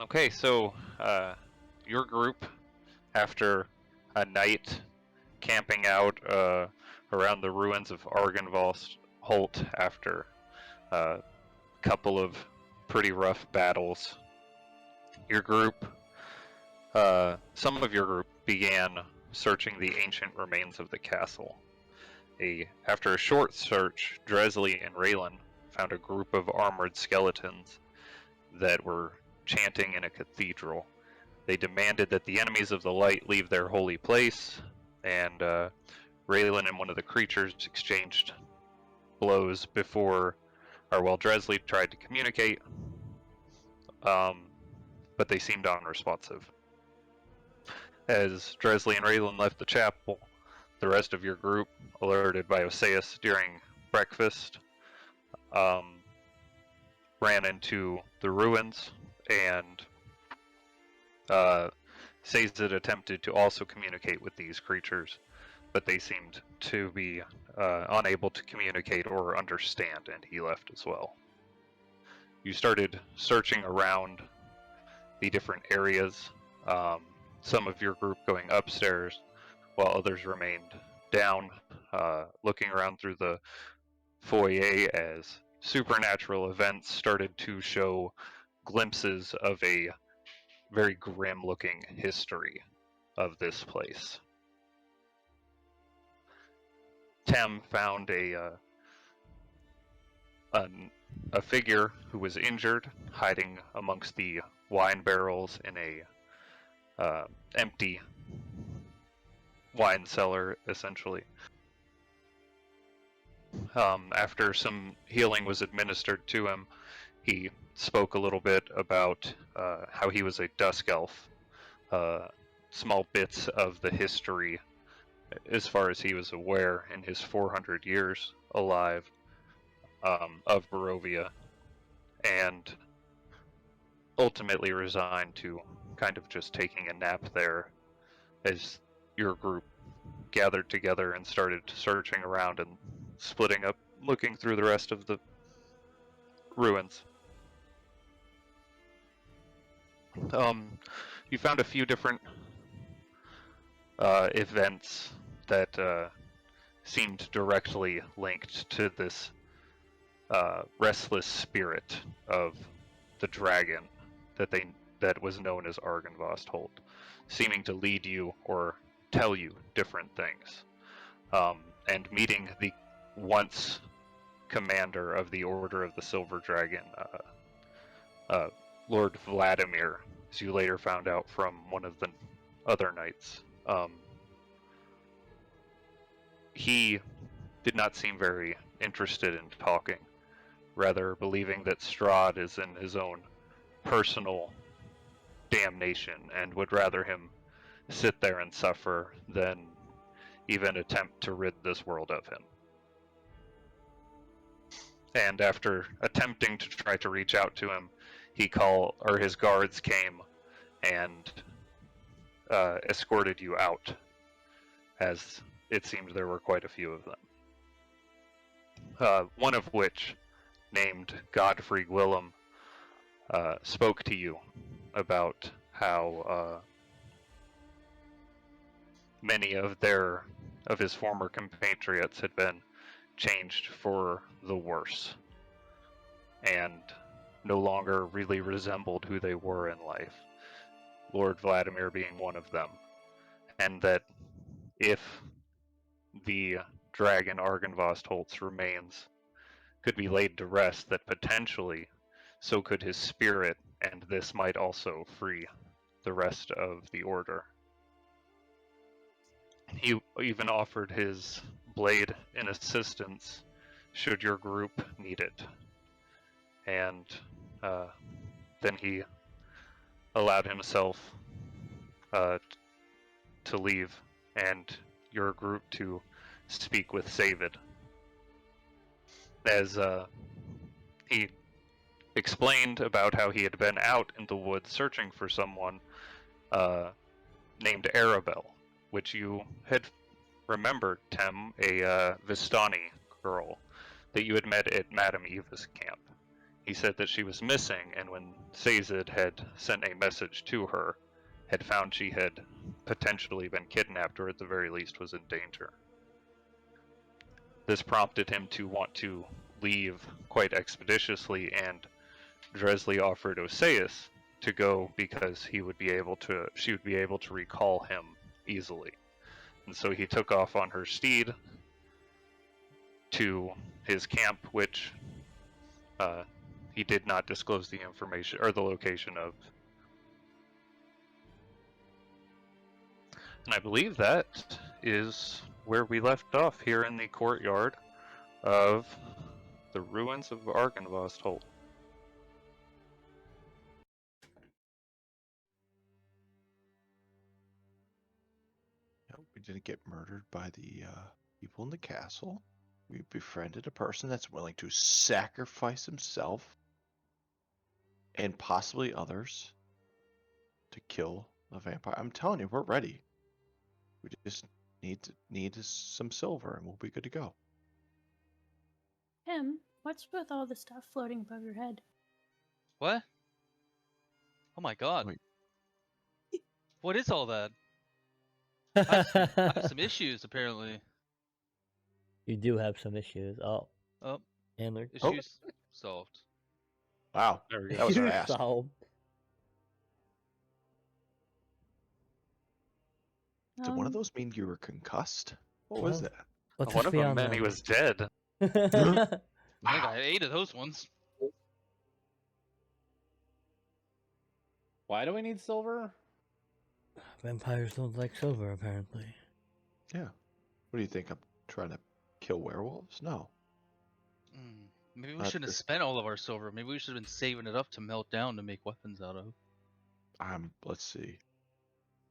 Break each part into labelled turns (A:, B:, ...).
A: Okay, so your group, after a night camping out around the ruins of Argynvost Holt after a couple of pretty rough battles, your group, some of your group began searching the ancient remains of the castle. After a short search, Dresley and Raylan found a group of armored skeletons that were chanting in a cathedral. They demanded that the enemies of the light leave their holy place, and Raylan and one of the creatures exchanged blows while Dresley tried to communicate, but they seemed unresponsive. As Dresley and Raylan left the chapel, the rest of your group, alerted by Oseus during breakfast, ran into the ruins, and Sazed attempted to also communicate with these creatures, but they seemed to be unable to communicate or understand, and he left as well. You started searching around the different areas, some of your group going upstairs, while others remained down, looking around through the foyer as supernatural events started to show glimpses of a very grim-looking history of this place. Tem found a figure who was injured, hiding amongst the wine barrels in a empty wine cellar, essentially. After some healing was administered to him, he spoke a little bit about how he was a dusk elf, small bits of the history, as far as he was aware, in his 400 years alive of Barovia, and ultimately resigned to kind of just taking a nap there as your group gathered together and started searching around and splitting up, looking through the rest of the ruins. You found a few different events that seemed directly linked to this restless spirit of the dragon that was known as Argynvost Holt, seeming to lead you or tell you different things. And meeting the once commander of the Order of the Silver Dragon, Lord Vladimir, as you later found out from one of the other knights. He did not seem very interested in talking, rather believing that Strahd is in his own personal damnation and would rather him sit there and suffer than even attempt to rid this world of him. And after attempting to try to reach out to him, his guards came and escorted you out, as it seemed there were quite a few of them. One of which, named Godfrey Gwillem, spoke to you about how many of his former compatriots had been changed for the worse, and no longer really resembled who they were in life, Lord Vladimir being one of them, and that if the dragon Argynvost Holt's remains could be laid to rest, that potentially so could his spirit, and this might also free the rest of the Order. He even offered his blade in assistance should your group need it. And then he allowed himself to leave and your group to speak with Savid. As he explained about how he had been out in the woods searching for someone named Arabelle, which you had remembered, Tem, a Vistani girl that you had met at Madame Eva's camp. he said that she was missing, and when Sazed had sent a message to her, had found she had potentially been kidnapped, or at the very least was in danger. This prompted him to want to leave quite expeditiously, and Dresley offered Oseus to go because she would be able to recall him easily. And so he took off on her steed to his camp, which he did not disclose the information or the location of. And I believe that is where we left off, here in the courtyard of the ruins of Argynvost Holt.
B: No, we didn't get murdered by the people in the castle. We befriended a person that's willing to sacrifice himself and possibly others to kill a vampire. I'm telling you, we're ready. We just need some silver, and we'll be good to go.
C: Tim, what's with all the stuff floating above your head?
D: What? Oh my god.
B: Wait.
D: What is all that? I have some issues, apparently.
E: You do have some issues. Oh,
D: Oh,
E: hammered.
D: issues solved.
B: Wow,
A: There we
B: that was
A: go.
B: fast.
E: Solved.
B: Did one of those mean you were concussed? What was
E: Oh.
B: that?
E: What's
A: One of them
E: beyond
A: meant he
E: that?
A: was dead.
D: I think I had 8 of those ones.
F: Why do we need silver?
E: Vampires don't like silver, apparently.
B: Yeah. What do you think? I'm trying to kill werewolves? No.
D: Maybe we
B: Not
D: shouldn't have
B: this-
D: spent all of our silver. Maybe we should have been saving it up to melt down to make weapons out of.
B: Let's see.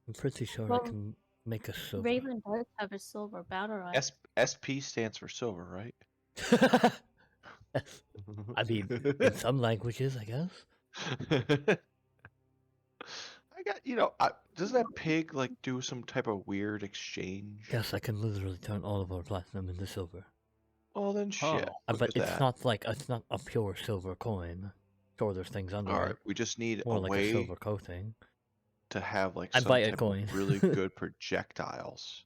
E: I'm pretty sure
C: Well,
E: I can make a silver.
C: Raven does have a silver battle rod.
B: SP stands for silver, right?
E: I mean, in some languages, I guess.
B: I got, doesn't that pig like do some type of weird exchange?
E: Yes, I can literally turn all of our platinum into silver.
B: Well, then shit.
F: Oh.
B: Look
E: But
B: at
E: it's
B: that.
E: not a pure silver coin. Sure, there's things under
B: All right,
E: it.
B: we just need
E: More
B: a
E: like
B: way
E: a silver coating.
B: to have like
E: I'd
B: some
E: buy a
B: type of
E: coin.
B: really good projectiles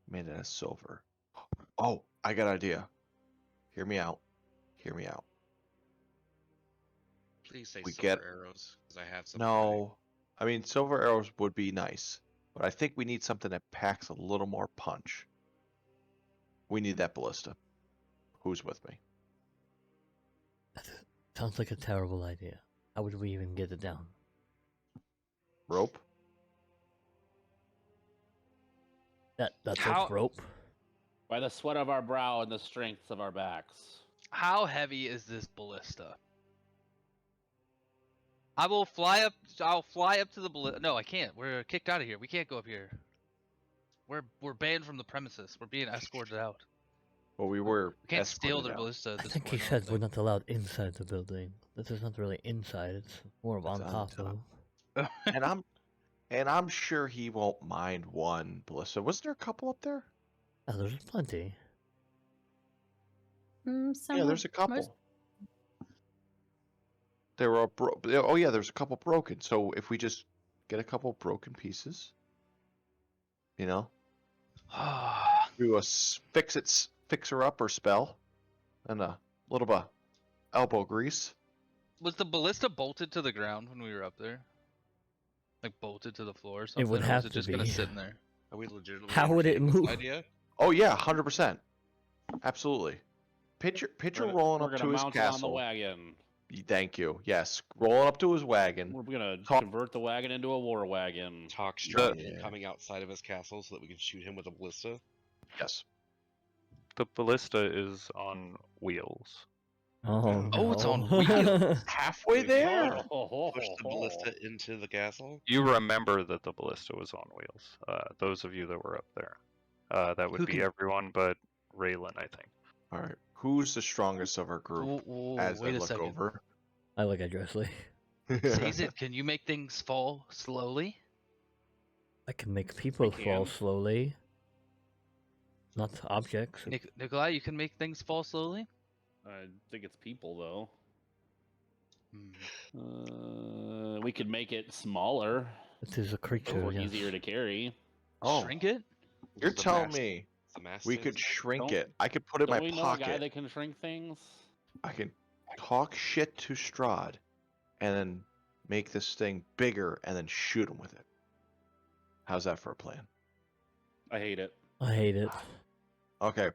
B: made out of silver. Oh, I got an idea. Hear me out. Hear me out.
G: Please say
B: We
G: silver
B: get-
G: arrows, because I have some.
B: No, I mean silver arrows would be nice, but I think we need something that packs a little more punch. We need that ballista. Who's with me?
E: That sounds like a terrible idea. How would we even get it down?
B: Rope?
E: That's
D: How-
E: a rope.
F: By the sweat of our brow and the strength of our backs.
D: How heavy is this ballista? I'll fly up to the ballista. No, I can't. We're kicked out of here. We can't go up here. We're banned from the premises. We're being escorted out.
B: Well, we were.
D: We can't steal
B: escorted
D: their
B: out.
D: ballista. At
E: I
D: this
E: think he
D: point, I
E: said
D: don't
E: we're
D: think.
E: not allowed inside the building. This is not really inside. It's more of on
B: It's
E: top
B: on
E: of.
B: And I'm sure he won't mind one ballista. Was there a couple up there?
E: Oh, there's plenty.
B: Yeah, there's a couple.
C: Most,
B: They were all oh yeah, there's a couple broken. So if we just get a couple broken pieces, do a fixer up or spell, and a little bit of elbow grease.
D: Was the ballista bolted to the ground when we were up there? Like bolted to the floor or something?
E: would
D: or
E: have
D: was it
E: to
D: just gonna
E: be.
D: sit in there?
G: Are we legitimately?
E: How would it
G: entertaining this
E: move?
G: Idea?
B: Oh yeah, 100%. Absolutely. Picture rolling up
F: We're
B: to
F: gonna
B: his
F: mount it on the
B: castle.
F: wagon.
B: Thank you. Yes, rolling up to his wagon.
F: We're gonna
B: Talk-
F: convert the wagon into a war wagon.
G: Talk Strahd into
B: Yeah.
G: coming outside of his castle so that we can shoot him with a ballista.
B: Yes.
A: The ballista is on wheels.
E: Oh, no.
D: Oh, it's on wheels.
B: Halfway there.
G: Push the ballista into the castle.
A: You remember that the ballista was on wheels. Those of you that were up there. That would
D: Who
A: be
D: can-
A: everyone but Raylan, I think.
B: All right. Who's the strongest of our group? As I
D: Wait a
B: look
D: second.
B: over.
E: I look at Dresley.
D: Says it. Can you make things fall slowly?
E: I can make people fall
F: can.
E: slowly. Not objects.
D: Nikolai, you can make things fall slowly?
F: I think it's people though. We could make it smaller,
E: This is a creature.
F: therefore
E: Yes.
F: easier to carry.
B: Oh,
D: Shrink it?
B: you're
G: The
B: telling
G: mass-
B: me
G: The mass
B: we
G: stays
B: could
G: there?
B: shrink
F: Don't-
B: it? I could put it in
F: Don't
B: my
F: we know a guy
B: pocket.
F: that can shrink things?
B: I can talk shit to Strahd, and then make this thing bigger, and then shoot him with it. How's that for a plan?
F: I hate it.
E: I hate it.
B: Okay,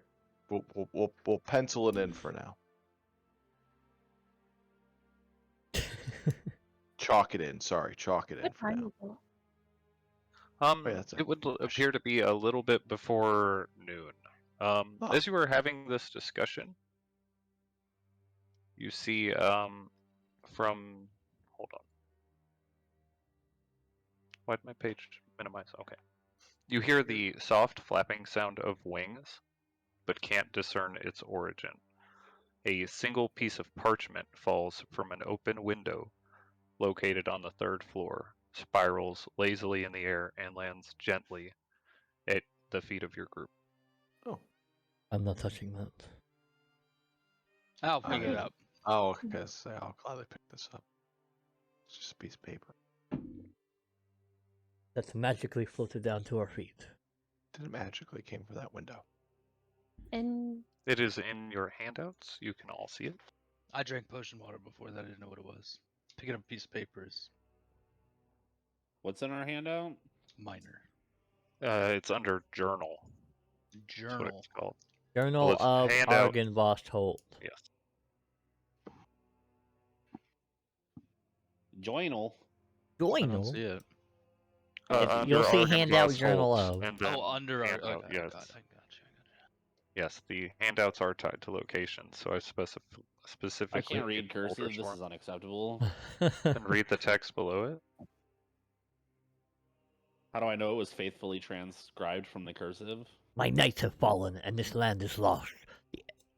B: we'll pencil it in for now. Chalk it in. Sorry, chalk it in
C: What
B: for
C: time
B: now.
C: is it?
B: that's
A: It would
B: a
A: appear to be a little bit before noon.
B: Oh.
A: As you were having this discussion, you see from hold on. Why'd my page minimize? Okay. You hear the soft flapping sound of wings, but can't discern its origin. A single piece of parchment falls from an open window located on the 3rd floor, spirals lazily in the air, and lands gently at the feet of your group.
B: Oh.
E: I'm not touching that.
D: I'll pick it
B: Okay.
D: up.
B: Oh, okay. So I'll gladly pick this up. It's just a piece of paper.
E: That's magically floated down to our feet.
B: Didn't magically came from that window.
C: And
A: It is in your handouts. You can all see it.
D: I drank potion water before that. I didn't know what it was. Picking up a piece of paper is
F: What's in our handout?
D: minor.
A: It's under journal. That's what
D: Journal.
A: it's called.
E: Journal
A: it's
E: of
A: handout.
E: Argynvost Holt.
A: Yes.
F: Journal.
D: I don't
E: Journal?
D: see it.
E: You'll
A: under
E: see handout
A: Argynvost
E: journal
A: Holt,
E: of.
A: and then
D: Oh, under our.
A: handout,
D: Okay,
A: yes.
D: I got you.
A: Yes, the handouts are tied to locations, so I specifically.
F: I can't read
A: gave
F: cursive.
A: folders
F: This
A: for
F: is
A: 'em.
F: unacceptable.
A: And read the text below it.
F: How do I know it was faithfully transcribed from the cursive?
E: My knights have fallen, and this land is lost.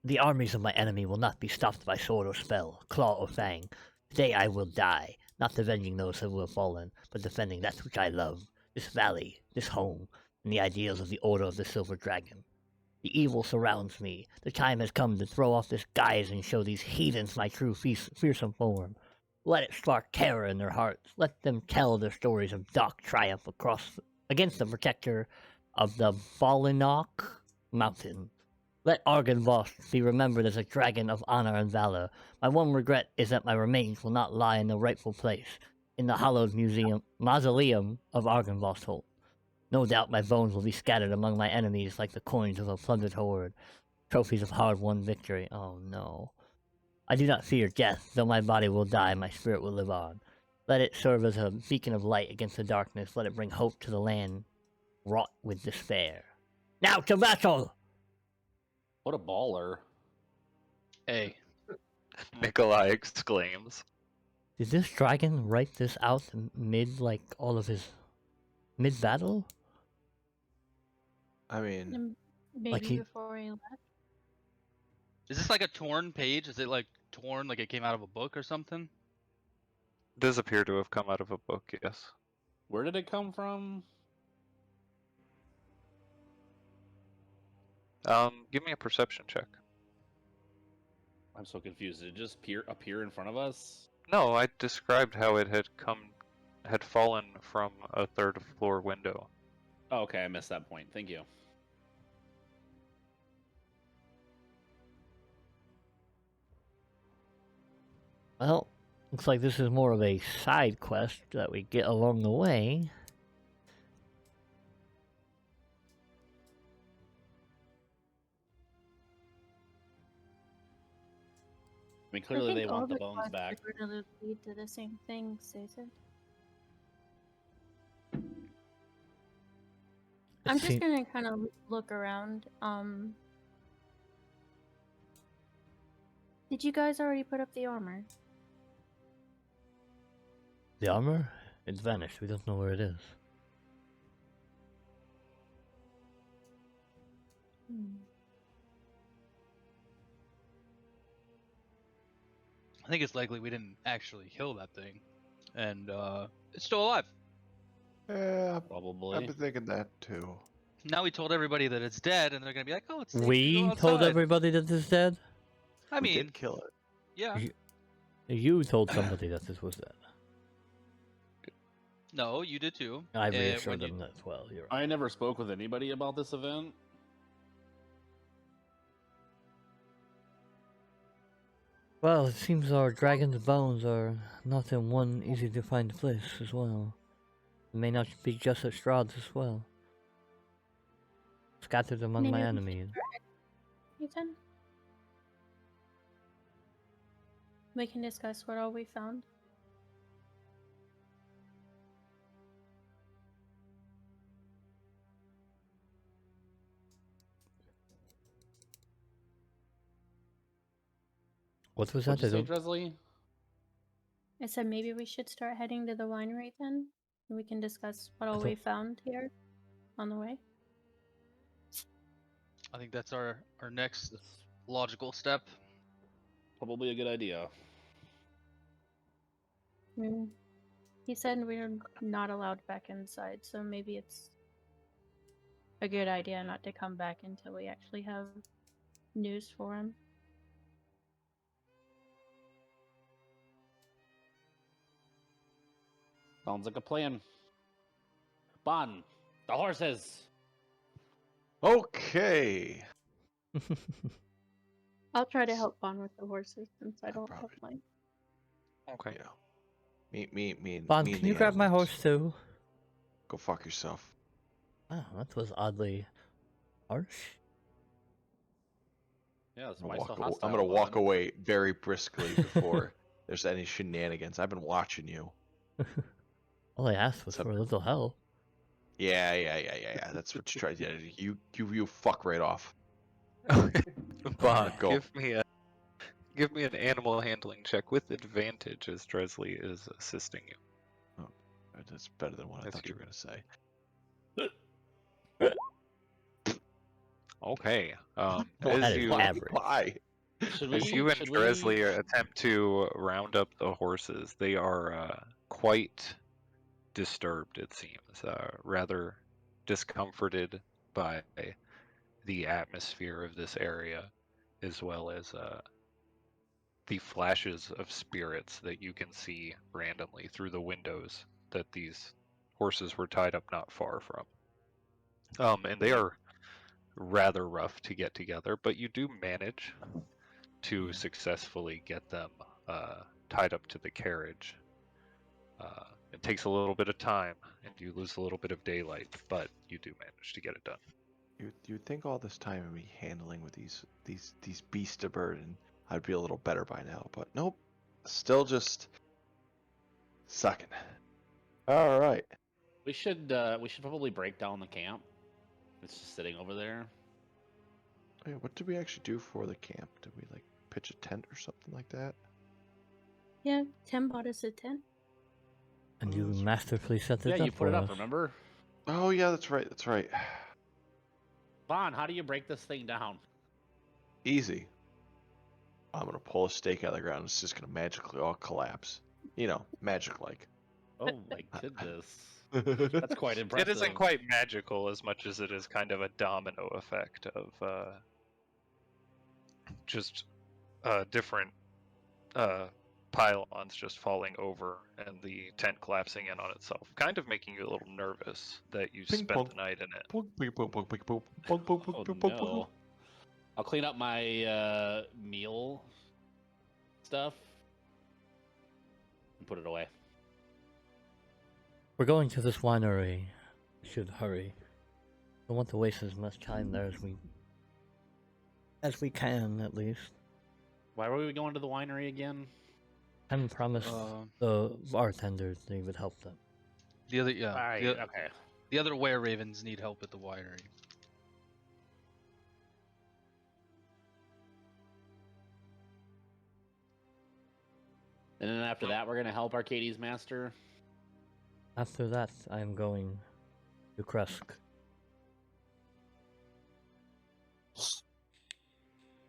E: The armies of my enemy will not be stopped by sword or spell, claw or fang. Today I will die, not avenging those who have fallen, but defending that which I love, this valley, this home, and the ideals of the Order of the Silver Dragon. The evil surrounds me. The time has come to throw off this guise and show these heathens my true fearsome form. Let it spark terror in their hearts. Let them tell their stories of dark triumph against the protector of the Volinock Mountain. Let Argynvost be remembered as a dragon of honor and valor. My one regret is that my remains will not lie in the rightful place, in the hallowed mausoleum of Argynvost Holt. No doubt my bones will be scattered among my enemies like the coins of a plundered horde, trophies of hard-won victory. Oh no. I do not fear death, though my body will die, my spirit will live on. Let it serve as a beacon of light against the darkness. Let it bring hope to the land wrought with despair. Now to battle!
F: What a baller.
D: Hey,
A: Nikolai exclaims.
E: Did this dragon write this out mid-battle?
B: I mean,
C: and maybe
E: Like he-
C: before he left.
D: is this like a torn page? Is it like torn, like it came out of a book or something?
A: Does appear to have come out of a book, yes.
F: Where did it come from?
A: Give me a perception check.
F: I'm so confused. Did it just appear in front of us?
A: No, I described how it had fallen from a 3rd floor window.
F: Oh, okay, I missed that point. Thank you.
E: Well, looks like this is more of a side quest that we get along the way.
F: I mean, clearly
C: I
F: they
C: think all
F: want the
C: the
F: bones
C: quests
F: back.
C: are gonna lead to the same thing, Susan. I'm just gonna kind of look around. Did you guys already put up the armor?
E: The armor? It's vanished. We don't know where it is.
D: I think it's likely we didn't actually kill that thing, and it's still alive.
B: yeah, I've
F: Probably.
B: been thinking that too.
D: Now we told everybody that it's dead, and they're gonna be like, "Oh, it's safe to
E: We
D: go
E: told
D: outside."
E: everybody that it's dead?
D: I
B: We
D: mean,
B: did kill it.
D: yeah.
E: You- You told somebody that this was that.
D: No, you did too.
E: I
D: when
E: reassured
D: you-
E: them as well. You're right.
F: I never spoke with anybody about this event.
E: Well, it seems our dragon's bones are not in one easy to find place as well. It may not be just at Strahd's as well. Scattered among my
C: Maybe we should
E: enemies.
C: Ethan? We can discuss what all we found.
E: What was
F: What'd
E: that?
F: you say,
E: I don't-
F: Dresley?
C: I said maybe we should start heading to the winery then. And we can discuss what all
E: don't-
C: we found here on the way.
D: I think that's our next logical step.
F: Probably a good idea.
C: Mm. He said we're not allowed back inside, so maybe it's a good idea not to come back until we actually have news for him.
F: Sounds like a plan. Bon, the horses.
B: Okay.
C: I'll try to help Bon with the horses since I
B: Yeah,
C: don't have
B: probably.
C: mine.
A: Okay.
B: Yeah. Me and
E: Bon,
B: me and
E: can you
B: the
E: grab my
B: animals.
E: horse too?
B: Go fuck yourself.
E: Oh, that was oddly harsh.
F: Yeah, it's
B: I'm
F: why
B: gonna,
F: so
B: walk,
F: hostile,
B: I'm gonna walk
F: Bon?
B: away very briskly before there's any shenanigans. I've been watching you.
E: All I asked was
B: Sup-
E: for a little help.
B: Yeah. That's what you tried to do. You fuck right off.
A: Bon,
B: Go.
A: give me an animal handling check with advantage as Dresley is assisting you.
B: That's better than what I
A: That's
B: thought you
A: you.
B: were gonna say.
A: Okay.
B: That
A: As
E: is
A: you
E: average.
B: Pie.
F: Should
A: as you and
F: should
A: Dresley attempt to round up the horses, they are quite disturbed. It seems rather discomforted by the atmosphere of this area, as well as the flashes of spirits that you can see randomly through the windows that these horses were tied up not far from. And they are rather rough to get together, but you do manage to successfully get them tied up to the carriage. It takes a little bit of time, and you lose a little bit of daylight, but you do manage to get it done.
B: You'd think all this time of me handling with these beasts of burden, I'd be a little better by now, but nope. Still just sucking. All right.
F: we should probably break down the camp. It's just sitting over there.
B: Hey, what did we actually do for the camp? Did we like pitch a tent or something like that?
C: Yeah, Tim bought us a tent.
E: And
B: Oh,
E: you
B: that's right.
E: masterfully set it
F: Yeah,
E: up
F: you put
E: for
F: it up.
E: us.
F: Remember?
B: Oh yeah, that's right. That's right.
F: Bon, how do you break this thing down?
B: Easy. I'm gonna pull a stake out of the ground. It's just gonna magically all collapse. You know, magic like.
F: Oh my goodness, that's quite impressive.
A: It isn't quite magical as much as it is kind of a domino effect of just different pylons just falling over and the tent collapsing in on itself, kind of making you a little nervous that you
B: Ping
A: spent
B: pong.
A: the night in it.
F: Oh no. I'll clean up my meal stuff and put it away.
E: We're going to this winery. We should hurry. Don't want to waste as much time there as we can, at least.
F: Why were we going to the winery again?
E: And promised the bartenders they would help them.
D: The other
F: Okay.
D: the other were ravens need help at the winery.
F: And then after that, we're gonna help Arcades Master.
E: After that, I am going to Kresk.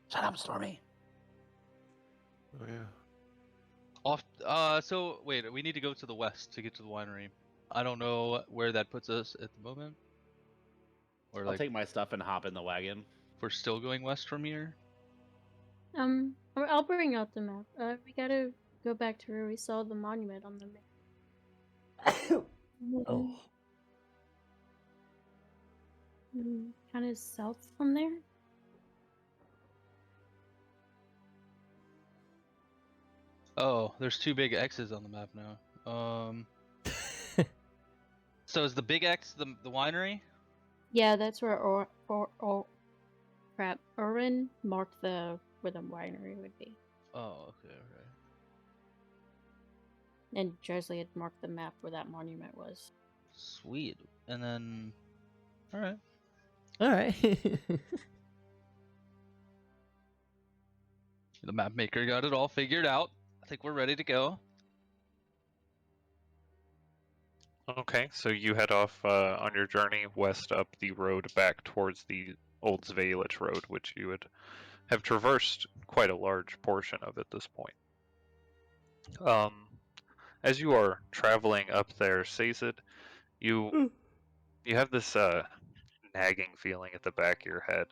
F: Shut up, Stormy.
B: Oh yeah.
D: So wait, we need to go to the west to get to the winery. I don't know where that puts us at the moment. Or
F: I'll
D: like,
F: take my stuff and hop in the wagon.
D: if we're still going west from here.
C: I'll bring out the map. We gotta go back to where we saw the monument on the map.
E: Oh.
C: Kind of south from there.
D: Oh, there's 2 big X's on the map now. So is the big X the winery?
C: Yeah, that's where Orin marked where the winery would be.
D: Oh, okay.
C: And Dresley had marked the map where that monument was.
D: Sweet. And then, all right.
E: All right.
D: The map maker got it all figured out. I think we're ready to go.
A: Okay, so you head off on your journey west up the road back towards the Old Zvalich Road, which you would have traversed quite a large portion of at this point. As you are traveling up there, Sazed, you have this nagging feeling at the back of your head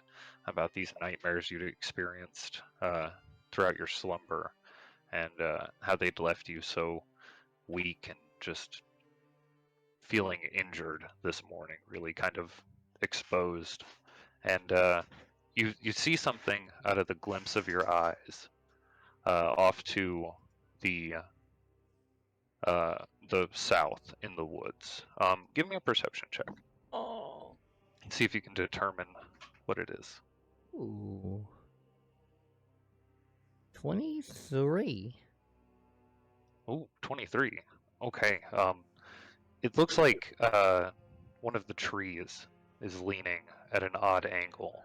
A: about these nightmares you'd experienced throughout your slumber, and how they'd left you so weak and just feeling injured this morning, really kind of exposed. And you see something out of the glimpse of your eyes off to the south in the woods. Give me a perception check.
E: Oh.
A: See if you can determine what it is.
E: Ooh. 23.
A: Oh, 23. Okay. It looks like one of the trees is leaning at an odd angle.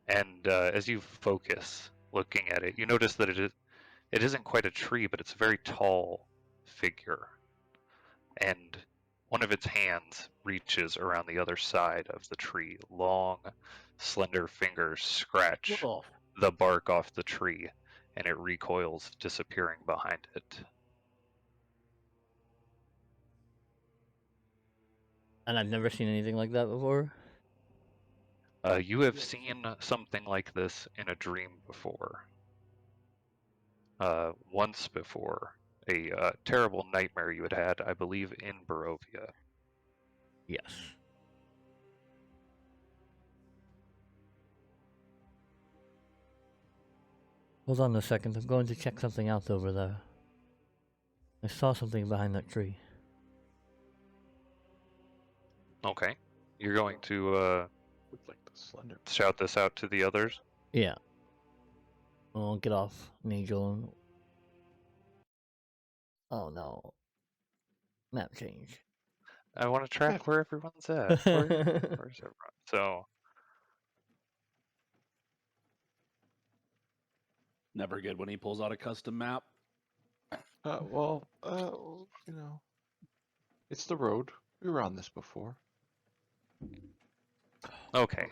A: And as you focus looking at it, you notice that it isn't quite a tree, but it's a very tall figure. And one of its hands reaches around the other side of the tree. Long, slender fingers scratch
E: Whoa.
A: the bark off the tree, and it recoils, disappearing behind it.
E: And I've never seen anything like that before.
A: You have seen something like this in a dream before. Once before. A terrible nightmare you had, I believe, in Barovia.
E: Yes. Hold on a second. I'm going to check something out over there. I saw something behind that tree.
A: Okay. You're going to
B: Look like the slender.
A: shout this out to the others?
E: Yeah. I'll get off Nigel. Oh no. Map change.
A: I want to track where everyone's at. Where's everyone? So,
F: Never good when he pulls out a custom map.
B: You know, it's the road. We were on this before.
A: okay.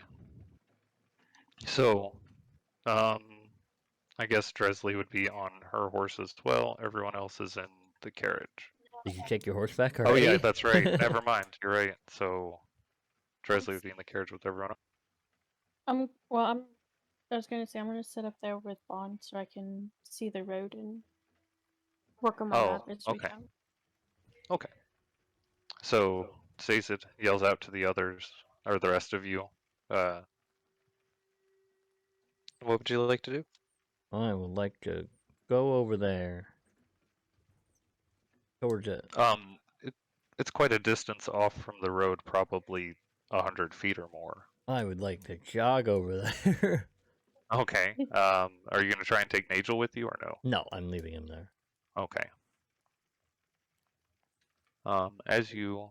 A: So, I guess Dresley would be on her horse as well. Everyone else is in the carriage.
E: Did you take your horse back
A: Oh
E: already?
A: yeah, that's right. Never mind. You're right. So, Dresley would be in the carriage with everyone else.
C: I was gonna say I'm gonna sit up there with Bond so I can see the road and work on my map as we
A: okay.
C: go.
A: Okay. So, Sazed yells out to the others, or the rest of you. What would you like to do?
E: I would like to go over there. Towards it.
A: It's quite a distance off from the road, probably 100 feet or more.
E: I would like to jog over there.
A: Okay. Are you going to try and take Nagel with you or no?
E: No, I'm leaving him there.
A: Okay. As you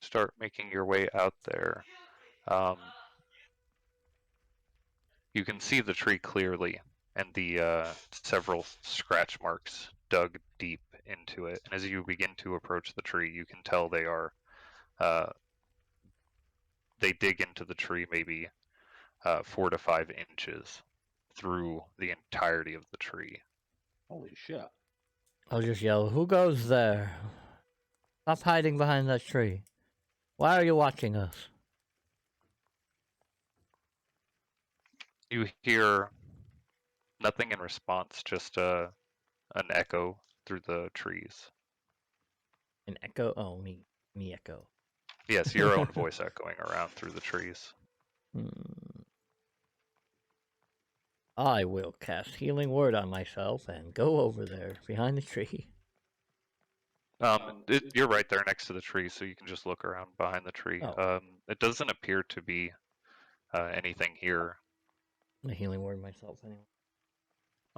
A: start making your way out there, you can see the tree clearly and the several scratch marks dug deep into it. And as you begin to approach the tree, you can tell they are they dig into the tree maybe 4 to 5 inches through the entirety of the tree.
F: Holy shit.
E: I'll just yell, "Who goes there? Stop hiding behind that tree. Why are you watching us?"
A: You hear nothing in response, just a an echo through the trees.
E: An echo? Oh, me echo.
A: Yes, your own voice echoing around through the trees.
E: I will cast Healing Word on myself and go over there behind the tree.
A: You're right there next to the tree, so you can just look around behind the tree.
E: Oh.
A: It doesn't appear to be anything here.
E: I'm gonna Healing Word myself anyway.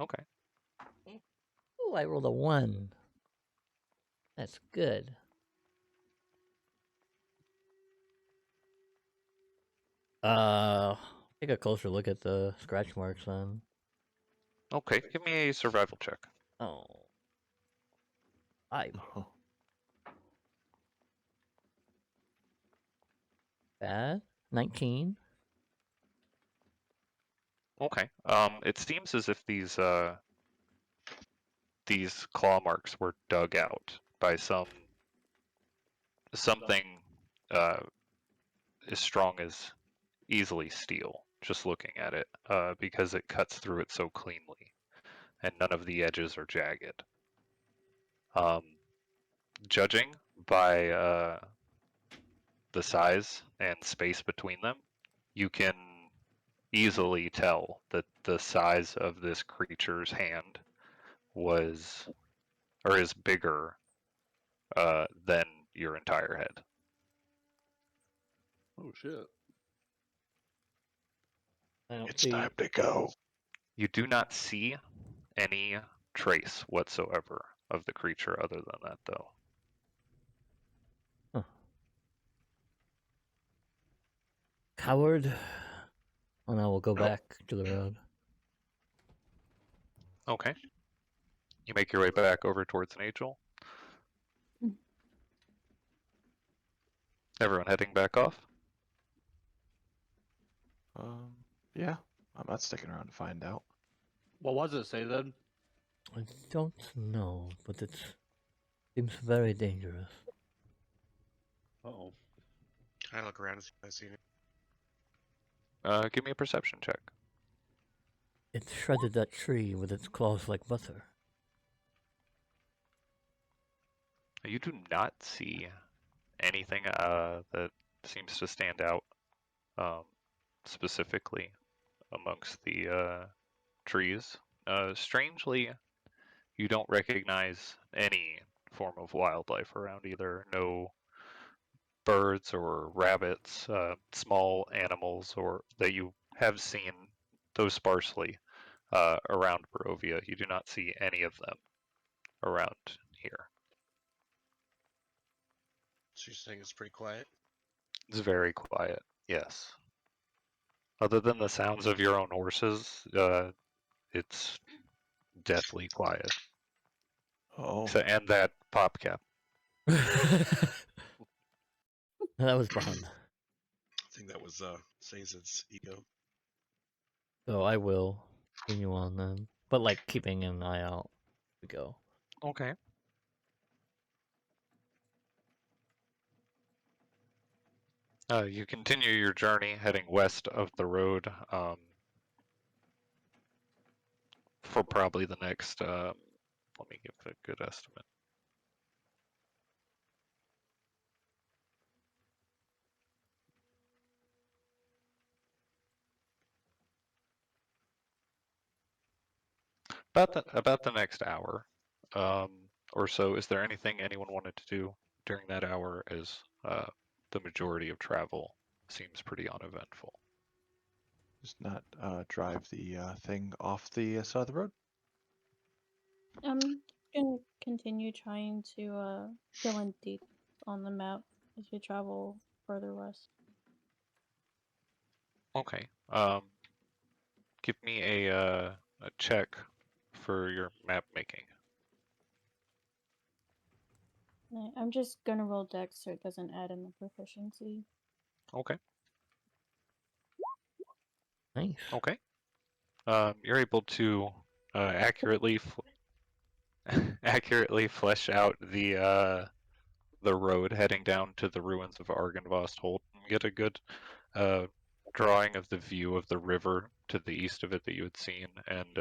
A: Okay.
E: Oh, I rolled a 1. That's good. Take a closer look at the scratch marks then.
A: Okay, give me a survival check.
E: Oh. 5.
B: Oh.
E: Bad. 19.
A: Okay. It seems as if these claw marks were dug out by something as strong as easily steel. Just looking at it, because it cuts through it so cleanly, and none of the edges are jagged. Judging by the size and space between them, you can easily tell that the size of this creature's hand was or is bigger than your entire head.
F: Oh shit.
E: I don't
B: It's
E: see.
B: time to go.
A: You do not see any trace whatsoever of the creature other than that, though.
E: Huh. Coward. Oh, now we'll go back to the road.
A: Okay. You make your way back over towards Nagel.
C: Mm.
A: Everyone heading back off?
B: Yeah, I'm not sticking around to find out.
F: What was it say then?
E: I don't know, but it seems very dangerous.
F: Oh.
G: Can I look around and see if I see it?
A: Give me a perception check.
E: It shredded that tree with its claws like butter.
A: You do not see anything that seems to stand out specifically amongst the trees. Strangely, you don't recognize any form of wildlife around either. No birds or rabbits, small animals, or that you have seen, though sparsely, around Barovia. You do not see any of them around here.
G: So you're saying it's pretty quiet?
A: It's very quiet, yes. Other than the sounds of your own horses, it's deathly quiet.
B: Oh,
A: And that pop cap.
E: That was Bond.
G: I think that was Sazen's ego.
E: So I will continue on then. But like keeping an eye out. We go.
A: Okay. You continue your journey heading west of the road for probably the next, let me give a good estimate. About the next hour or so. Is there anything anyone wanted to do during that hour as the majority of travel seems pretty uneventful?
B: just not drive the thing off the side of the road.
C: I'm gonna continue trying to fill in deep on the map as we travel further west.
A: Okay. Give me a check for your map making.
C: I'm just gonna roll dex so it doesn't add in the proficiency.
A: Okay.
E: Nice.
A: Okay. You're able to accurately accurately flesh out the road heading down to the ruins of Argynvost Holt and get a good drawing of the view of the river to the east of it that you had seen, and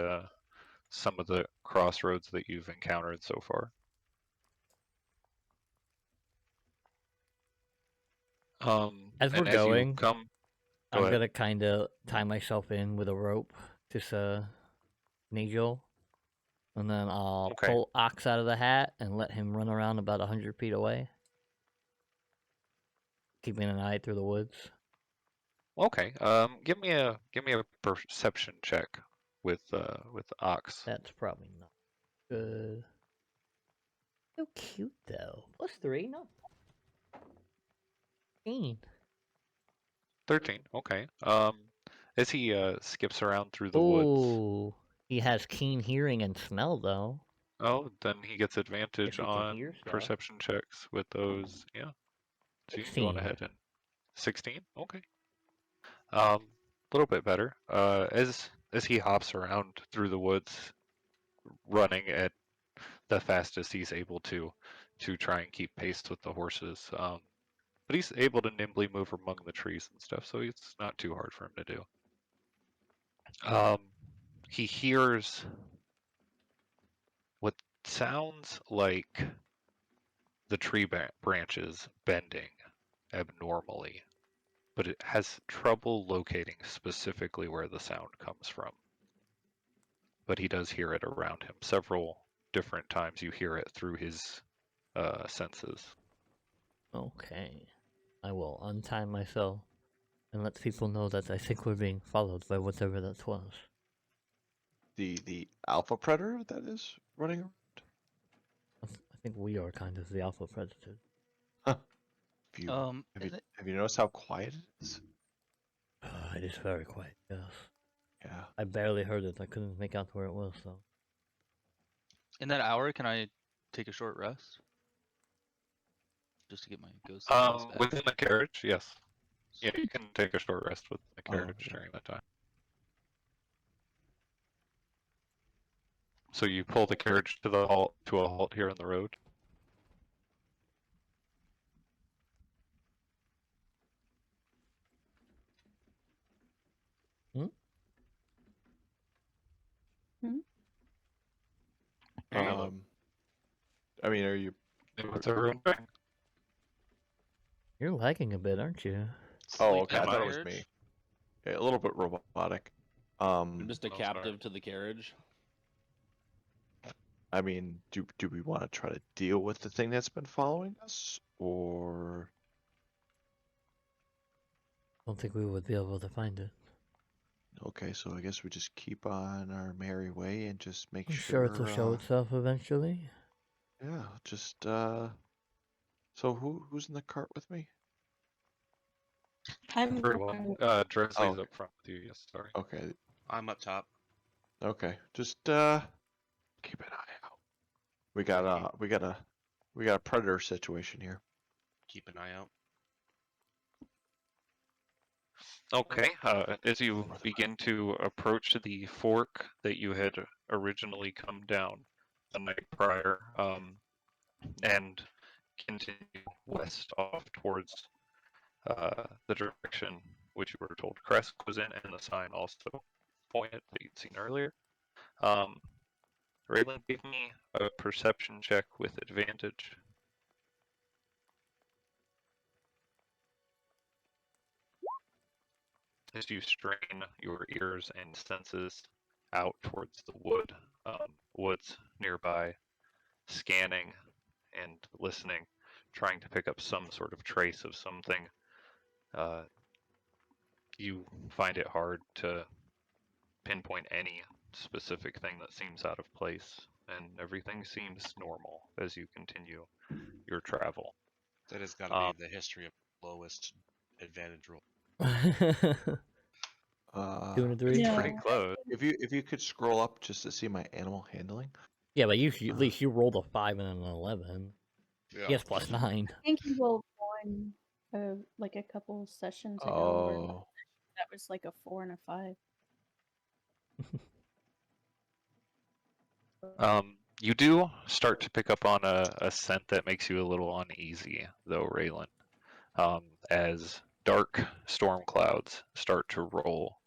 A: some of the crossroads that you've encountered so far.
E: As we're
A: and as you
E: going,
A: come,
E: I'm
A: ahead.
E: gonna kind of tie myself in with a rope, just Nigel, and then I'll
A: Okay.
E: pull Ox out of the hat and let him run around about 100 feet away, keeping an eye through the woods.
A: Okay. Give me a perception check with Ox.
E: That's probably not good. So cute though. +3, no. 13.
A: 13. Okay. As he skips around through the woods.
E: Oh, he has keen hearing and smell though.
A: Oh, then he gets advantage
E: Guess he can
A: on
E: hear stuff.
A: perception checks with those. Yeah. So you can go on
E: 16.
A: ahead and 16. Okay. A little bit better. As he hops around through the woods, running at the fastest he's able to try and keep pace with the horses. But he's able to nimbly move among the trees and stuff, so it's not too hard for him to do. He hears what sounds like the tree branches bending abnormally, but it has trouble locating specifically where the sound comes from. But he does hear it around him. Several different times you hear it through his senses.
E: Okay. I will untie myself and let people know that I think we're being followed by whatever that was.
B: The alpha predator that is running around?
E: I think we are kind of the alpha predator.
B: Have you,
D: And
B: have you noticed how quiet it is?
E: It is very quiet, yes.
B: Yeah.
E: I barely heard it. I couldn't make out where it was, though.
D: in that hour, can I take a short rest? Just to get my ghost senses back.
A: Within the carriage, yes. Yeah, you can take a short rest within the
B: Oh,
A: carriage
B: okay.
A: during that time. So you pull the carriage to a halt here on the road.
B: I mean, are you?
A: What's everyone doing?
E: You're lagging a bit, aren't you?
B: Oh,
D: Sleep
B: okay.
D: in
B: I
D: the
B: thought it was me.
D: carriage?
B: Yeah, a little bit robotic.
F: I'm just a
A: Oh,
F: captive
A: sorry.
F: to the carriage.
B: I mean, do we want to try to deal with the thing that's been following us, or?
E: Don't think we would be able to find it.
B: Okay, so I guess we just keep on our merry way and just make
E: I'm
B: sure.
E: sure it'll show itself eventually.
B: Yeah, just So who's in the cart with me?
C: I'm
A: Very well. Dresley's
B: Oh.
A: up front with you. Yes, sorry.
B: Okay,
G: I'm up top.
B: okay. Just keep an eye out. We got a predator situation here.
G: Keep an eye out.
A: Okay. As you begin to approach the fork that you had originally come down the night prior, and continue west off towards the direction which you were told Crest was in, and the sign also pointed that you'd seen earlier. Raylan, give me a perception check with advantage. As you strain your ears and senses out towards the woods nearby, scanning and listening, trying to pick up some sort of trace of something, you find it hard to pinpoint any specific thing that seems out of place, and everything seems normal as you continue your travel.
G: That has got to be the history of lowest advantage roll.
E: 2 and a 3.
C: Yeah.
A: Pretty close.
B: If you could scroll up just to see my animal handling.
E: Yeah, but at least you rolled a 5 and an 11.
G: Yeah.
E: Yes, +9.
C: I think you rolled one like a couple sessions ago where
B: Oh,
C: that was like a 4 and a 5.
A: You do start to pick up on a scent that makes you a little uneasy, though, Raylan, as dark storm clouds start to roll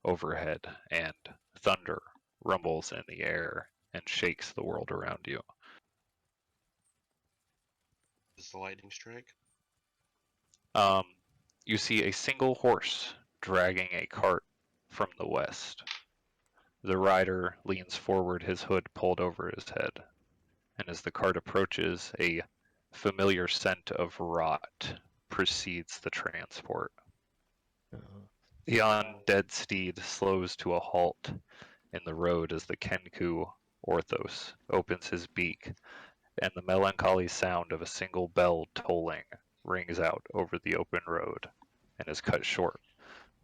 A: overhead and thunder rumbles in the air and shakes the world around you.
G: Does the lightning strike?
A: You see a single horse dragging a cart from the west. The rider leans forward, his hood pulled over his head, and as the cart approaches, a familiar scent of rot precedes the transport. The undead steed slows to a halt in the road as the Kenku Orthos opens his beak, and the melancholy sound of a single bell tolling rings out over the open road and is cut short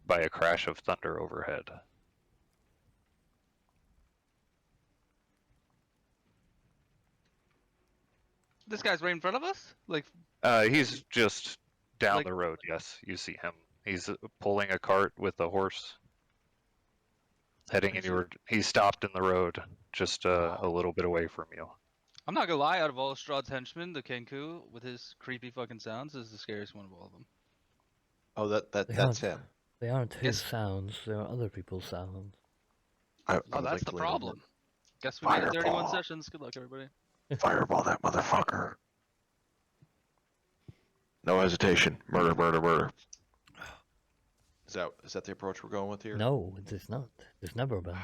A: by a crash of thunder overhead.
D: This guy's right in front of us? Like,
A: He's just down
D: Like-
A: the road, yes, you see him. He's pulling a cart with a horse heading in your. He stopped in the road just a little bit away from you.
D: I'm not gonna lie, out of all of Strahd's henchmen, the Kenku, with his creepy fucking sounds, is the scariest one of all of them.
B: Oh, that's
E: aren't-
B: him.
E: They aren't his
D: Guess-
E: sounds, they are other people's sounds.
B: I
D: Oh,
B: would
D: that's
B: like
D: the
B: to lean over.
D: problem. Guess we made it 31
B: Fireball.
D: sessions. Good luck, everybody.
B: Fireball that motherfucker. No hesitation. Murder, murder, murder. Is that the approach we're going with here?
E: No, it is not. It's never been.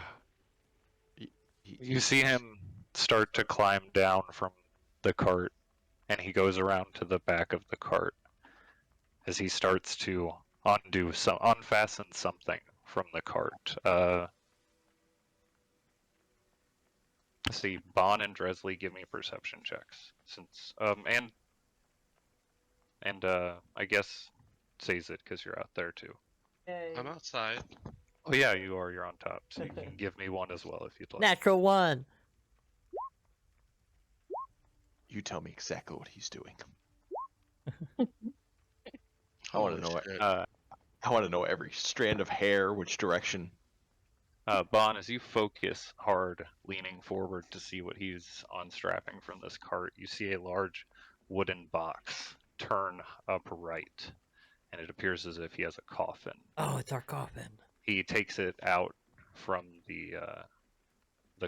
A: You see him start to climb down from the cart, and he goes around to the back of the cart as he starts to unfasten something from the cart. Let's see, Bon and Dresley, give me perception checks, since and I guess Sazed, because you're out there too.
G: I'm outside.
A: Oh yeah, you are. You're on top, so you can give me one as well if you'd like.
E: Natural one!
B: You tell me exactly what he's doing. I want to know it.
G: Shit.
B: I want to know every strand of hair, which direction.
A: Bon, as you focus hard, leaning forward to see what he's unstrapping from this cart, you see a large wooden box turn upright, and it appears as if he has a coffin.
E: Oh, it's our coffin.
A: He takes it out from the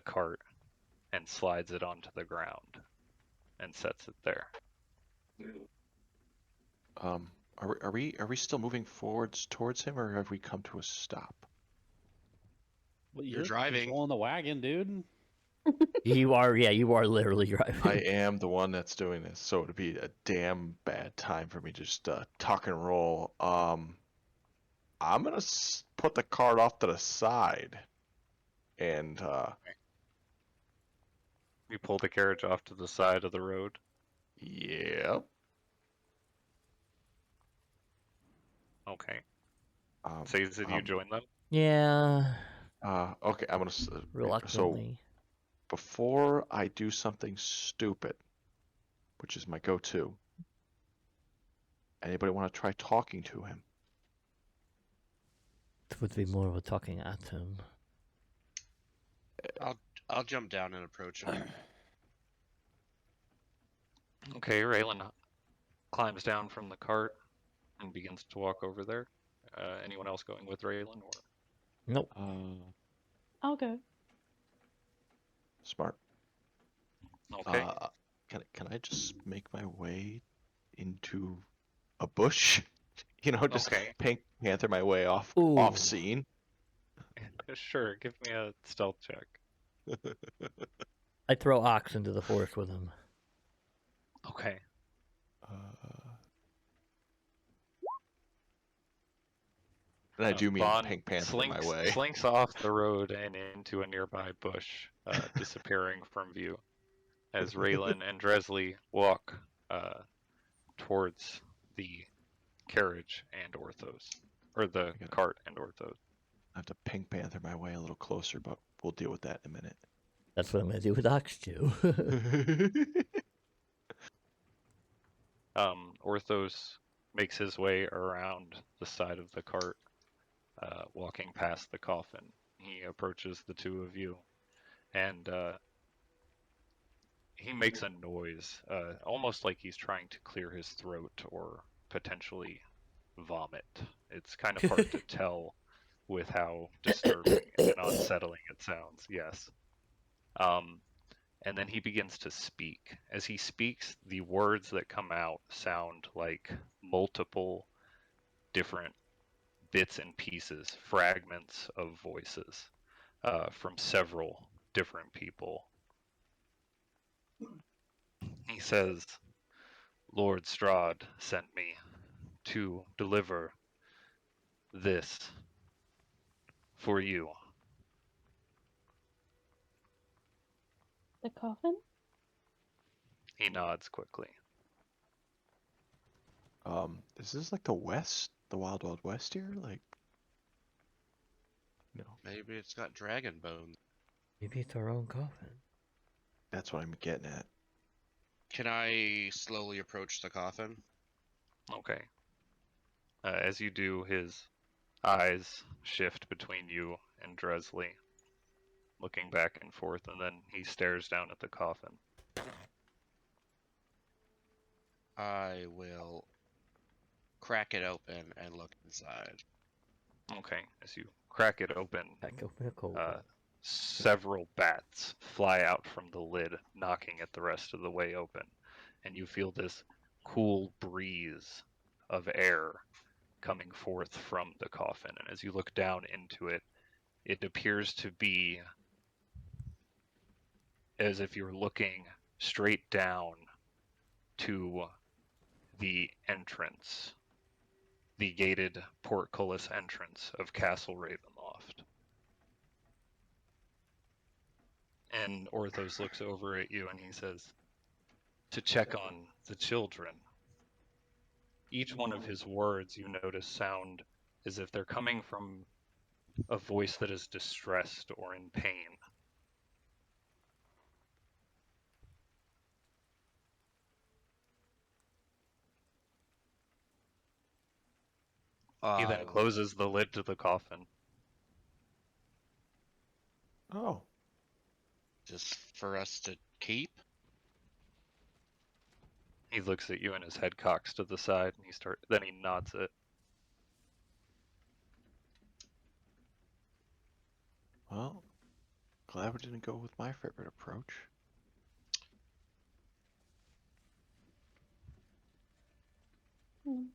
A: cart and slides it onto the ground and sets it there.
B: Are we still moving forwards towards him, or have we come to a stop?
F: Well,
G: You're driving.
F: controlling the wagon, dude.
E: You are literally driving.
B: I am the one that's doing this, so it'd be a damn bad time for me to just tuck and roll. I'm gonna put the cart off to the side, and
A: You pull the carriage off to the side of the road.
B: yeah.
A: Okay.
B: Um,
A: Says that you
B: um,
A: join them.
E: Yeah,
B: Okay, I'm gonna. So
E: reluctantly.
B: before I do something stupid, which is my go-to, anybody want to try talking to him?
E: It would be more of a talking at him.
G: I'll jump down and approach him.
A: Okay, Raylan climbs down from the cart and begins to walk over there. Anyone else going with Raylan? Or
E: Nope.
C: I'll go.
B: Smart.
A: okay,
B: Can I just make my way into a bush? You know, just
A: Okay.
B: Pink Panther my way off
E: Ooh.
B: scene.
A: sure. Give me a stealth check.
E: I throw Ox into the forest with him.
A: Okay.
B: And I do mean
A: Bon
B: Pink Panther my way.
A: slinks off the road and into a nearby bush, disappearing from view. As Raylan and Dresley walk towards the carriage and Orthos, or the
B: gotta-
A: cart and Orthos.
B: I have to Pink Panther my way a little closer, but we'll deal with that in a minute.
E: That's what I'm going to do with Ox too.
A: Orthos makes his way around the side of the cart, walking past the coffin. He approaches the two of you, and he makes a noise, almost like he's trying to clear his throat or potentially vomit. It's kind of hard to tell with how disturbing and unsettling it sounds. Yes. And then he begins to speak. As he speaks, the words that come out sound like multiple different bits and pieces, fragments of voices from several different people. He says, Lord Strahd sent me to deliver this for you.
C: The coffin?
A: He nods quickly.
B: Is this like the West, the Wild Wild West here? Like, no,
G: Maybe it's got dragon bones.
E: Maybe it's our own coffin.
B: that's what I'm getting at.
G: Can I slowly approach the coffin?
A: Okay. As you do, his eyes shift between you and Dresley, looking back and forth, and then he stares down at the coffin.
G: I will crack it open and look inside.
A: Okay, as you crack it open,
E: Back open a cold.
A: several bats fly out from the lid, knocking it the rest of the way open, and you feel this cool breeze of air coming forth from the coffin. And as you look down into it, it appears to be as if you're looking straight down to the entrance, the gated portcullis entrance of Castle Ravenloft. And Orthos looks over at you and he says, to check on the children. Each one of his words, you notice, sound as if they're coming from a voice that is distressed or in pain. He then closes the lid to the coffin.
B: Oh,
G: Just for us to keep?
A: He looks at you and his head cocks to the side, and then he nods it.
B: well, glad we didn't go with my favorite approach.
C: Hmm.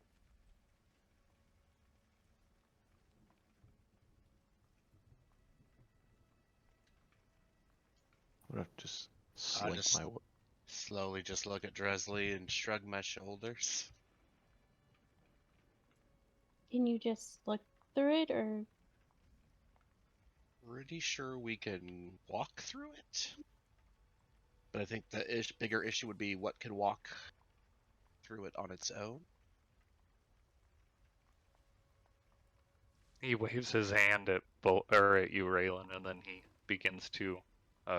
B: I'm gonna just
G: I
B: slink
G: just
B: my.
G: slowly just look at Dresley and shrug my shoulders.
C: Can you just look through it, or
G: Pretty sure we can walk through it. But I think the bigger issue would be what can walk through it on its own.
A: He waves his hand at at you, Raylan, and then he begins to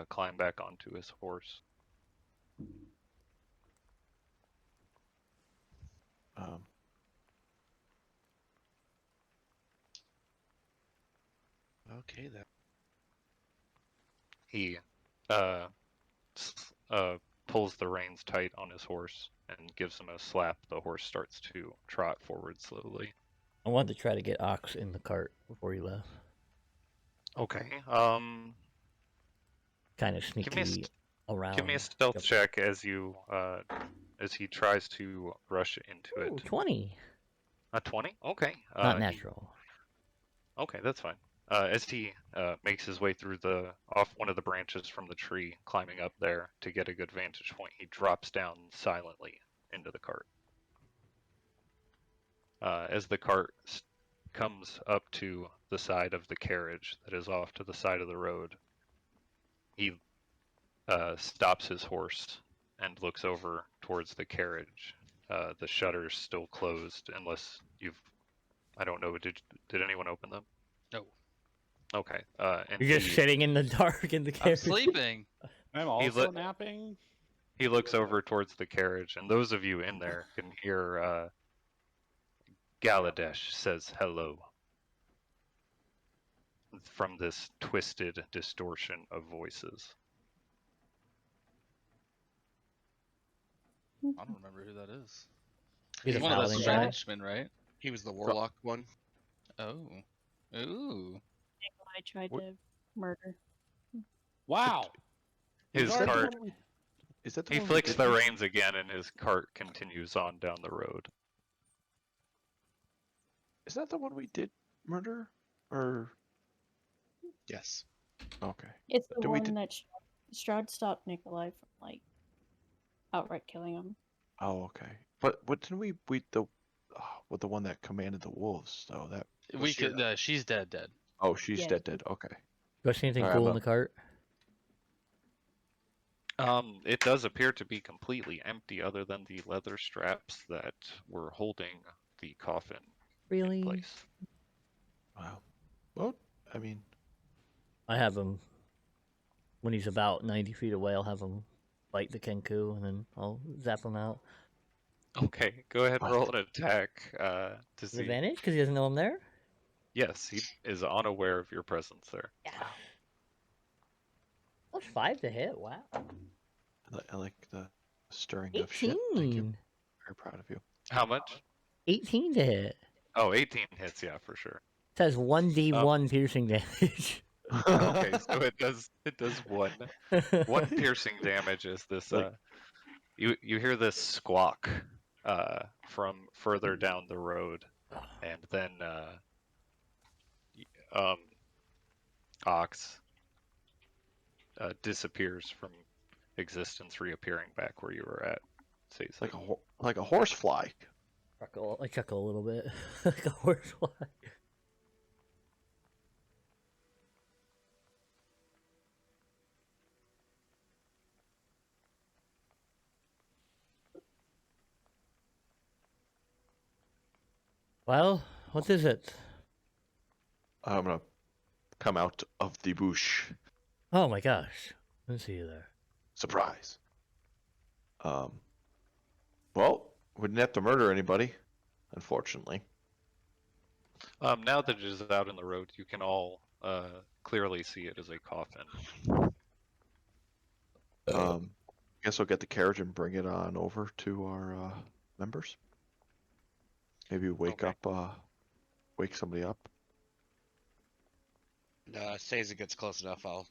A: climb back onto his horse.
B: Um,
G: Okay then.
A: He pulls the reins tight on his horse and gives him a slap. The horse starts to trot forward slowly.
E: I wanted to try to get Ox in the cart before he left.
A: Okay.
E: Kind of
A: Give me a
E: sneaky around.
A: give me a stealth
E: Yep.
A: check as you as he tries to rush into
E: Ooh,
A: it.
E: 20.
A: A 20? Okay.
E: Not natural.
A: Okay, that's fine. As he makes his way through off one of the branches from the tree, climbing up there to get a good vantage point, he drops down silently into the cart. As the cart comes up to the side of the carriage that is off to the side of the road, he stops his horse and looks over towards the carriage. The shutter's still closed unless I don't know, did anyone open them?
D: No.
A: Okay. And
E: You're just sitting in the dark in the
D: I'm
E: carriage.
D: sleeping.
F: I'm
A: He
F: also
A: lit-
F: napping.
A: He looks over towards the carriage, and those of you in there can hear Galadesh says hello from this twisted distortion of voices.
D: I don't remember who that is.
E: He's a
D: One of the
E: paladin guy.
D: Strangemen, right?
G: He was the warlock one.
D: Oh. Ooh.
C: I tried
B: What-
C: to murder.
F: Wow.
A: His
B: Is that the
A: cart.
B: one we- Is that the
A: He
B: one we
A: flicks
B: did
A: the
B: murder?
A: reins again, and his cart continues on down the road.
B: Is that the one we did murder? Or
G: Yes.
B: okay.
C: It's the
B: Did we
C: one
B: d-
C: that Strahd stopped Nikolai from like outright killing him.
B: Oh, okay. But what didn't we the with the one that commanded the wolves though? That
D: We could. She's dead.
B: oh, she's
C: Yeah.
B: dead. Okay.
E: Do I see anything
B: Alright,
E: cool in
B: well-
E: the cart?
A: It does appear to be completely empty, other than the leather straps that were holding the coffin in
E: Really?
A: place.
B: Wow. Well, I mean,
E: I have him. When he's about 90 feet away, I'll have him bite the Kenku, and then I'll zap him out.
A: Okay, go ahead and
B: What?
A: roll an attack to
E: With
A: see.
E: advantage, because he doesn't know I'm there?
A: Yes, he is unaware of your presence there.
E: Yeah. That's 5 to hit. Wow.
B: I like the stirring of shit. Thank you.
E: 18.
B: Very proud of you.
A: How much?
E: 18 to hit.
A: Oh, 18 hits, yeah, for sure.
E: It says 1d1 piercing damage.
A: Okay, so it does one piercing damage as this
B: Like-
A: you hear this squawk from further down the road, and then Ox disappears from existence, reappearing back where you were at. Says
B: Like a horsefly.
E: I chuckle a little bit. Like a horsefly. Well, what is it?
B: I'm gonna come out of the bush.
E: Oh my gosh. I see you there.
B: Surprise. Well, we didn't have to murder anybody, unfortunately.
A: now that it is out in the road, you can all clearly see it as a coffin.
B: I guess I'll get the carriage and bring it on over to our members. Maybe wake somebody up.
G: Say as it gets close enough, I'll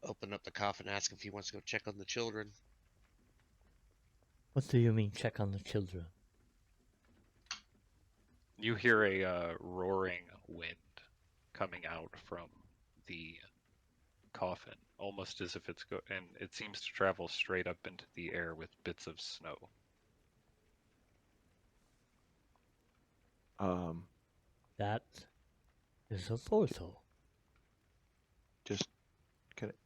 G: open up the coffin and ask if he wants to go check on the children.
E: What do you mean, check on the children?
A: You hear a roaring wind coming out from the coffin, almost as if and it seems to travel straight up into the air with bits of snow.
E: That is a portal.
B: Just can it,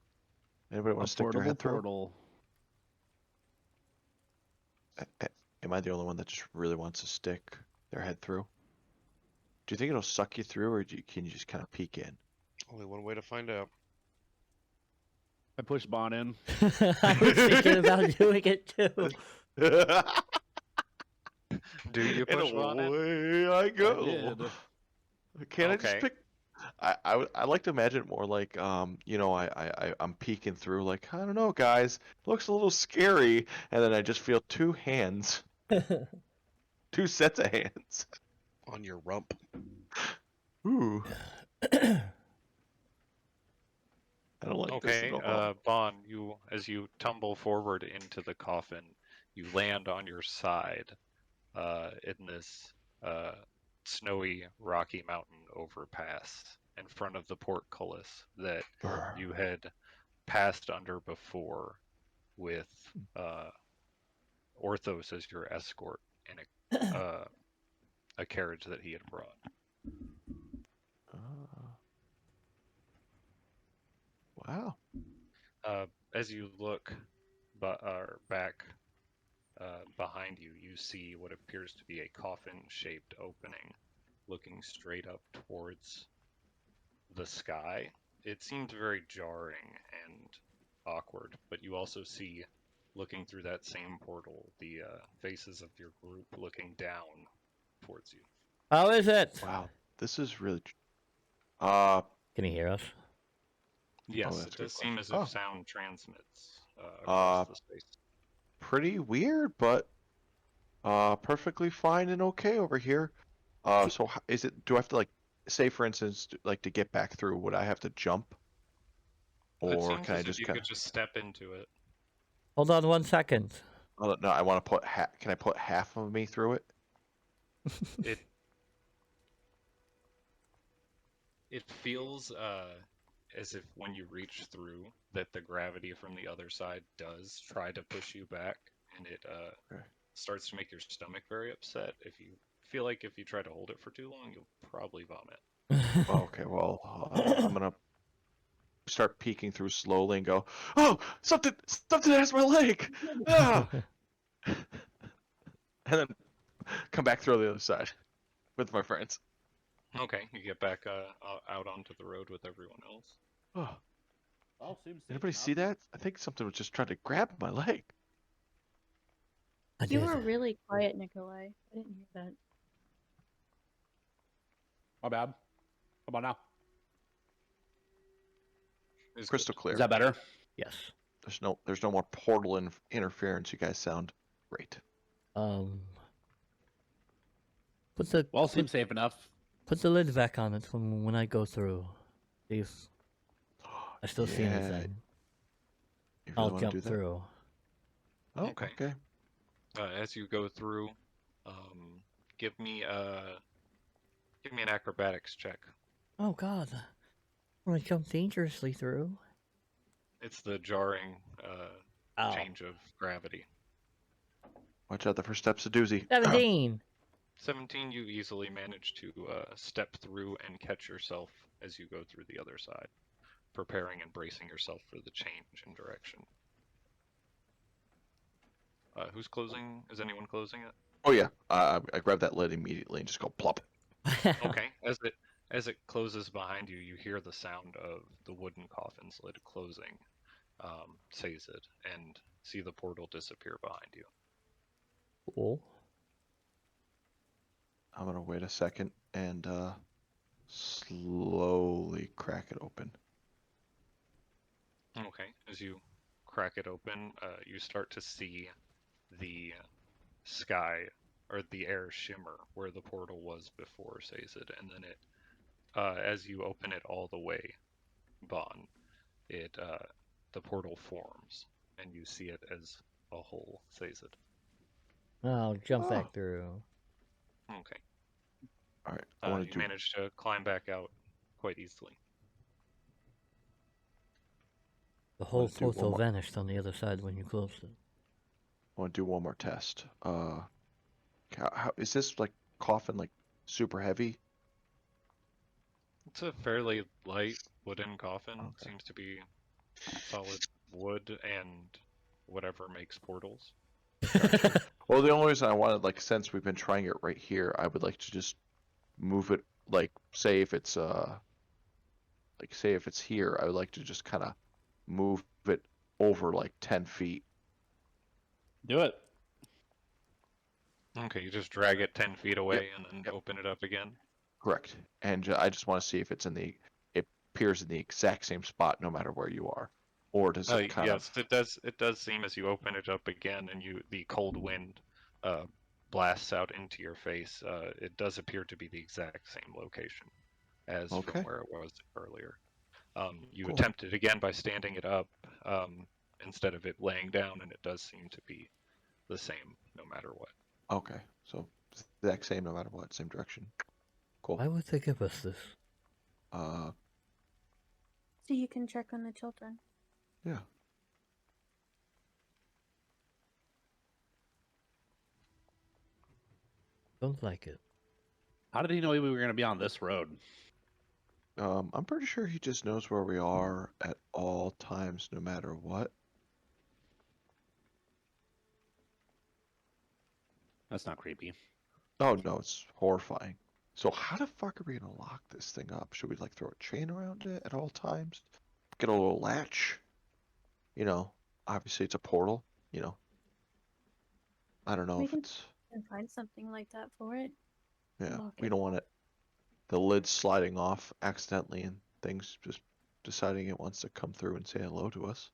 B: anybody want to stick their head through?
F: Portal.
B: Am I the only one that just really wants to stick their head through? Do you think it'll suck you through, or can you just kind of peek in?
G: Only one way to find out.
F: I pushed Bon in.
E: I was thinking about doing it too.
A: Do you
B: And
A: push on it?
B: away I go.
F: did.
B: Can I just
A: Okay.
B: pick? I like to imagine it more like I'm peeking through, like, I don't know, guys, looks a little scary, and then I just feel two hands, two sets of hands.
G: On your rump.
B: Ooh. I don't like this
A: Okay,
B: at all.
A: Bon, as you tumble forward into the coffin, you land on your side in this snowy rocky mountain overpass in front of the portcullis that you had passed under before with Orthos as your escort in a carriage that he had brought.
B: Wow.
A: As you look back behind you, you see what appears to be a coffin-shaped opening looking straight up towards the sky. It seems very jarring and awkward, but you also see, looking through that same portal, the faces of your group looking down towards you.
E: How is it?
B: Wow. This is really.
E: Can he hear us?
A: Yes,
B: that's
A: it
B: a good
A: does seem as
B: question.
A: if sound transmits across the space.
B: Pretty weird, but perfectly fine and okay over here. So is it? Do I have to like say for instance, like to get back through, would I have to jump,
A: It
B: or
A: seems
B: can I
A: as if
B: just
A: you
B: kind
A: could just step into it.
E: Hold on 1 second.
B: of? No, I want to put. Can I put half of me through it?
A: It feels as if when you reach through, that the gravity from the other side does try to push you back, and it
B: Okay.
A: starts to make your stomach very upset. If you feel like if you try to hold it for too long, you'll probably vomit.
B: Okay, well, I'm gonna start peeking through slowly and go, oh, something has my leg, ah! and then come back through the other side with my friends.
A: Okay, you get back out onto the road with everyone else.
B: Oh,
F: All seems safe
B: anybody
F: enough.
B: see that? I think something was just trying to grab my leg.
E: I
C: You
E: did.
C: were really quiet, Nikolai. I didn't hear that.
F: My bad. How about now?
A: It's
B: Crystal
A: good.
B: clear.
F: Is that better?
E: Yes.
B: There's no more portal interference. You guys sound great.
E: Put the
F: Well, seems safe enough.
E: put the lid back on it when I go through. See if I still see
B: Yeah,
E: anything.
B: You really
E: I'll
B: want to do
E: jump
B: that?
E: through.
B: Oh,
A: Okay.
B: okay.
A: As you go through, give me an acrobatics check.
E: Oh God! I'm gonna jump dangerously through.
A: It's the jarring
E: Ow.
A: change of gravity.
B: Watch out, the first step's a doozy.
E: 17.
A: 17, you easily manage to step through and catch yourself as you go through the other side, preparing and bracing yourself for the change in direction. Who's closing? Is anyone closing it?
B: Oh yeah, I grab that lid immediately and just go plop.
A: Okay. As it closes behind you, you hear the sound of the wooden coffin's lid closing, says it, and see the portal disappear behind you.
E: Cool.
B: I'm gonna wait a second and slowly crack it open.
A: Okay. As you crack it open, you start to see the sky or the air shimmer where the portal was before, says it, and then it, as you open it all the way, Bon, it the portal forms and you see it as a whole, says it.
E: I'll jump
B: Oh.
E: back through.
A: Okay.
B: All right, I want
A: You
B: to do.
A: managed to climb back out quite easily.
E: The whole
B: do one
E: portal
B: more.
E: vanished on the other side when you closed it.
B: I want to do one more test. How is this like coffin like super heavy?
A: It's a fairly light wooden coffin.
B: Okay.
A: Seems to be solid wood and whatever makes portals.
B: Gotcha. Well, the only reason I wanted, like, since we've been trying it right here, I would like to just move it. Like, say if it's here, I would like to just kind of move it over like 10 feet.
F: Do it.
A: Okay, you just drag it 10 feet away and then
B: Yep.
A: open it up again.
B: Correct. And I just want to see if it appears in the exact same spot no matter where you are, or does it kind
A: Yes, it does. It does seem as you open it up again and the cold wind blasts out into your face. It does appear to be the exact same location as
B: Okay.
A: from where it was earlier. You
B: Cool.
A: attempt it again by standing it up instead of it laying down, and it does seem to be the same no matter what.
B: Okay, so exact same no matter what, same direction. Cool.
E: Why would they give us this?
B: Uh,
C: So you can check on the children.
B: yeah.
E: Don't like it.
F: How did he know we were going to be on this road?
B: I'm pretty sure he just knows where we are at all times, no matter what.
F: That's not creepy.
B: Oh no, it's horrifying. So how the fuck are we gonna lock this thing up? Should we like throw a chain around it at all times? Get a little latch? You know, obviously it's a portal, you know. I don't know
C: We
B: if
C: can-
B: it's
C: And find something like that for it.
B: yeah,
C: lock
B: we
C: it.
B: don't want it the lid sliding off accidentally and things just deciding it wants to come through and say hello to us.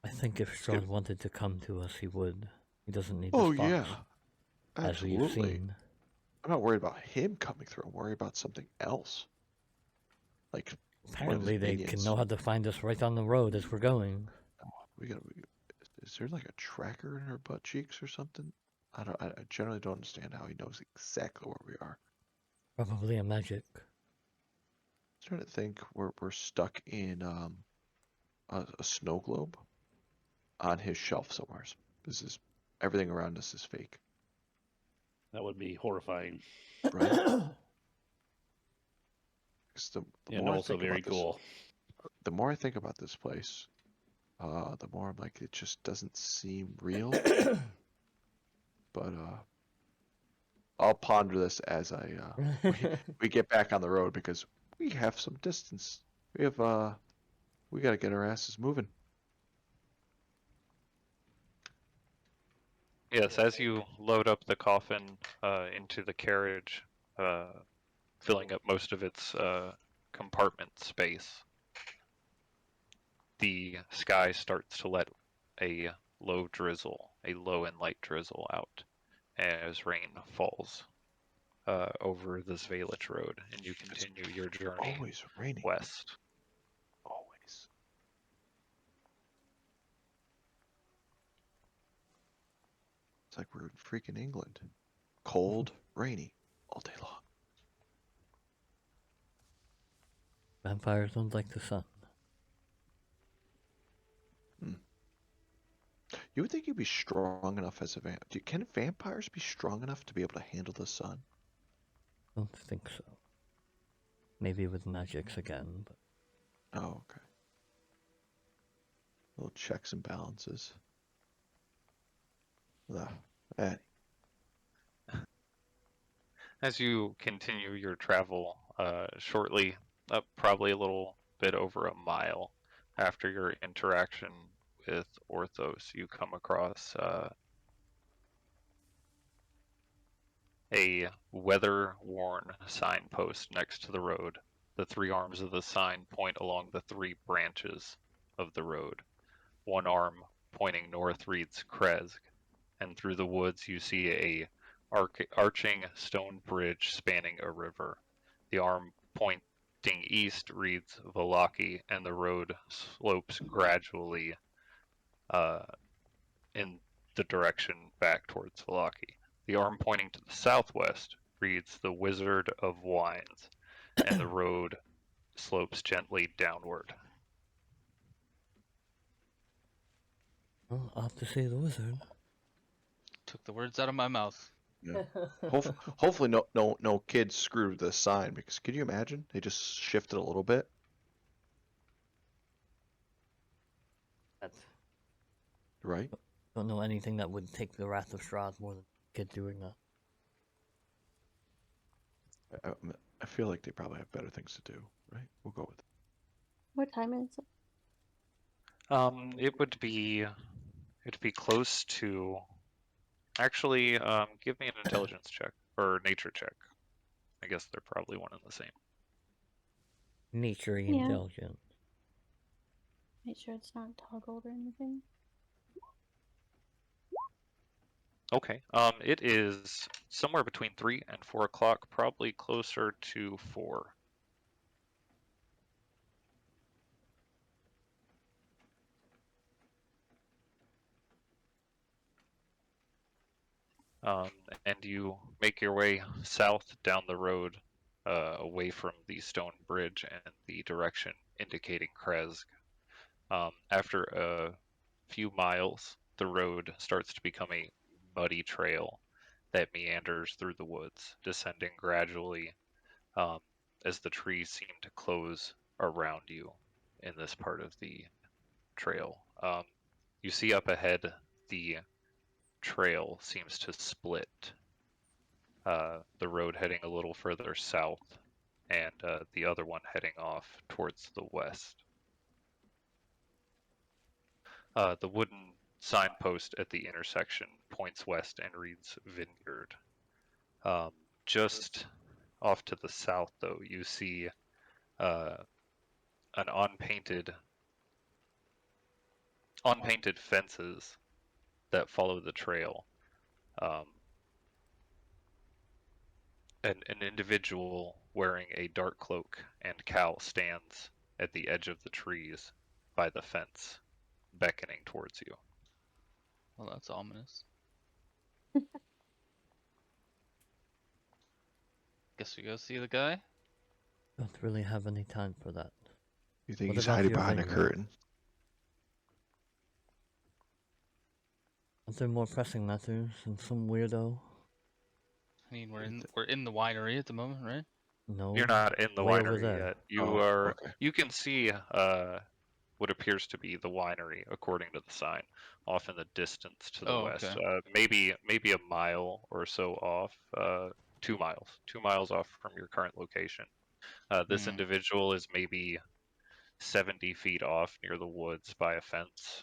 E: I think if
B: give-
E: Strahd wanted to come to us, he would. He doesn't need
B: Oh
E: this box,
B: yeah.
E: as we've
B: Absolutely.
E: seen.
B: I'm not worried about him coming through, I'm worried about something else. Like,
E: Apparently, they can
B: minions.
E: know how to find us right on the road as we're going.
B: Is there like a tracker in her butt cheeks or something? I generally don't understand how he knows exactly where we are.
E: Probably a magic.
B: I'm trying to think. We're stuck in a snow globe on his shelf somewhere. This is everything around us is fake,
F: That would be horrifying.
B: right? 'Cause the
F: And
B: more I
F: also
B: think
F: very
B: about this,
F: cool.
B: the more I think about this place, the more I'm like, it just doesn't seem real. But I'll ponder this as we get back on the road because we have some distance. We got to get our asses moving.
A: Yes, as you load up the coffin into the carriage, filling up most of its compartment space, the sky starts to let a low drizzle, a low and light drizzle out as rain falls over the Zvalich Road, and you continue your journey
B: Always raining.
A: west.
B: Always. It's like we're in freaking England. Cold, rainy, all day long.
E: Vampires don't like the sun.
B: You would think you'd be strong enough as a vampire. Can vampires be strong enough to be able to handle the sun?
E: Don't think so. Maybe with magics again, but
B: Oh, okay. Little checks and balances. Eh.
A: As you continue your travel, shortly, probably a little bit over a mile after your interaction with Orthos, you come across a weather-worn signpost next to the road. The three arms of the sign point along the three branches of the road. One arm pointing north reads Kresk, and through the woods you see a arching stone bridge spanning a river. The arm pointing east reads Valaki, and the road slopes gradually in the direction back towards Valaki. The arm pointing to the southwest reads the Wizard of Wines, and the road slopes gently downward.
E: well, I'll have to see the wizard.
D: Took the words out of my mouth.
B: Yeah. Hopefully no kids screwed the sign because could you imagine? They just shifted a little bit.
E: That's,
B: Right?
E: don't know anything that would take the wrath of Strahd more than a kid doing that.
B: I feel like they probably have better things to do, right? We'll go with it.
C: What time is it?
A: It'd be close to. Actually, give me an intelligence check or nature check. I guess they're probably one and the same.
E: Nature
C: Yeah.
E: intelligence.
C: Make sure it's not toggled or anything.
A: Okay. It is somewhere between 3 and 4 o'clock, probably closer to 4. And you make your way south down the road, away from the stone bridge and the direction indicating Kresk. After a few miles, the road starts to become a muddy trail that meanders through the woods, descending gradually as the trees seem to close around you in this part of the trail. You see up ahead the trail seems to split. The road heading a little further south, and the other one heading off towards the west. The wooden signpost at the intersection points west and reads Vineyard. Just off to the south, though, you see an unpainted fences that follow the trail. An individual wearing a dark cloak and cowl stands at the edge of the trees by the fence, beckoning towards you.
D: Well, that's ominous. Guess we go see the guy.
E: Don't really have any time for that.
B: You think
E: What
B: he's
E: about
B: hiding
E: your
B: behind a
E: venue?
B: curtain?
E: Are there more pressing matters than some weirdo?
D: I mean, we're in the winery at the moment, right?
E: No.
A: You're not in the
E: way over
A: winery
E: there.
A: yet. You
B: Oh,
A: are.
B: okay.
A: You can see what appears to be the winery, according to the sign, off in the distance to the
D: Oh,
A: west.
D: okay.
A: Maybe a mile or so off. 2 miles. 2 miles off from your current location. This
D: Hmm.
A: individual is maybe 70 feet off near the woods by a fence.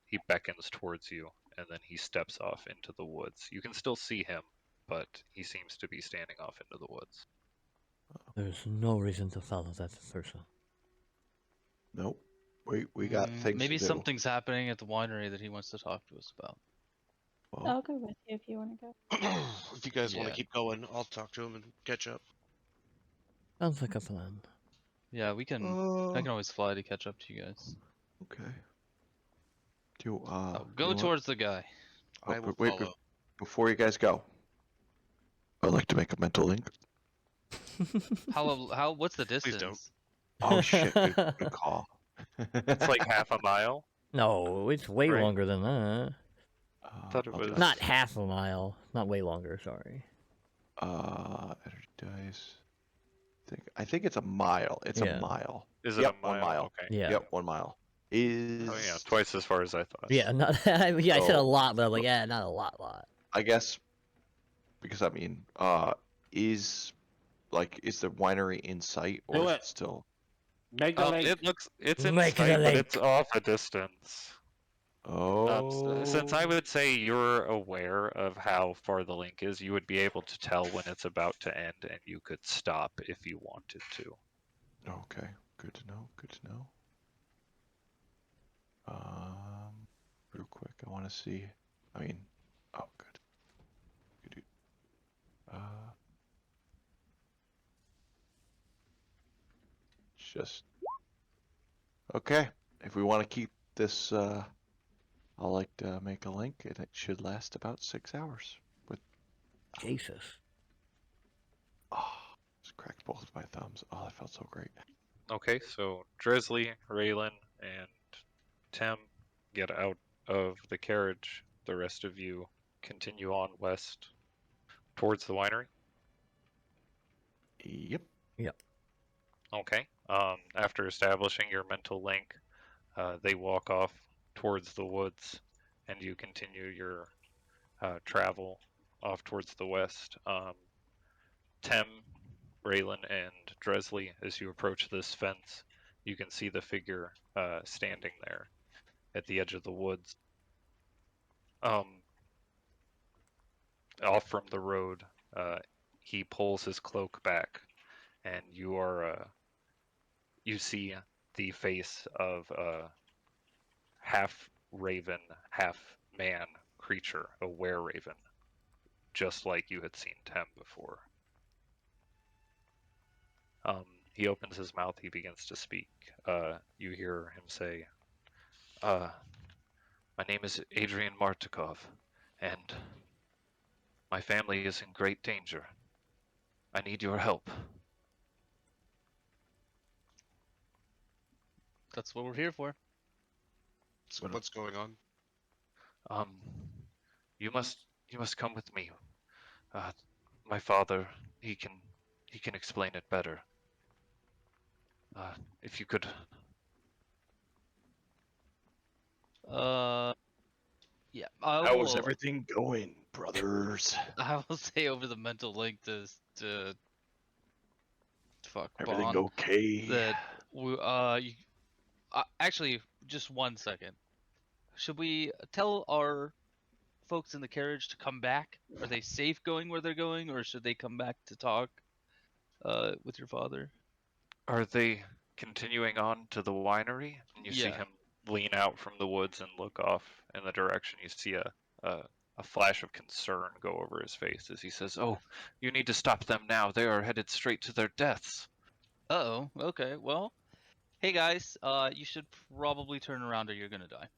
A: He beckons towards you, and then he steps off into the woods. You can still see him, but he seems to be standing off into the woods.
E: There's no reason to follow that person.
B: Nope. We got things
D: Maybe
B: to do.
D: something's happening at the winery that he wants to talk to us about.
B: Well,
C: I'll go with you if you want to go.
G: If you guys want
D: Yeah.
G: to keep going, I'll talk to him and catch up.
E: Sounds like a plan.
D: Yeah, we can. I can always fly to catch up to you guys.
B: okay. Do you,
D: Oh, go
B: you know what?
D: towards the guy.
B: Oh,
G: I will
B: wait,
G: follow.
B: before you guys go, I'd like to make a mental link.
D: How? What's the
G: Please don't.
D: distance?
B: Oh shit, good call.
A: It's like half a mile.
E: No, it's way
A: Right.
E: longer than that.
A: Thought it
B: I'll do
A: was-
E: Not half a mile. Not way longer, sorry.
B: Energy dice. I think it's a mile. It's
E: Yeah.
B: a mile.
A: Is it
B: Yep,
A: a mile?
B: 1 mile.
A: Okay.
E: Yeah.
B: Yep, 1 mile. Is
A: Oh yeah, twice as far as I thought.
E: Yeah, not yeah, I said a
B: So-
E: lot, but I'm like, yeah, not a lot.
B: I guess because I mean, is the winery in sight or
F: Do
B: is
F: it.
B: it still?
F: Make the link.
A: It's in
E: Make the
A: sight, but
E: link.
A: it's off a distance.
B: Oh,
A: Since I would say you're aware of how far the link is, you would be able to tell when it's about to end, and you could stop if you wanted to.
B: okay. Good to know. Good to know. Real quick, I want to see. I mean, oh, good. Good. Just okay. If we want to keep this, I'll like to make a link, and it should last about 6 hours.
E: Jesus.
B: Oh, just cracked both my thumbs. Oh, that felt so great.
A: Okay, so Dresley, Raylan, and Tim get out of the carriage. The rest of you continue on west towards the winery.
B: Yep.
A: Okay. After establishing your mental link, they walk off towards the woods, and you continue your travel off towards the west. Tem, Raylan, and Dresley, as you approach this fence, you can see the figure standing there at the edge of the woods. Off from the road, he pulls his cloak back, and you see the face of a half raven, half man creature, a were-raven, just like you had seen Tem before. He opens his mouth, he begins to speak. You hear him say, my name is Adrian Martikov, and my family is in great danger. I need your help.
D: That's what we're here for.
G: So what's going on?
A: You must come with me. My father, he can explain it better. If you could.
D: Yeah.
B: How is everything going, brothers?
D: I will say over the mental link to fuck
B: Everything
D: Bond
B: okay?
D: that we actually just 1 second. Should we tell our folks in the carriage to come back? Are they safe going where they're going, or should they come back to talk with your father?
A: Are they continuing on to the winery? And you see
D: Yeah.
A: him lean out from the woods and look off in the direction. You see a a flash of concern go over his face as he says, "Oh, you need to stop them now. They are headed straight to their deaths."
D: Uh-oh. Okay. Well, hey guys, you should probably turn around or you're gonna die.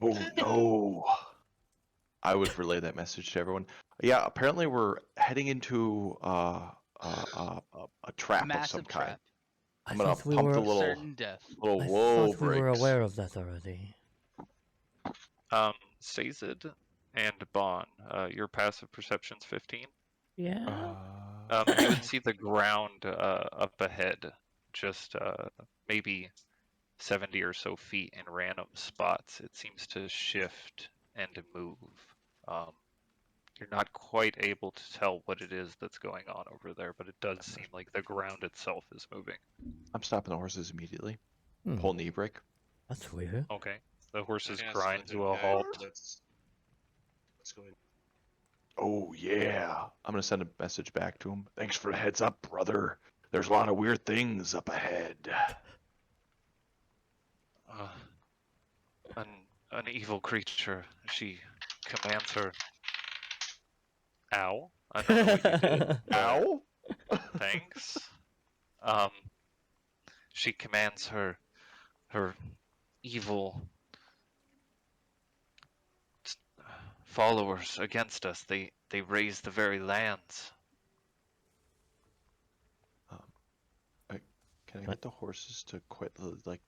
B: Oh no! I would relay that message to everyone. Yeah, apparently we're heading into a trap of some
D: Massive
B: kind.
D: trap.
B: I'm gonna
E: thought we
B: pump
E: were.
B: the little
D: Certain death.
B: little
E: I
B: whoa
E: thought we were
B: brakes.
E: aware of that already.
A: Sazed and Bon, your passive perception's 15.
E: Yeah.
A: You would see the ground up ahead, just maybe 70 or so feet in random spots. It seems to shift and move. You're not quite able to tell what it is that's going on over there, but it does seem like the ground itself is moving.
B: I'm stopping the horses immediately.
E: Hmm,
B: Pull knee brake.
E: that's weird.
A: Okay. The horses
G: Yeah,
A: grind
G: so
A: to a
G: yeah,
A: halt.
G: Let's go in.
B: Oh yeah. I'm gonna send a message back to him. Thanks for the heads up, brother. There's a lot of weird things up ahead.
A: Uh, an evil creature. She commands her. Ow! I don't know what you did. but
B: Ow!
A: Thanks. She commands her evil followers against us. They raise the very lands.
B: Can I
E: What?
B: get the horses to quit, like,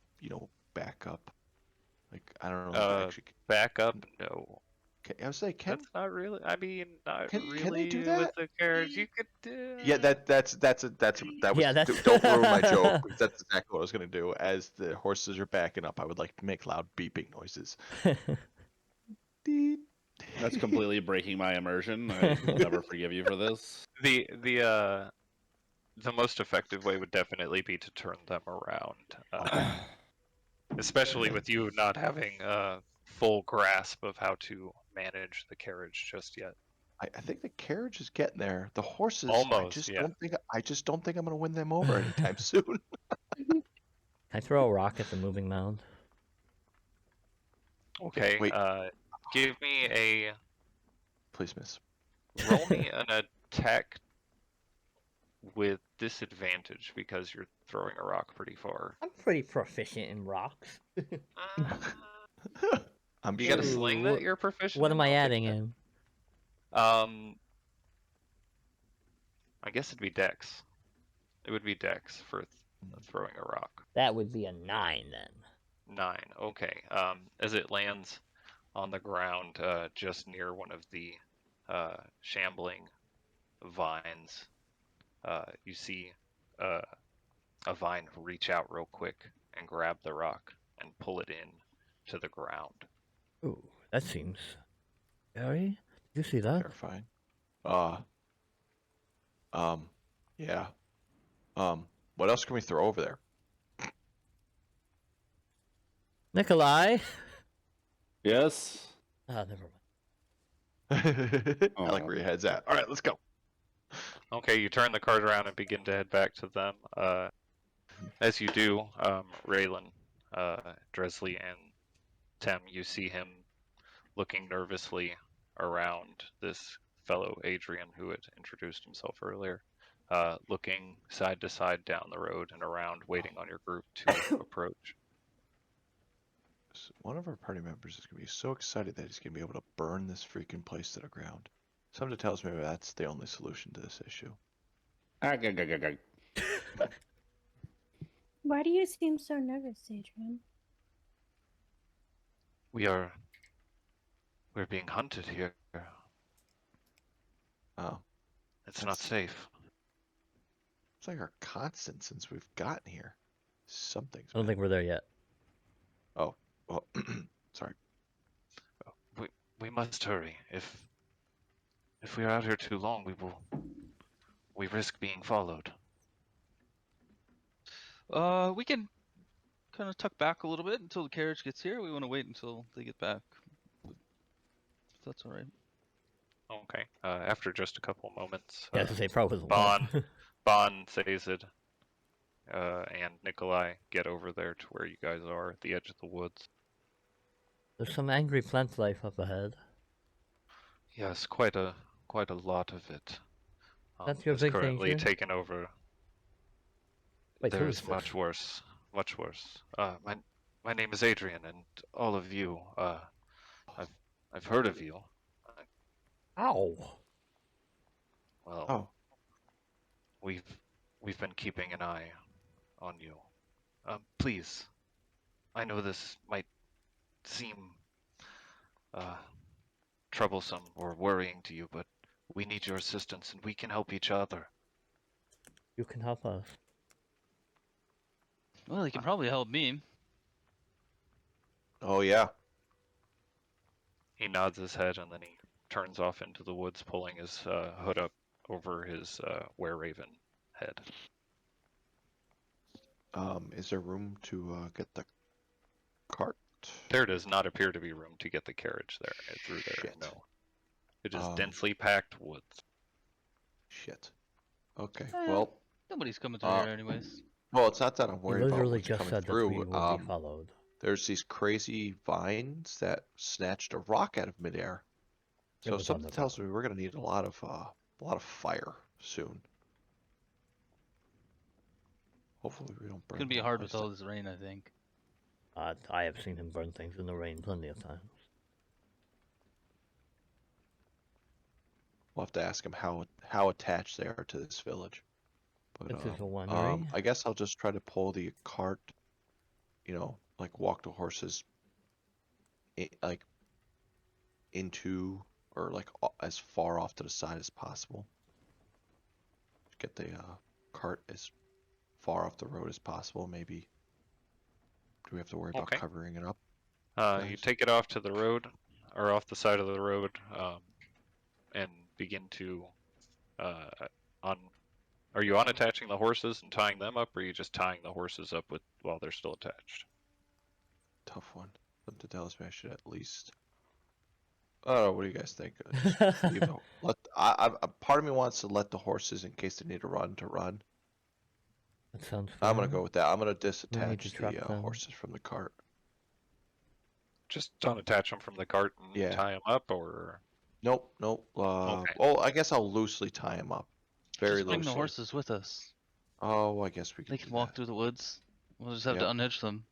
B: back up? Like, I don't know. Actually,
A: Back up? No.
B: I was like, can
A: That's not really. I mean, not
B: can they
A: really
B: do
A: with
B: that?
A: the carriage. You could do.
B: Yeah, that was.
E: Yeah, that's-
B: Don't ruin my joke. Because that's exactly what I was gonna do. As the horses are backing up, I would like to make loud beeping noises. Deet.
F: That's completely breaking my immersion. I will never forgive you for this.
A: The most effective way would definitely be to turn them around, especially with you not having a full grasp of how to manage the carriage just yet.
B: I think the carriage is getting there. The horses,
A: Almost, yeah.
B: I just don't think I'm gonna win them over anytime soon.
E: Can I throw a rock at the moving mound?
A: Okay.
B: wait.
A: Give me a
B: Please, miss.
A: roll me an attack with disadvantage because you're throwing a rock pretty far.
E: I'm pretty proficient in rocks.
B: I'm
A: You got a
B: sure.
A: sling that you're proficient.
E: What am I
A: I'll take
E: adding
A: that.
E: in?
A: I guess it'd be Dex. It would be Dex for throwing a rock.
E: That would be a 9 then.
A: 9. Okay. As it lands on the ground, just near one of the shambling vines, you see a vine reach out real quick and grab the rock and pull it in to the ground.
E: Ooh, that seems scary. Did you see that?
B: Terrifying. Yeah. What else can we throw over there?
E: Nikolai?
F: Yes.
E: Ah, never mind.
B: I like where your head's at. All right, let's go.
A: Okay, you turn the cart around and begin to head back to them. As you do, Raylan, Dresley, and Tem, you see him looking nervously around this fellow Adrian who had introduced himself earlier, looking side to side down the road and around, waiting on your group to approach.
B: One of our party members is going to be so excited that he's going to be able to burn this freaking place to the ground. Something tells me that's the only solution to this issue.
C: Why do you seem so nervous, Adrian?
A: We're being hunted here.
B: Oh,
A: It's not safe.
B: it's like our constant since we've gotten here. Something's.
E: I don't think we're there yet.
B: Oh, well, sorry.
A: We must hurry. If we are out here too long, we risk being followed.
D: We can kind of tuck back a little bit until the carriage gets here. We want to wait until they get back. If that's all right.
A: Okay. After just a couple moments,
E: Yeah, to say probably.
A: Bon, Sazed, and Nikolai get over there to where you guys are at the edge of the woods.
E: There's some angry plant life up ahead.
A: Yes, quite a lot of it.
E: That's your
A: Is
E: big
A: currently
E: danger?
A: taken over.
E: Wait, who
A: There
E: is
A: is
E: this?
A: much worse. Much worse. My name is Adrian, and all of you. I've heard of you.
E: Ow!
A: Well,
B: Oh,
A: we've been keeping an eye on you. Please, I know this might seem uh, troublesome or worrying to you, but we need your assistance, and we can help each other.
E: You can help us.
D: Well, he can probably help me.
B: oh yeah.
A: He nods his head, and then he turns off into the woods, pulling his hood up over his were-raven head.
B: Is there room to get the cart?
A: There does not appear to be room to get the carriage through there.
B: Shit.
A: No, it is
B: Um,
A: densely packed woods.
B: Shit. Okay.
D: Eh,
B: Well,
D: Nobody's coming through
B: uh,
D: here anyways.
B: well, it's not that I'm
E: He
B: worried about
E: literally
B: what's
E: just
B: coming
E: said that
B: through.
E: we will be followed.
B: There's these crazy vines that snatched a rock out of midair.
E: It
B: So
E: was
B: something tells
E: underground.
B: me we're gonna need a lot of fire soon. Hopefully we don't
D: It's
B: burn
D: gonna
B: the
D: be
B: whole
D: hard
B: place
D: with all
B: down.
D: this rain, I think.
E: I have seen him burn things in the rain plenty of times.
B: We'll have to ask him how attached they are to this village. But
E: This is a winery.
B: I guess I'll just try to pull the cart. Like walk the horses, like into or like as far off to the side as possible. Get the cart as far off the road as possible. Maybe. Do we have to worry about
A: Okay.
B: covering it up?
A: You
B: Nice.
A: take it off to the road, or off the side of the road, and begin to uh, on. Are you unattaching the horses and tying them up, or are you just tying the horses up while they're still attached?
B: Tough one. Something tells me I should at least. Oh, what do you guys think? Just leave the, part of me wants to let the horses, in case they need to run.
E: That sounds fair.
B: I'm gonna go with that. I'm gonna
E: We need to
B: disattach
E: trap
B: the
E: them.
B: horses from the cart.
A: Just unattach them from the cart and
B: Yeah.
A: tie them up, or
B: Nope, nope.
A: Okay.
B: Oh, I guess I'll loosely tie them up. Very
D: Just bring
B: loosely.
D: the horses with us.
B: Oh, I guess we
D: They
B: can
D: can
B: do
D: walk
B: that.
D: through the woods. We'll just have
B: Yep.
D: to unhitch them.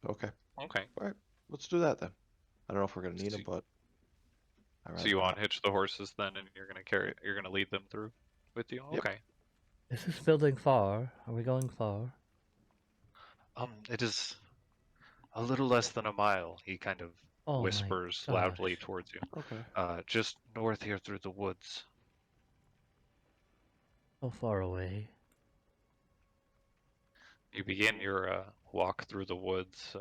B: Okay.
A: Okay.
B: All right. Let's do that then. I don't know if we're gonna need them, but
A: So you unhitch the horses then, and you're gonna lead them through with you.
B: Yep.
A: Okay.
E: Is this building far? Are we going far?
A: It is a little less than a mile. He kind of
E: Oh my
A: whispers
E: gosh.
A: loudly towards you.
B: Okay.
A: Just north here through the woods.
E: So far away.
A: You begin your walk through the woods.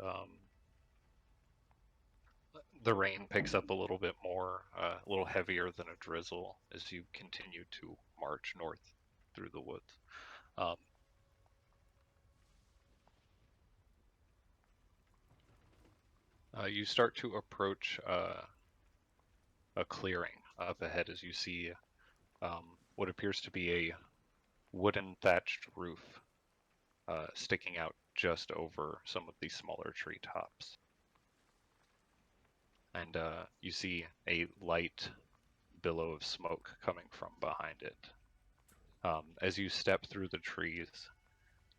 A: The rain picks up a little bit more, a little heavier than a drizzle as you continue to march north through the woods. You start to approach a clearing up ahead as you see what appears to be a wooden thatched roof sticking out just over some of the smaller treetops. And you see a light billow of smoke coming from behind it. As you step through the trees,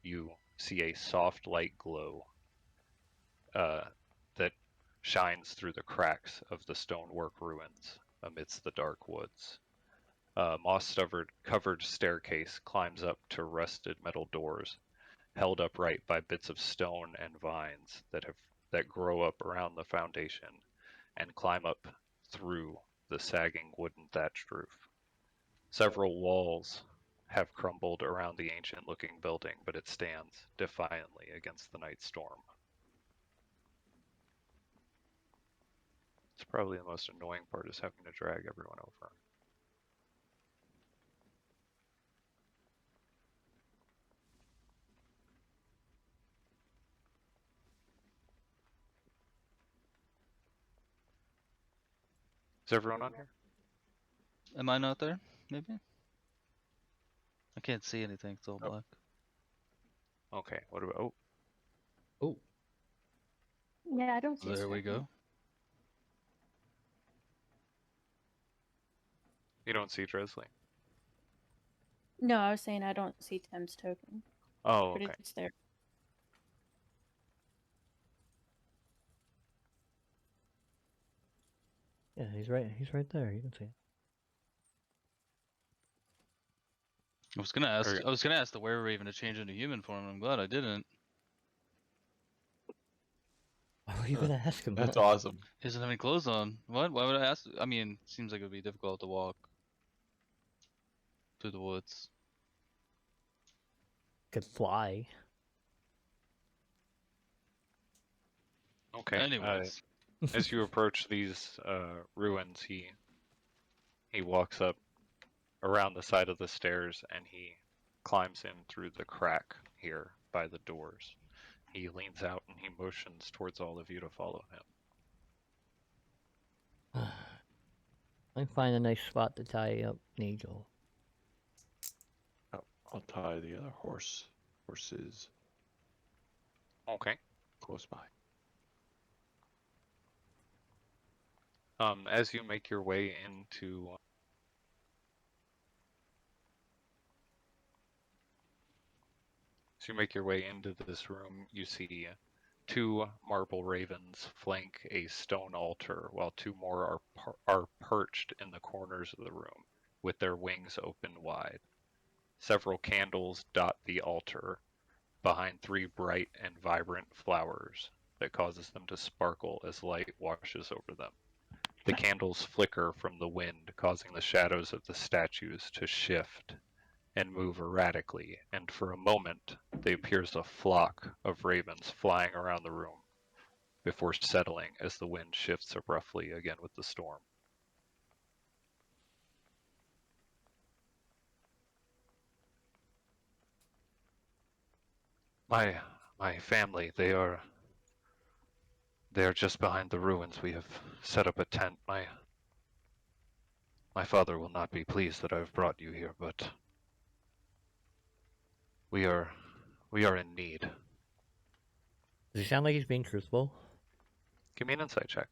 A: you see a soft light glow that shines through the cracks of the stonework ruins amidst the dark woods. A moss-covered staircase climbs up to rusted metal doors, held upright by bits of stone and vines that grow up around the foundation and climb up through the sagging wooden thatched roof. Several walls have crumbled around the ancient-looking building, but it stands defiantly against the night storm. It's probably the most annoying part, is having to drag everyone over. Is everyone on here?
D: Am I not there? Maybe? I can't see anything, it's all
A: Oh.
D: black.
A: Okay, what about... Oh,
E: Oh,
C: Yeah, I don't see.
D: There we go.
A: You don't see Drizzly.
C: No, I was saying I don't see Tim's token,
A: Oh,
C: but
A: okay.
C: it's there.
E: Yeah, he's right. He's right there. You can see it.
D: I was gonna ask.
A: Very-
D: I was gonna ask the Were Raven to change into human form. I'm glad I didn't.
E: Why were you gonna ask him?
B: That's
E: that?
B: awesome.
D: He doesn't have any clothes on. What? Why would I ask? I mean, seems like it would be difficult to walk through the woods.
E: Could fly.
A: Okay.
D: Anyways,
A: As you approach these ruins, he walks up around the side of the stairs and he climbs in through the crack here by the doors. He leans out and he motions towards all of you to follow him.
E: I find a nice spot to tie up Nigel.
B: I'll tie the other horses
A: Okay.
B: close by.
A: As you make your way into this room, you see two marble ravens flank a stone altar, while two more are perched in the corners of the room, with their wings open wide. Several candles dot the altar, behind three bright and vibrant flowers that causes them to sparkle as light washes over them. The candles flicker from the wind, causing the shadows of the statues to shift and move erratically, and for a moment they appear as a flock of ravens flying around the room before settling as the wind shifts abruptly again with the storm. My family, they are just behind the ruins. We have set up a tent. My father will not be pleased that I have brought you here, but we are in need.
E: Does he sound like he's being truthful?
A: Give me an insight check.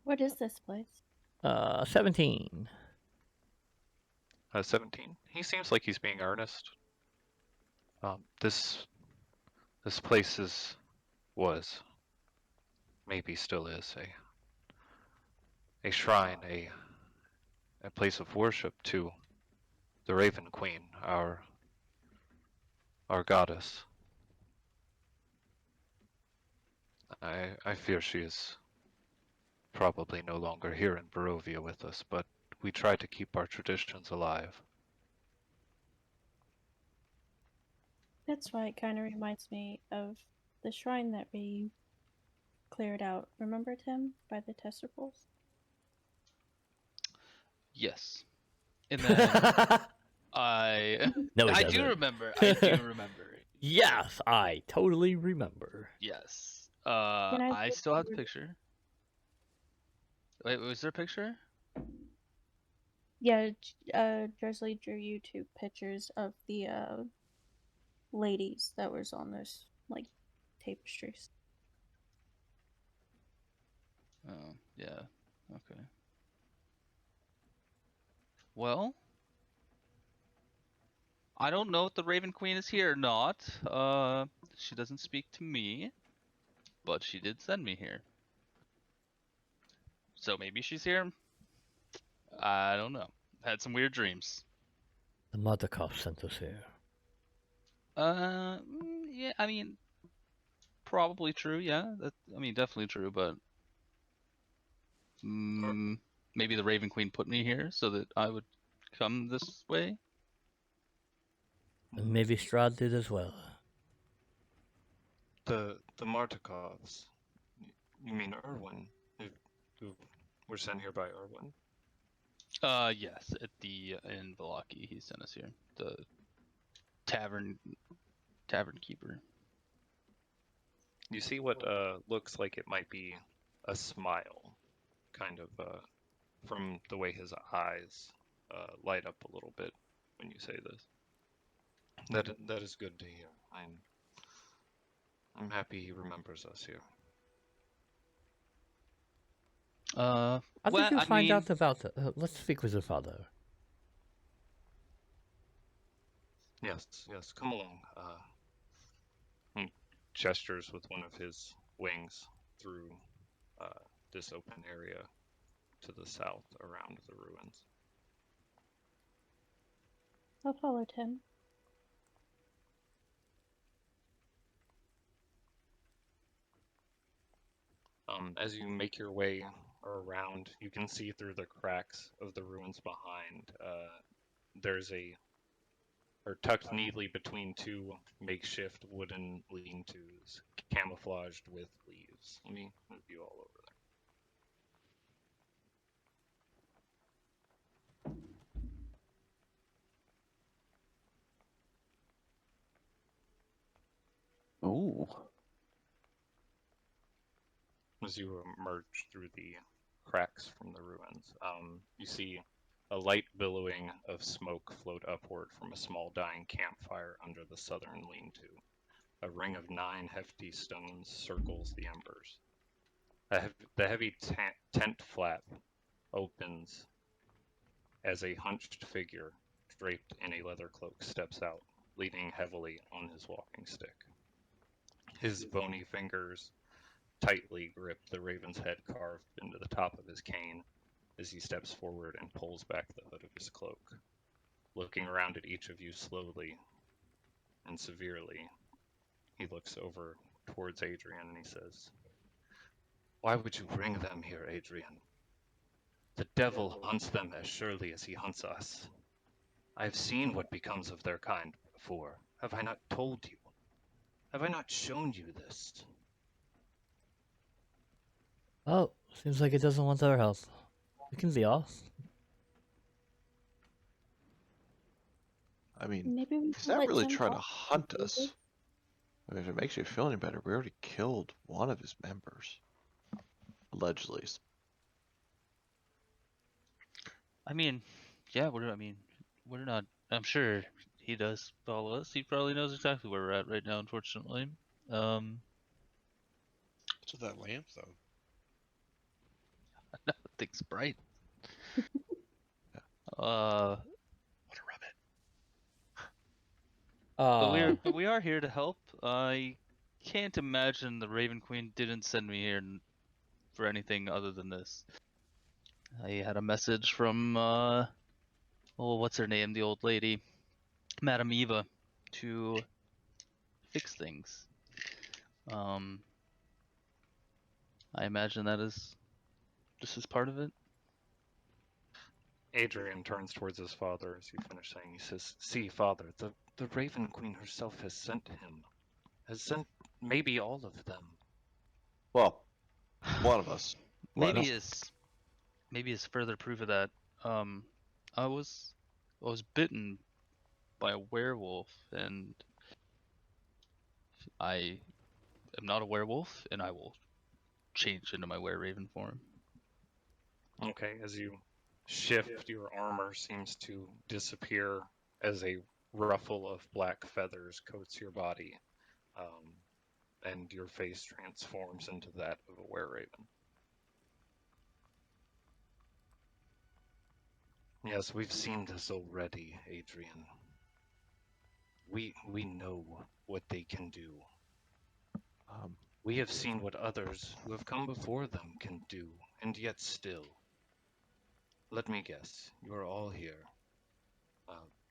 C: What is this place?
E: 17.
A: 17. He seems like he's being earnest. This place was, maybe still is, a shrine, a place of worship to the Raven Queen, our goddess. I fear she is probably no longer here in Barovia with us, but we try to keep our traditions alive.
C: That's why it kind of reminds me of the shrine that we cleared out. Remember, Tim, by the testicles?
D: yes. And then I
E: No, he
D: I do
E: doesn't.
D: remember. I do remember.
E: Yes, I totally remember.
D: Yes.
C: Can I
D: I
C: look
D: still have the
C: forward-
D: picture. Wait, was there a picture?
C: Yeah, Dresley drew you two pictures of the ladies that was on those like tapestries.
D: Oh, yeah. Okay. Well, I don't know if the Raven Queen is here or not. She doesn't speak to me, but she did send me here. So maybe she's here. I don't know. Had some weird dreams.
E: The Mother Cop sent us here.
D: Yeah, I mean, probably true. Yeah, definitely true. But maybe the Raven Queen put me here so that I would come this way.
E: And maybe Strahd did as well.
H: The Martikovs. You mean Irwin? Who were sent here by Irwin?
D: Yes, at the in Velaki, he sent us here. The tavern keeper.
A: You see what looks like it might be a smile, kind of from the way his eyes light up a little bit when you say this.
H: That is good to hear. I'm happy he remembers us here.
E: How
D: well,
E: did you
D: I
E: find
D: mean,
E: out about? Let's speak with your father.
H: Yes, yes, come along. He gestures with one of his wings through this open area to the south around the ruins.
C: I'll follow Tim.
H: As you make your way around, you can see through the cracks of the ruins behind. There's or tucked neatly between two makeshift wooden lean-tos, camouflaged with leaves. Let me move you all over
F: Oh.
H: there. As you emerge through the cracks from the ruins, you see a light billowing of smoke float upward from a small dying campfire under the southern lean-to. A ring of 9 hefty stones circles the embers. The heavy tent flap opens as a hunched figure draped in a leather cloak steps out, leaning heavily on his walking stick. His bony fingers tightly grip the raven's head carved into the top of his cane as he steps forward and pulls back the hood of his cloak. Looking around at each of you slowly and severely, he looks over towards Adrian and he says, "Why would you bring them here, Adrian? The devil hunts them as surely as he hunts us. I have seen what becomes of their kind before. Have I not told you? Have I not shown you this?"
E: Oh, seems like it doesn't want our help. We can be off.
B: I mean,
C: Maybe we
B: he's
C: can
B: not
C: let
B: really
C: Tim
B: trying to
C: talk.
B: hunt us. I mean, if it makes you feel any better, we already killed one of his members. Allegedly.
D: I mean, yeah, we're not. I'm sure he does follow us. He probably knows exactly where we're at right now. Unfortunately,
G: What's with that lamp, though?
D: thing's bright.
G: Want to rub it?
D: But we are here to help. I can't imagine the Raven Queen didn't send me here for anything other than this. I had a message from what's her name, the old lady, Madame Eva, to fix things. I imagine this is part of it.
H: Adrian turns towards his father as you finish saying. He says, "See, father, the Raven Queen herself has sent him. Has sent maybe all of them."
B: Well, one of us.
D: Maybe is further proof of that. I was bitten by a werewolf, and I am not a werewolf, and I will change into my were-raven form.
H: Okay, as you shift, your armor seems to disappear as a ruffle of black feathers coats your body, and your face transforms into that of a were-raven. Yes, we've seen this already, Adrian. We know what they can do. We have seen what others who have come before them can do, and yet still. Let me guess, you are all here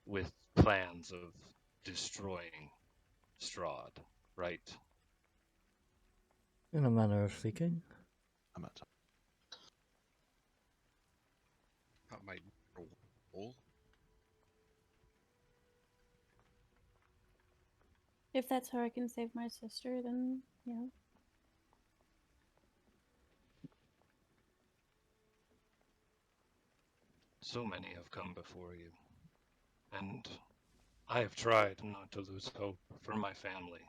H: with plans of destroying Strahd, right?
E: In a manner of speaking.
B: I'm not.
G: Not my role.
C: If that's how I can save my sister, then yeah.
H: So many have come before you, and I have tried not to lose hope for my family.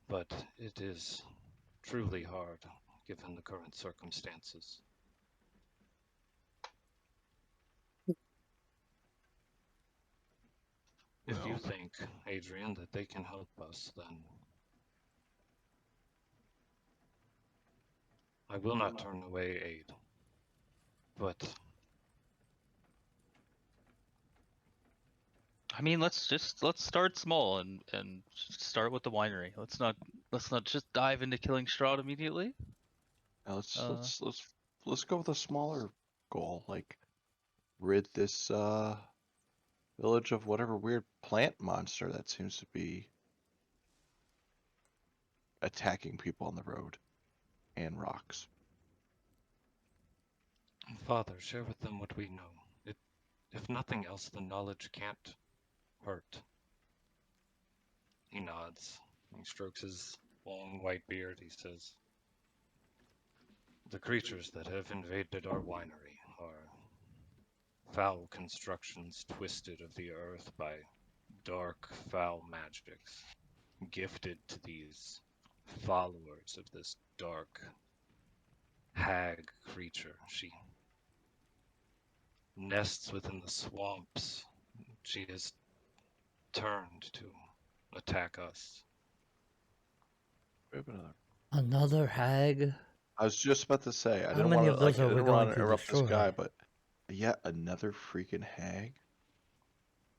H: But it is truly hard given the current circumstances. If you
B: Well.
H: think, Adrian, that they can help us, then I will not turn away aid. But
D: I mean, let's start small and start with the winery. Let's not just dive into killing Strahd immediately.
B: Now let's go with a smaller goal, like rid this village of whatever weird plant monster that seems to be attacking people on the road and rocks.
H: Father, share with them what we know. If nothing else, the knowledge can't hurt. He nods. He strokes his long white beard. He says, the creatures that have invaded our winery are foul constructions twisted of the earth by dark, foul magics, gifted to these followers of this dark hag creature. She nests within the swamps. She has turned to attack us.
B: We have another.
E: Another hag?
B: I was just about to say, I
E: How
B: didn't
E: many
B: want
E: of
B: to
E: those
B: I
E: are we
B: didn't
E: going
B: want to
E: to
B: interrupt this
E: destroy?
B: guy, but yet another freaking hag.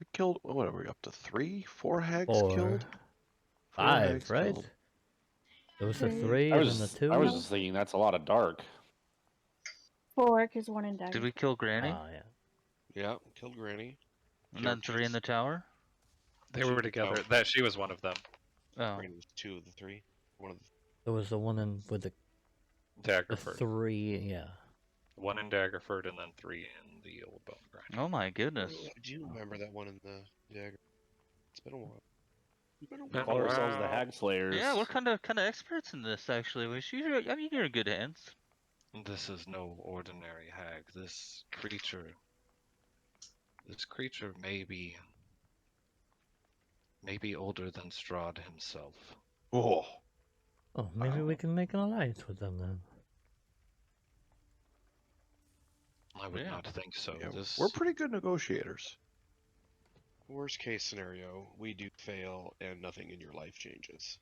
B: We killed. What are we up to? 3, 4 hags
E: Four.
B: killed. 4
E: 5,
B: hags
E: right?
B: killed.
E: There was the
C: Three.
E: 3
F: I
E: and then the
F: was
E: 2.
F: I was just thinking that's a lot of dark.
C: 4, because 1 in dagger.
D: Did we kill Granny?
E: Oh, yeah.
G: Yeah, killed Granny.
D: And then 3 in the tower?
H: They were together. That she was one of them.
D: Oh.
G: Granny was 2 of the 3. One of the
E: There was the one in with the
H: Daggerford.
E: 3, yeah.
H: 1 in Daggerford and then 3 in the Old Bone Grind.
D: Oh my goodness.
G: I do remember that one in the dagger. It's been a while.
H: Been
F: Call
H: a
F: ourselves the
H: while.
F: Hag Slayers.
D: Yeah, we're kind of experts in this actually. I mean, you're in good hands.
H: This is no ordinary hag. This creature may be older than Strahd himself.
B: Oh,
E: Oh, maybe we can make an alliance with them then.
H: I would
D: Yeah.
H: not think so.
B: yeah,
H: This
B: we're pretty good negotiators.
G: Worst case scenario, we do fail and nothing in your life changes.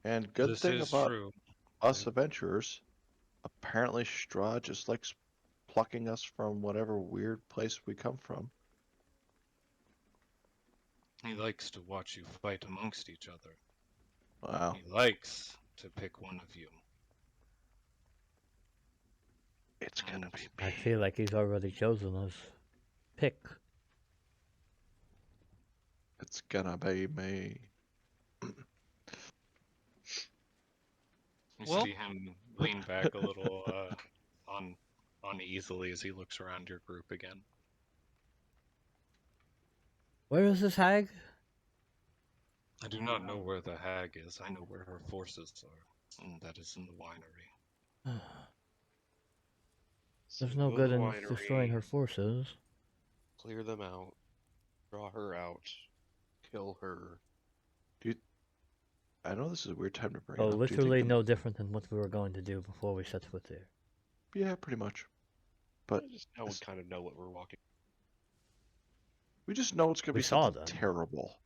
B: And good
H: this
B: thing
H: is
B: about
H: true.
B: us adventurers, apparently Strahd just likes plucking us from whatever weird place we come from.
H: He likes to watch you fight amongst each other.
B: Wow.
H: He likes to pick one of you.
B: It's gonna be
E: I
B: me.
E: feel like he's already chosen us. Pick.
B: It's gonna be me.
H: You
D: Well-
H: see him lean back a little uneasily as he looks around your group again.
E: Where is this hag?
H: I do not know where the hag is. I know where her forces are, and that is in the winery.
G: So
E: There's no
G: go to
E: good
G: the
E: in
G: winery,
E: destroying her forces.
G: Clear them out. Draw her out. Kill her.
B: I know this is a weird time to bring
E: Oh,
B: it up. Do you think
E: literally
B: the-
E: no different than what we were going to do before we set foot there.
B: Yeah, pretty much. But
G: Just now we
B: this-
G: kind of know what we're walking.
B: we just know it's gonna
E: We
B: be
E: saw
B: something
E: them.
B: terrible.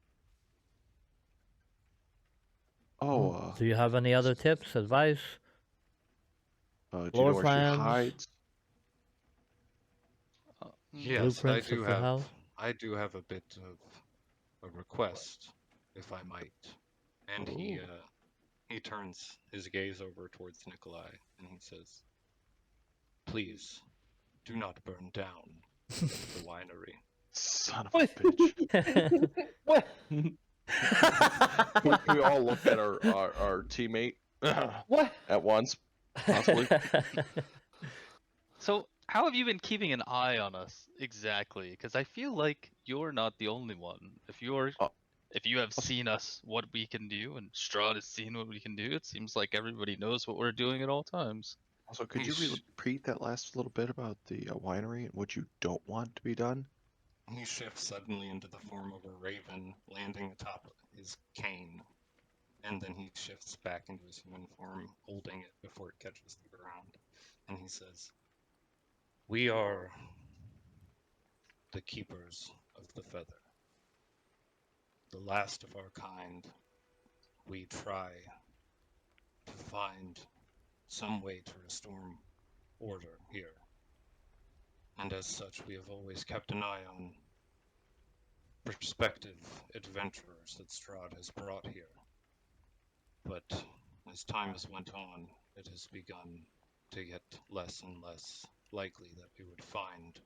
B: Oh,
E: Do you have any other tips, advice?
B: do you know
E: floor
B: where
E: plans?
B: she hides?
H: Yes,
E: Blueprints of the house?
H: I do have a bit of a request, if I might. And he turns his gaze over towards Nikolai and he says, "Please, do not burn down the winery."
B: Son of a bitch.
F: What?
B: we all look at our teammate
F: What?
B: at once, possibly.
D: So, how have you been keeping an eye on us exactly? Because I feel like you're not the only one. If you have seen us, what we can do, and Strahd has seen what we can do, it seems like everybody knows what we're doing at all times.
B: Also, could you
H: He's-
B: repeat that last little bit about the winery and what you don't want to be done?
H: He shifts suddenly into the form of a raven, landing atop his cane. And then he shifts back into his human form, holding it before it catches the ground. And he says, "We are the keepers of the feather. The last of our kind. We try find some way to restore order here. And as such, we have always kept an eye on prospective adventurers that Strahd has brought here. But as time has went on, it has begun to get less and less likely that we would find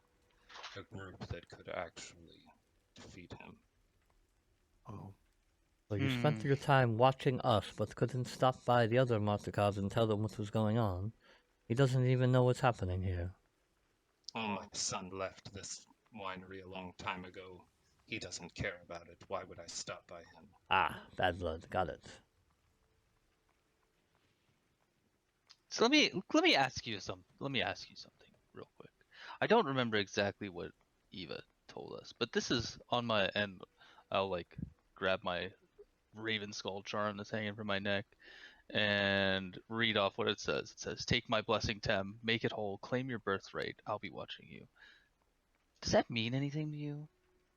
H: a group that could actually defeat him.
B: Oh,
E: So you spent your time watching us, but couldn't stop by the other Martikavs and tell them what was going on. He doesn't even know what's happening here.
H: Oh, my son left this winery a long time ago. He doesn't care about it. Why would I stop by him?
E: Ah, bad blood. Got it.
D: So let me ask you something. Let me ask you something real quick. I don't remember exactly what Eva told us, but this is on my end. I'll like grab my Raven Skull charm that's hanging from my neck and read off what it says. It says, "Take my blessing, Tem. Make it whole. Claim your birthright. I'll be watching you." Does that mean anything to you?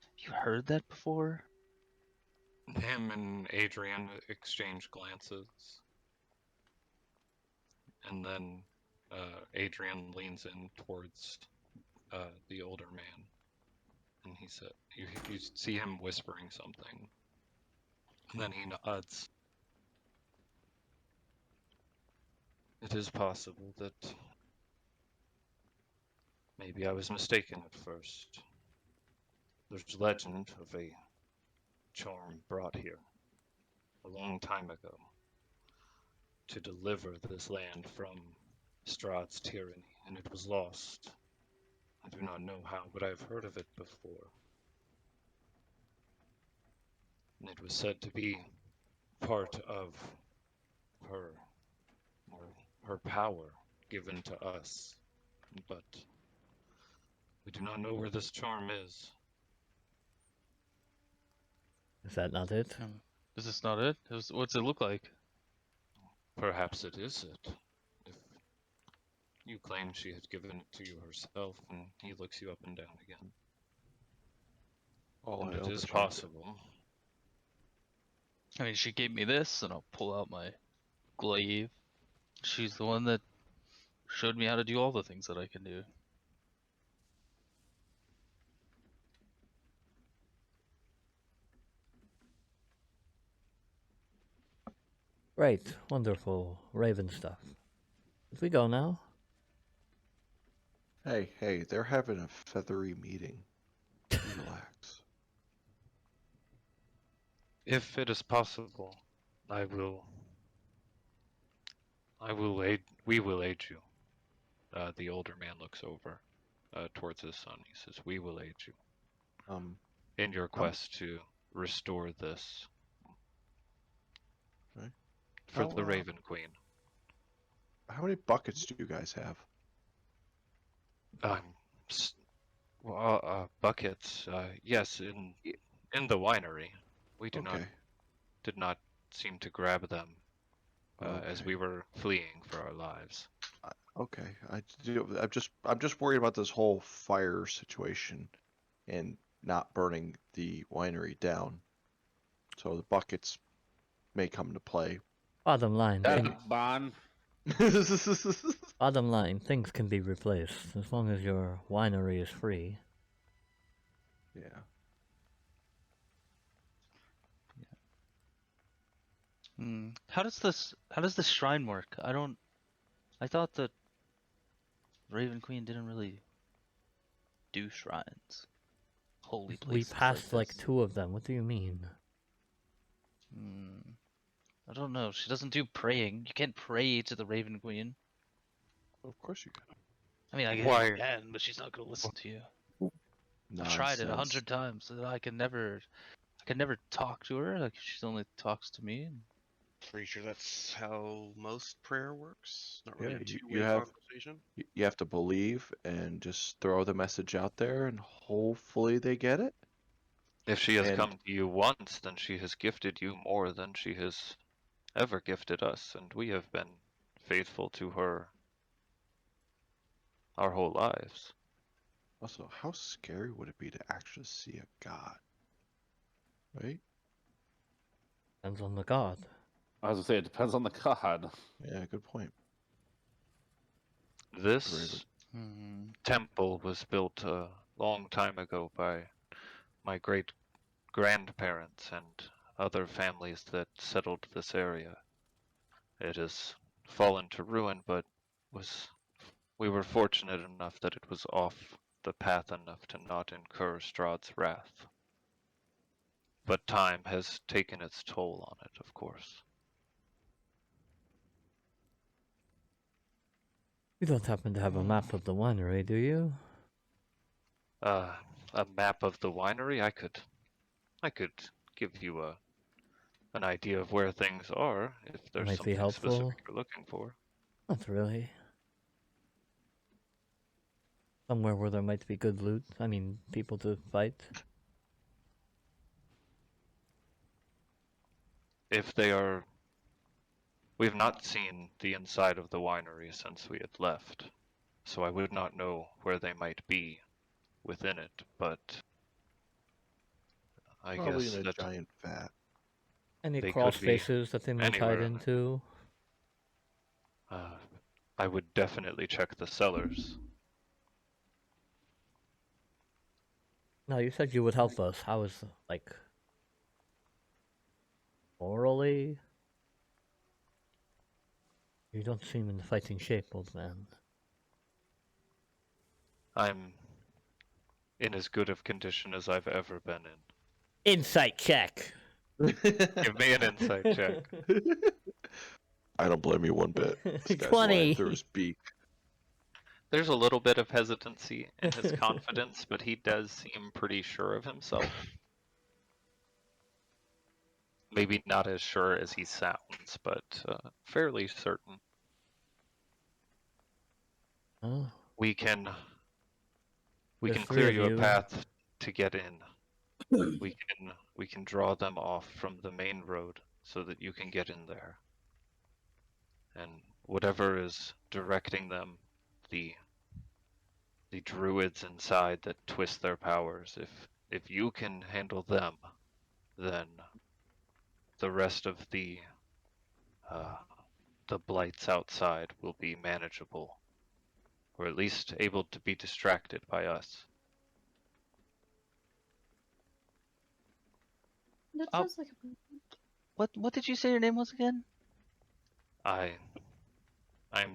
D: Have you heard that before?
H: Him and Adrian exchange glances. And then Adrian leans in towards the older man. And he said, you see him whispering something. And then he nods. It is possible that maybe I was mistaken at first. There's legend of a charm brought here a long time ago to deliver this land from Strahd's tyranny, and it was lost. I do not know how, but I've heard of it before. And it was said to be part of her, or her power given to us, but we do not know where this charm is.
E: Is that not it?
D: Is this not it? What's it look like?
H: Perhaps it is it. If you claim she had given it to you herself, and he looks you up and down again.
B: oh,
H: And
B: I
H: it
B: know
H: is
B: the charm.
H: possible.
D: I mean, she gave me this, and I'll pull out my glaive. She's the one that showed me how to do all the things that I can do.
E: Great, wonderful, Raven stuff. If we go now?
B: Hey, they're having a feathery meeting. Relax.
H: If it is possible, we will aid you. The older man looks over towards his son. He says, we will aid you in your quest to restore this
B: Okay.
H: for
B: How,
H: the Raven Queen.
B: how many buckets do you guys have?
H: Buckets. Yes, in the winery. We
B: Okay.
H: did not seem to grab them as
B: Okay.
H: we were fleeing for our lives.
B: Okay. I'm just worried about this whole fire situation and not burning the winery down. So the buckets may come into play.
E: Bottom line,
F: Bon.
E: bottom line, things can be replaced as long as your winery is free.
B: Yeah.
D: How does this shrine work? I thought that Raven Queen didn't really do shrines. Holy
E: We
D: places
E: passed
D: like
E: like 2 of them. What do you mean?
D: I don't know. She doesn't do praying. You can't pray to the Raven Queen.
B: Of course you can.
D: I mean, I guess
H: Why?
D: you can, but she's not gonna listen to you. I've
B: Nonsense.
D: tried it 100 times, and I can never talk to her. Like she only talks to me.
G: Pretty sure that's how most prayer works. Not really
B: Yeah,
G: a
B: you
G: two-way
B: have
G: conversation.
B: you have to believe and just throw the message out there, and hopefully they get it.
H: If she has
B: And
H: come to you once, then she has gifted you more than she has ever gifted us, and we have been faithful to her our whole lives.
B: also, how scary would it be to actually see a god? Right?
E: Depends on the god.
F: I was gonna say it depends on the god.
B: Yeah, good point.
A: This
D: Hmm.
A: temple was built a long time ago by my great grandparents and other families that settled this area. It has fallen to ruin, but we were fortunate enough that it was off the path enough to not incur Strahd's wrath. But time has taken its toll on it, of course.
E: You don't happen to have a map of the winery, do you?
A: A map of the winery? I could give you an idea of where things are if there's
E: Might be
A: something
E: helpful.
A: specific you're looking for.
E: Not really. Somewhere where there might be good loot. I mean, people to fight.
A: If they are, we've not seen the inside of the winery since we had left, so I would not know where they might be within it, but I
B: Probably
A: guess
B: in a
A: that
B: giant vat.
E: Any
A: they
E: crawl
A: could be
E: spaces that they might hide
A: anywhere.
E: into?
A: I would definitely check the cellars.
E: No, you said you would help us. How is, like, morally? You don't seem in fighting shape, old man.
A: I'm in as good of condition as I've ever been in.
E: Insight check!
A: Give me an insight check.
B: I don't blame you one bit. This guy's
E: 20.
B: lying through his beak.
A: There's a little bit of hesitancy in his confidence, but he does seem pretty sure of himself. Maybe not as sure as he sounds, but fairly certain.
E: Oh,
A: We can
E: There's three
A: clear
E: of
A: you a
E: you.
A: path to get in. We can draw them off from the main road so that you can get in there. And whatever is directing them, the druids inside that twist their powers, if you can handle them, then the rest of the blights outside will be manageable, or at least able to be distracted by us.
C: That
D: Oh.
C: sounds like a plan.
D: What did you say your name was again?
A: I'm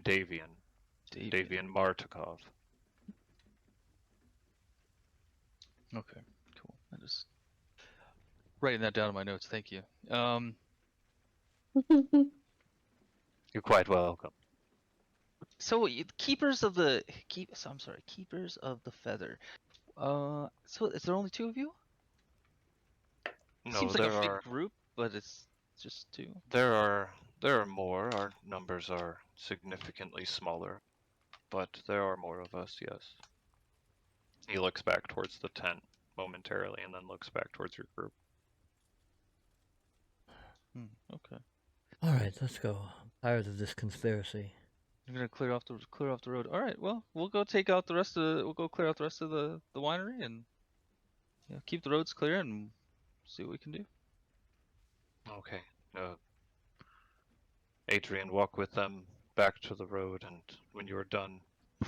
A: Davian. Davian Martikov.
D: Okay, cool. I just writing that down in my notes. Thank you.
A: You're quite welcome.
D: So keepers of the keepers of the feather. So is there only 2 of you?
A: No,
D: Seems like
A: there
D: a big
A: are
D: group, but it's just 2.
A: there are more. Our numbers are significantly smaller, but there are more of us, yes. He looks back towards the tent momentarily and then looks back towards your group.
D: Okay.
E: Alright, let's go. I'm tired of this conspiracy.
D: You're gonna clear off the road. All right. Well, we'll go take out the rest of we'll go clear out the rest of the winery and keep the roads clear and see what we can do.
A: Okay. Adrian, walk with them back to the road, and when you are done,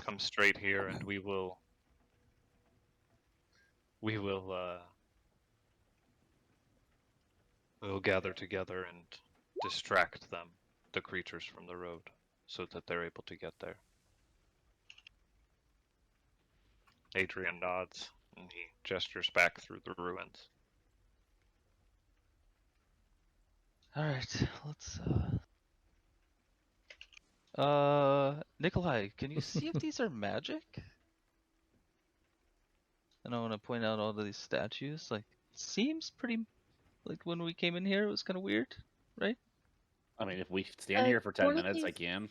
A: come straight here, and we will gather together and distract them, the creatures from the road, so that they're able to get there. Adrian nods, and he gestures back through the ruins.
D: All right. Let's Nikolai, can you see if these are magic? And I want to point out all of these statues. Like, seems pretty. Like when we came in here, it was kind of weird, right?
F: I mean, if we stand here for 10
C: one of
F: minutes, I
C: these-
F: can.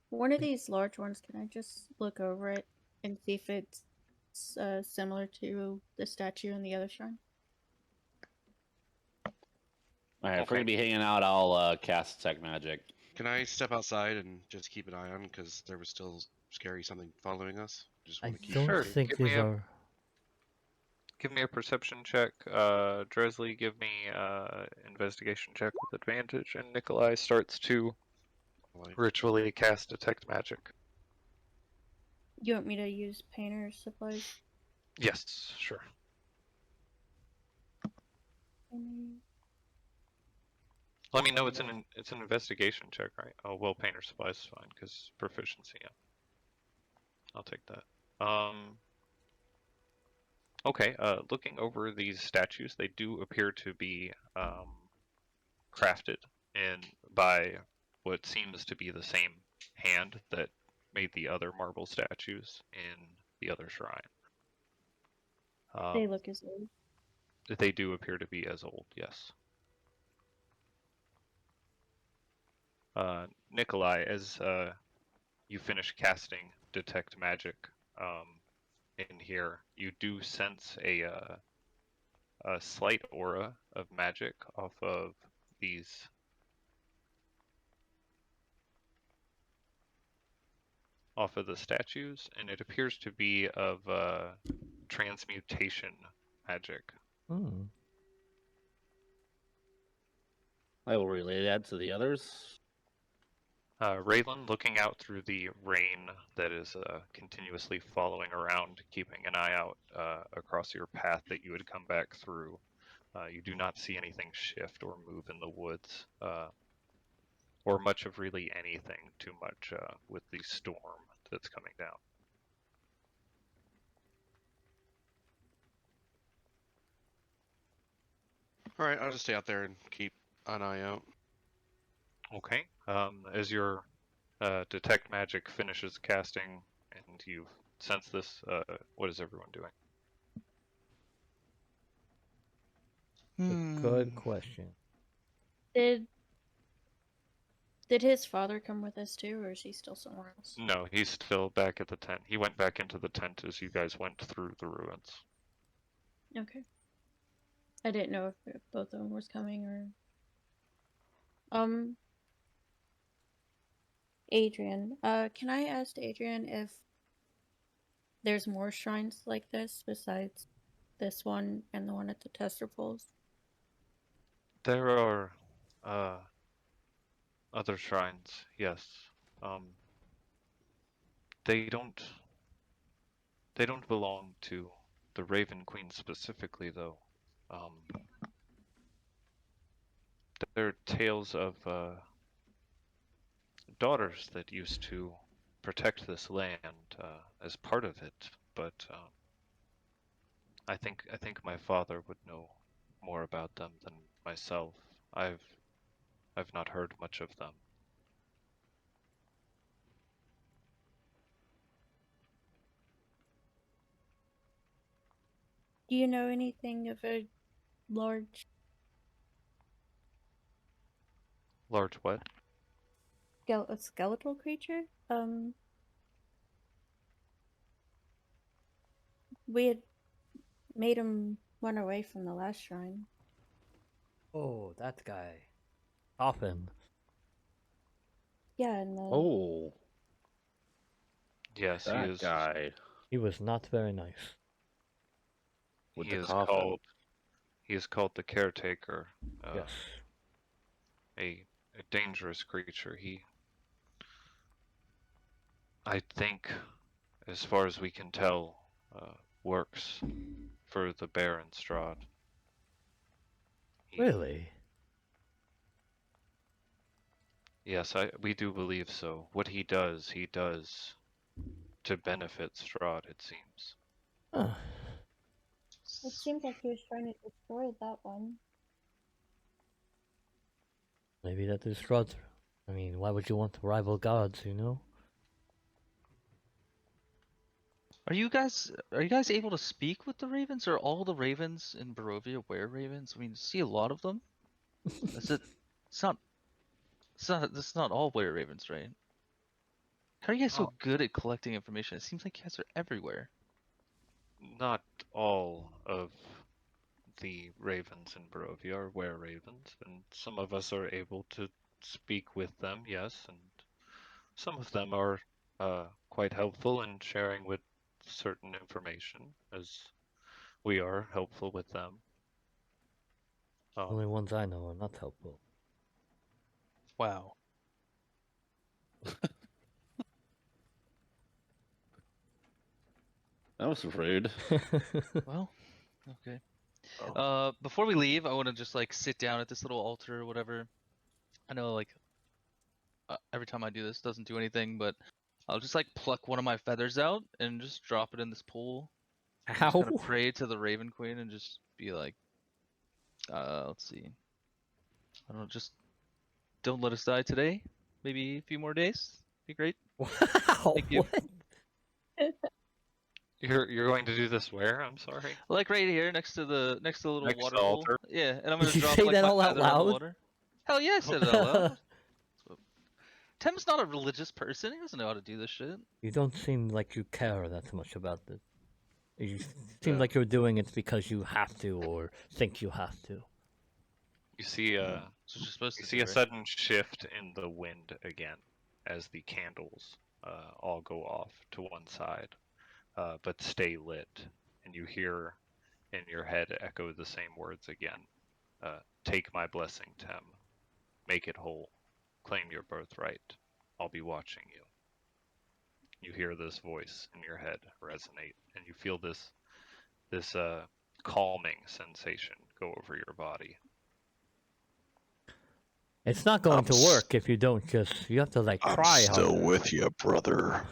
C: One of these large ones, can I just look over it and see if it's similar to the statue in the other shrine?
F: Alright, if we're gonna be hanging out, I'll cast Detect Magic.
G: Can I step outside and just keep an eye on because there was still scary something following us? Just
E: I
G: want to keep.
E: don't
A: Sure,
E: think
A: give
E: these
A: me a-
E: are.
A: Give me a perception check. Dresley, give me investigation check with advantage, and Nikolai starts to
G: Like,
A: ritually cast detect magic.
C: You want me to use painter supplies?
A: Yes, sure. Let me know it's an investigation check, right? Oh well, painter supplies is fine because proficiency. Yeah, I'll take that. Okay. Looking over these statues, they do appear to be crafted and by what seems to be the same hand that made the other marble statues in the other shrine.
C: They look as old.
A: They do appear to be as old, yes. Nikolai, as you finish casting Detect Magic in here, you do sense a slight aura of magic off of these the statues, and it appears to be of transmutation magic.
E: Hmm.
F: I will relay that to the others.
A: Raylan, looking out through the rain that is continuously following around, keeping an eye out across your path that you would come back through, you do not see anything shift or move in the woods, or much of really anything too much with the storm that's coming down.
G: all right, I'll just stay out there and keep an eye out.
A: Okay. As your detect magic finishes casting and you sense this, what is everyone doing?
E: Good question.
C: Did his father come with us too, or is he still somewhere else?
A: No, he's still back at the tent. He went back into the tent as you guys went through the ruins.
C: Okay. I didn't know if both of them was coming or. Adrian, can I ask Adrian if there's more shrines like this besides this one and the one at the Tester Poles?
A: There are other shrines, yes. They don't belong to the Raven Queen specifically, though. They're tales of daughters that used to protect this land as part of it, but I think my father would know more about them than myself. I've not heard much of them.
C: Do you know anything of a large
A: Large what?
C: skeletal creature? We had made him run away from the last shrine.
E: Oh, that guy. Often.
C: Yeah, and the
F: Oh,
A: Yes, he
F: that
A: is.
F: guy
E: He was not very nice.
F: with
A: He
F: the
A: is
F: coffin.
A: called. He is called the Caretaker.
E: Yes.
A: A dangerous creature. I think, as far as we can tell, works for the Baron Strahd.
E: Really?
A: Yes, we do believe so. What he does to benefit Strahd, it seems.
E: Huh.
C: it seems like he was trying to destroy that one.
E: Maybe that is Strahd. I mean, why would you want to rival gods, you know?
D: Are you guys able to speak with the ravens? Are all the ravens in Barovia were ravens? I mean, see a lot of them. Is it? It's not. It's not all were ravens, right? How are you guys so good at collecting information? It seems like you guys are everywhere.
A: Not all of the ravens in Barovia are were-ravens, and some of us are able to speak with them, yes, and some of them are quite helpful in sharing with certain information, as We are helpful with them.
E: Only ones I know are not helpful.
D: Wow.
F: That was rude.
D: Well, okay.
B: Oh.
D: Before we leave, I want to just like sit down at this little altar or whatever. I know like every time I do this, it doesn't do anything, but I'll just like pluck one of my feathers out and just drop it in this pool. And just kind
E: Ow!
D: of pray to the Raven Queen and just be like, let's see. I don't know, just don't let us die today. Maybe a few more days. Be great.
E: Wow!
D: Thank you.
E: What?
A: You're going to do this where? I'm sorry.
D: Like right here, next to the little
A: Next to
D: water
A: the
D: pool.
A: altar?
D: Yeah, and I'm gonna
E: Did you
D: drop
E: say
D: like
E: that
D: my
E: all out
D: feather in the
E: loud?
D: water. Hell yeah, I said it out loud. Tim's not a religious person. He doesn't know how to do this shit.
E: You don't seem like you care that much about this. You seem
A: Yeah.
E: like you're doing it because you have to or think you have to.
A: You see
D: That's what you're supposed
A: you
D: to
A: see
D: do,
A: a
D: right?
A: sudden shift in the wind again as the candles all go off to one side, but stay lit, and you hear in your head echo the same words again. Take my blessing, Tem. Make it whole. Claim your birthright. I'll be watching you. You hear this voice in your head resonate, and you feel this calming sensation go over your body.
E: It's not going
B: I'm
E: to work if you don't just. You have to like
B: I'm
E: cry
B: still
E: harder.
B: with you, brother.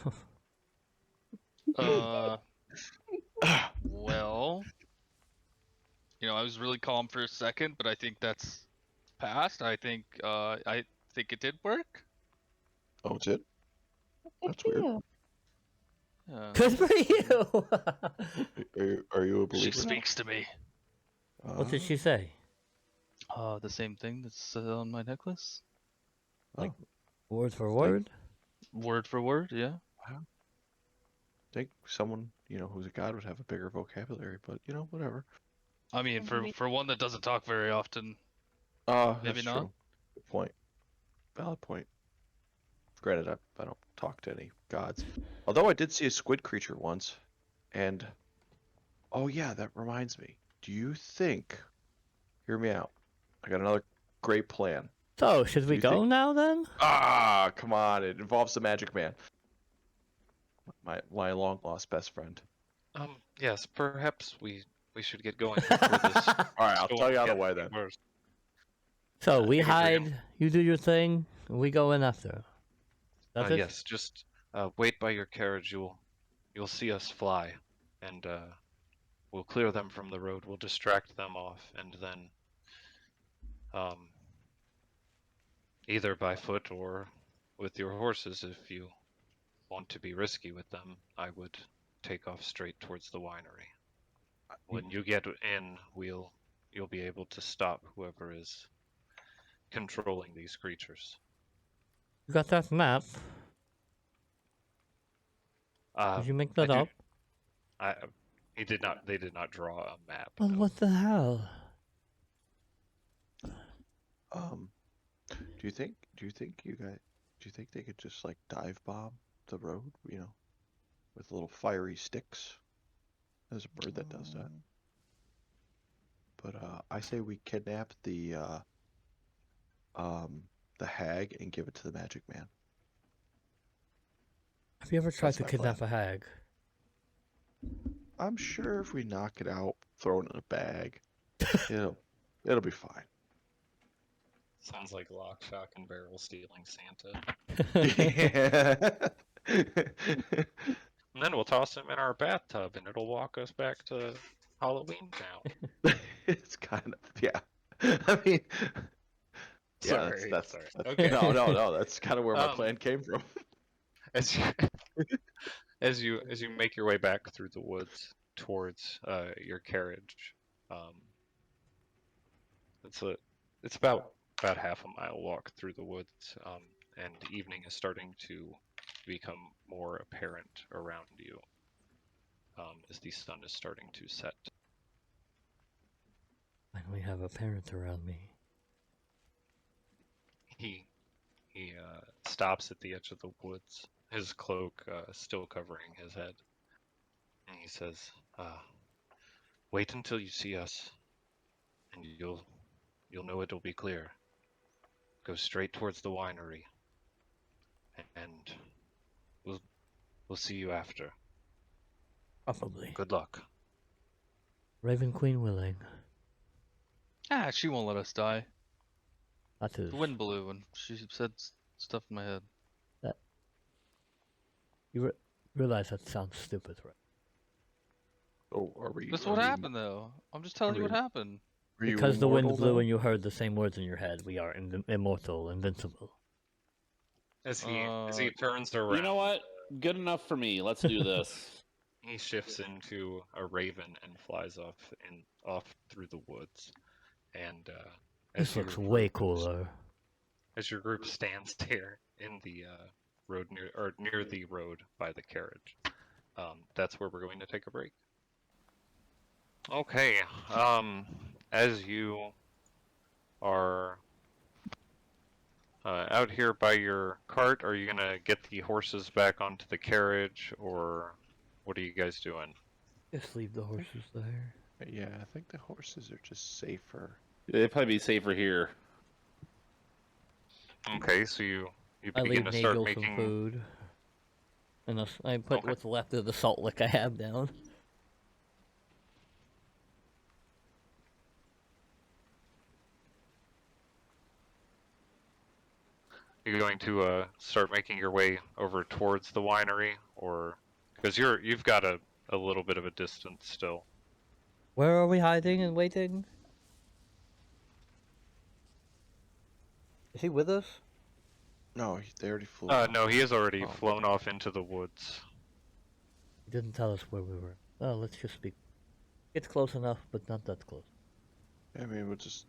D: Well, I was really calm for a second, but I think that's past. I think it did work.
B: Oh, it's it?
I: Good
B: That's
I: for
B: weird.
I: you.
E: Good for you!
B: Are you a
D: She
B: believer?
D: speaks to me.
E: What did she say?
D: The same thing that's on my necklace.
E: Like, word for
B: Like-
E: word?
D: Word for word, yeah.
B: I think someone, who's a god would have a bigger vocabulary, but whatever.
D: I mean, for one that doesn't talk very often. Maybe
B: That's
D: not.
B: true. Good point. Valid point. Granted, I don't talk to any gods. Although I did see a squid creature once, and oh yeah, that reminds me. Do you think? Hear me out. I got another great plan.
E: So, should we
B: you
E: go
B: think-
E: now then?
B: Ah, come on! It involves the magic man. My long lost best friend.
A: Yes, perhaps we should get going before this.
B: All right, I'll
A: storm
B: tell you on the
A: gets
B: way
A: any
B: then.
A: worse.
E: So, we
A: I agree.
E: hide, you do your thing, and we go in after. That's it?
A: Yes, just wait by your carriage. You'll see us fly, and we'll clear them from the road. We'll distract them off, and then either by foot or with your horses, if you want to be risky with them, I would take off straight towards the winery. When you get in, you'll be able to stop whoever is controlling these creatures.
E: You got that map? Did you make that up?
A: They did not draw a map.
E: Well,
A: no.
E: what the hell?
B: Do you think they could just like dive bomb the road, with little fiery sticks? There's a bird that does that. But I say we kidnap the hag and give it to the magic man.
E: Have you ever tried
B: That's
E: to
B: my
E: kidnap a hag?
B: I'm sure if we knock it out, throw it in a bag, it'll be fine.
A: Sounds like lock, shock, and barrel stealing Santa. And then we'll toss him in our bathtub, and it'll walk us back to Halloween Town.
B: It's kind of, yeah. I mean, yeah,
A: Sorry,
B: that's
A: sorry.
B: that's-
A: Okay.
B: no. That's kind of where my
A: Um,
B: plan came from.
A: As you, as you make your way back through the woods towards your carriage, it's about half a mile walk through the woods, and evening is starting to become more apparent around you, as the sun is starting to set.
E: Finally have a parent around me.
A: He stops at the edge of the woods, his cloak still covering his head, and he says,
H: Wait until you see us, and you'll know it'll be clear. Go straight towards the winery, and we'll see you after.
E: Probably.
H: Good luck.
E: Raven Queen willing.
D: Ah, she won't let us die.
E: That is.
D: The wind blew and she said stuff in my head.
E: You realize that sounds stupid, right?
B: Oh, are we?
D: That's
B: are
D: what
B: we-
D: happened, though. I'm just telling you what
B: we-
D: happened.
B: are you
E: Because the wind
B: immortal,
E: blew
B: though?
E: and you heard the same words in your head. We are immortal, invincible.
H: As he turns around,
F: You know what? Good enough for me. Let's do this.
H: he shifts into a raven and flies off through the woods. And
E: This looks way cooler.
H: As your group stands there in the road near the road by the carriage, that's where we're going to take a break. Okay. As you are out here by your cart, are you gonna get the horses back onto the carriage, or what are you guys doing?
E: Just leave the horses there.
B: Yeah, I think the horses are just safer.
F: They'd probably be safer here.
H: Okay, so you
E: I
H: begin
E: leave
H: to start
E: Nagel
H: making.
E: some food. And I put
H: Okay.
E: what's left of the salt lick I have down.
H: You're going to start making your way over towards the winery, or because you've got a little bit of a distance still.
E: Where are we hiding and waiting? Is he with us?
B: No, they already flew.
H: No, he has already
B: Oh.
H: flown off into the woods.
E: He didn't tell us where we were. Oh, let's just speak. It's close enough, but not that close.
B: I mean, we'll just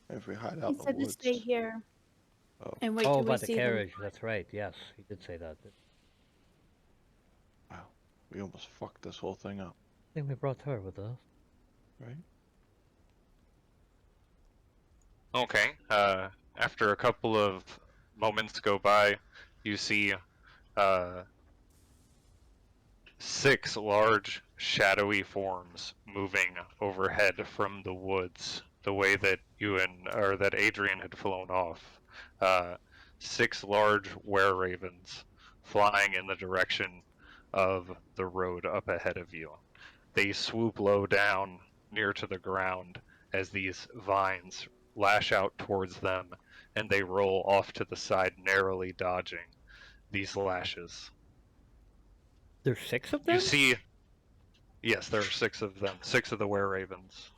B: if we hide out
C: He
B: in the
C: said to
B: woods.
C: stay here
B: Oh,
C: and wait
E: Oh,
C: till
E: by
C: we
E: the
C: see them.
E: carriage. That's right. Yes, he did say that.
B: wow, we almost fucked this whole thing up,
E: I think we brought her with us.
B: right?
H: Okay. After a couple of moments go by, you see 6 large, shadowy forms moving overhead from the woods, the way that that Adrian had flown off. 6 large were-ravens flying in the direction of the road up ahead of you. They swoop low down near to the ground as these vines lash out towards them, and they roll off to the side, narrowly dodging these lashes.
E: There's 6 of them?
H: You see, yes, there are 6 of them, 6 of the were-ravens.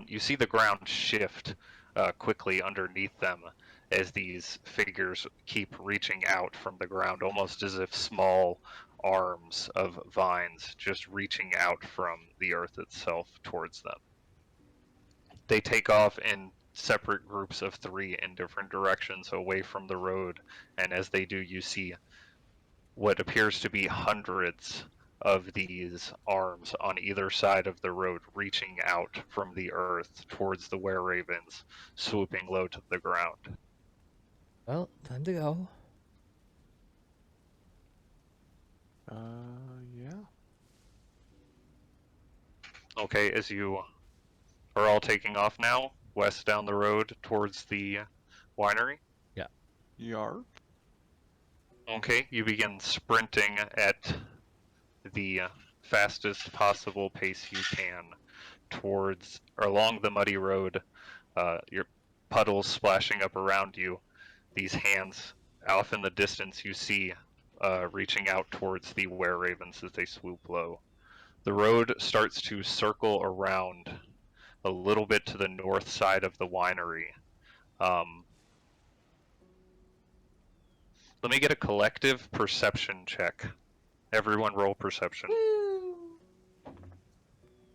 H: You see the ground shift quickly underneath them as these figures keep reaching out from the ground, almost as if small arms of vines just reaching out from the earth itself towards them. They take off in separate groups of 3 in different directions away from the road, and as they do, you see what appears to be hundreds of these arms on either side of the road reaching out from the earth towards the were-ravens, swooping low to the ground.
E: Well, time to go.
B: Yeah.
H: Okay, as you are all taking off now, west down the road towards the winery.
B: Yarp.
H: Okay, you begin sprinting at the fastest possible pace you can towards or along the muddy road. Your puddles splashing up around you. These hands off in the distance you see reaching out towards the were-ravens as they swoop low. The road starts to circle around a little bit to the north side of the winery. Let me get a collective perception check. Everyone roll perception.
E: Woo!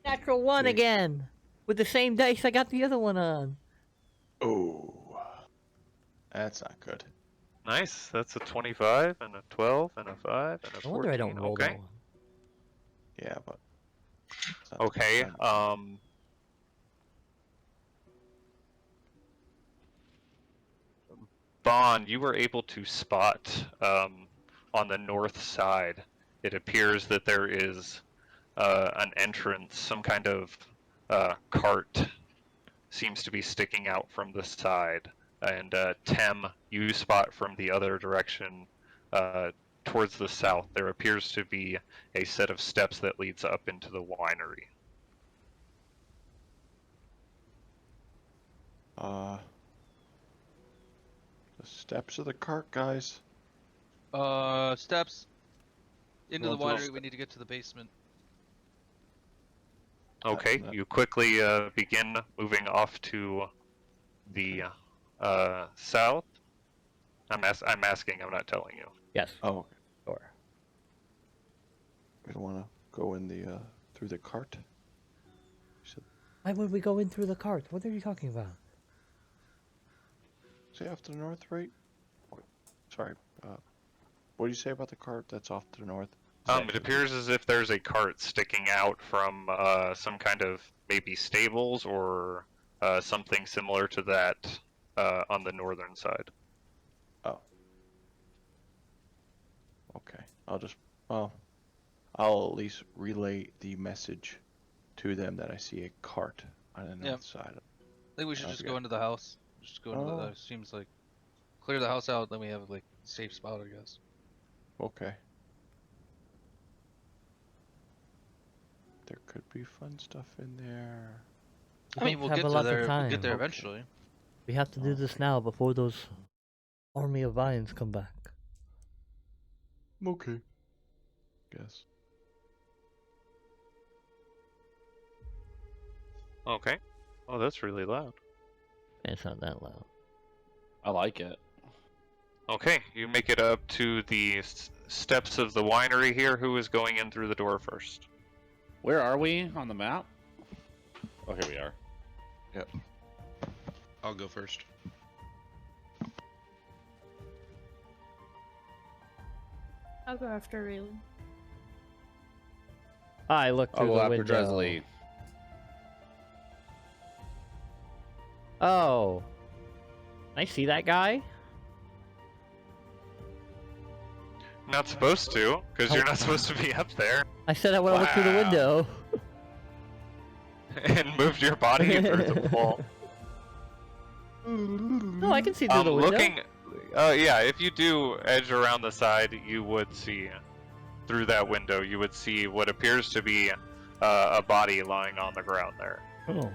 E: Natural 1
B: Wait.
E: again! With the same dice I got the other one on.
B: Oh, that's not good.
H: Nice. That's a 25 and a 12 and a 5 and a 14.
E: No wonder I don't roll
H: okay.
E: that one.
B: Yeah, but it's not the
H: Okay.
B: percent.
H: Bond, you were able to spot
A: on the north side, it appears that there is an entrance, some kind of cart seems to be sticking out from the side. And Tem, you spot from the other direction towards the south, there appears to be a set of steps that leads up into the winery.
B: The steps of the cart, guys.
D: Steps into the
B: Going through
D: winery. We need to get to the basement.
A: Okay,
B: no.
A: you quickly begin moving off to the south. I'm asking, I'm not telling you.
E: Yes.
B: Oh, okay.
E: Sure.
B: We don't want to go in the through the cart.
E: Why would we go in through the cart? What are you talking about?
B: Say off to the north, right? Sorry. What do you say about the cart that's off to the north?
A: It appears as if there's a cart sticking out from some kind of maybe stables or something similar to that on the northern side.
B: Oh. Okay. I'll at least relay the message to them that I see a cart on the north side.
D: I think we should just
B: Okay.
D: go into the house. Just go into
B: Oh.
D: the. Seems like clear the house out. Then we have like safe spot, I guess.
B: Okay. There could be fun stuff in there.
D: I mean, we'll
E: have
D: get
E: a
D: to
E: lot of
D: there. We'll
E: time.
D: get there
B: Okay.
D: eventually.
E: We have to do this
B: Okay.
E: now before those army of vines come back.
B: Okay. Guess.
A: Okay. Oh, that's really loud.
E: It's not that loud.
F: I like it.
A: Okay, you make it up to the steps of the winery here. Who is going in through the door first?
F: Where are we on the map? Oh, here we are.
G: I'll go first.
C: I'll go after Raylan.
E: I look
F: I'll
E: through
F: go
E: the
F: after
E: window.
F: Dresley.
E: Oh. I see that guy?
A: Not supposed to, because you're not supposed to be up there.
E: I said I want to look through the
A: Wow.
E: window.
A: And moved your body through the wall.
E: No, I can see through the window.
A: Yeah, if you do edge around the side, you would see through that window. You would see what appears to be a body lying on the ground there.
E: Oh.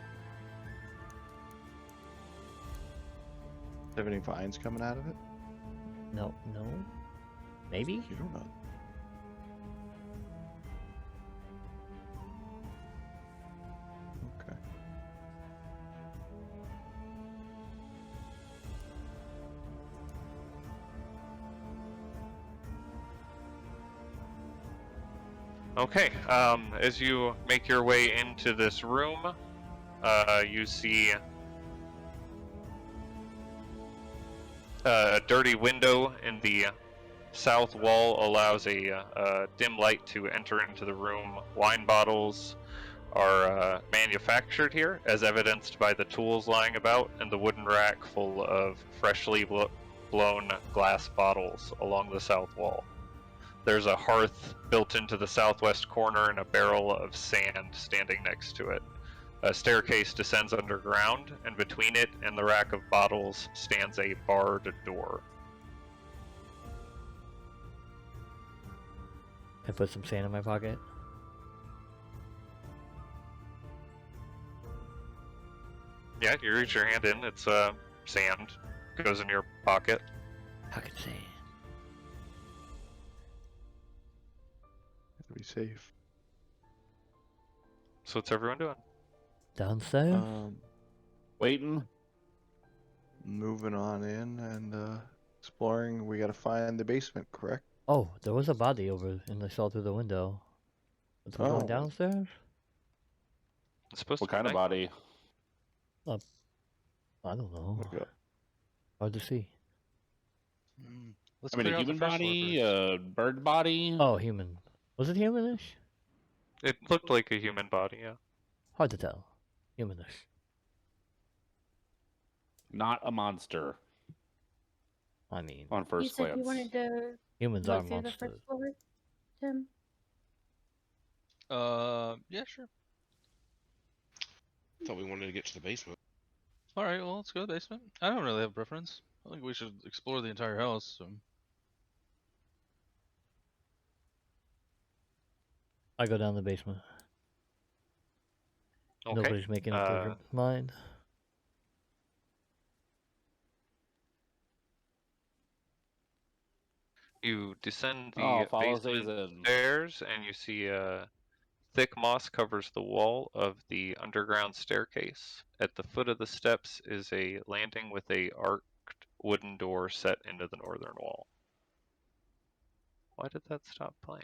B: Have any vines coming out of it?
E: No. Maybe?
B: You don't know. Okay.
A: Okay, as you make your way into this room, you see a dirty window in the south wall allows a dim light to enter into the room. Wine bottles are manufactured here, as evidenced by the tools lying about, and the wooden rack full of freshly blown glass bottles along the south wall. There's a hearth built into the southwest corner and a barrel of sand standing next to it. A staircase descends underground, and between it and the rack of bottles stands a barred door.
E: I put some sand in my pocket.
A: Yeah, you reach your hand in, it's sand. Goes in your pocket.
E: Pocket sand.
B: Gotta be safe.
A: So what's everyone doing?
E: Downstairs?
F: Waiting.
B: Moving on in and exploring. We gotta find the basement, correct?
E: Oh, there was a body over and I saw through the window. Was we going
B: Oh.
E: downstairs?
A: It's supposed
F: What
A: to be
F: kind of
A: night.
F: body?
E: I don't know.
B: Look up.
E: Hard to see.
D: Let's
F: I mean,
D: clear
F: a
D: out the
F: human
D: first floor
F: body,
D: first.
F: a bird body.
E: Oh, human. Was it humanish?
A: It looked like a human body, yeah.
E: Hard to tell. Humanish.
F: Not a monster
E: I mean,
F: on
C: You
F: first
C: said
F: glance.
C: you wanted to
E: Humans are
C: Look through the
E: monsters.
C: first floor, Tim.
D: Yeah, sure.
G: Thought we wanted to get to the basement.
D: All right, well, let's go to the basement. I don't really have a preference. I think we should explore the entire house. So.
E: I go down the basement.
A: Okay.
E: Nobody's making up their mind.
A: You descend
F: Oh,
A: the
F: follow
A: basement
F: Zazen.
A: stairs, and you see thick moss covers the wall of the underground staircase. At the foot of the steps is a landing with a arched wooden door set into the northern wall. Why did that stop playing?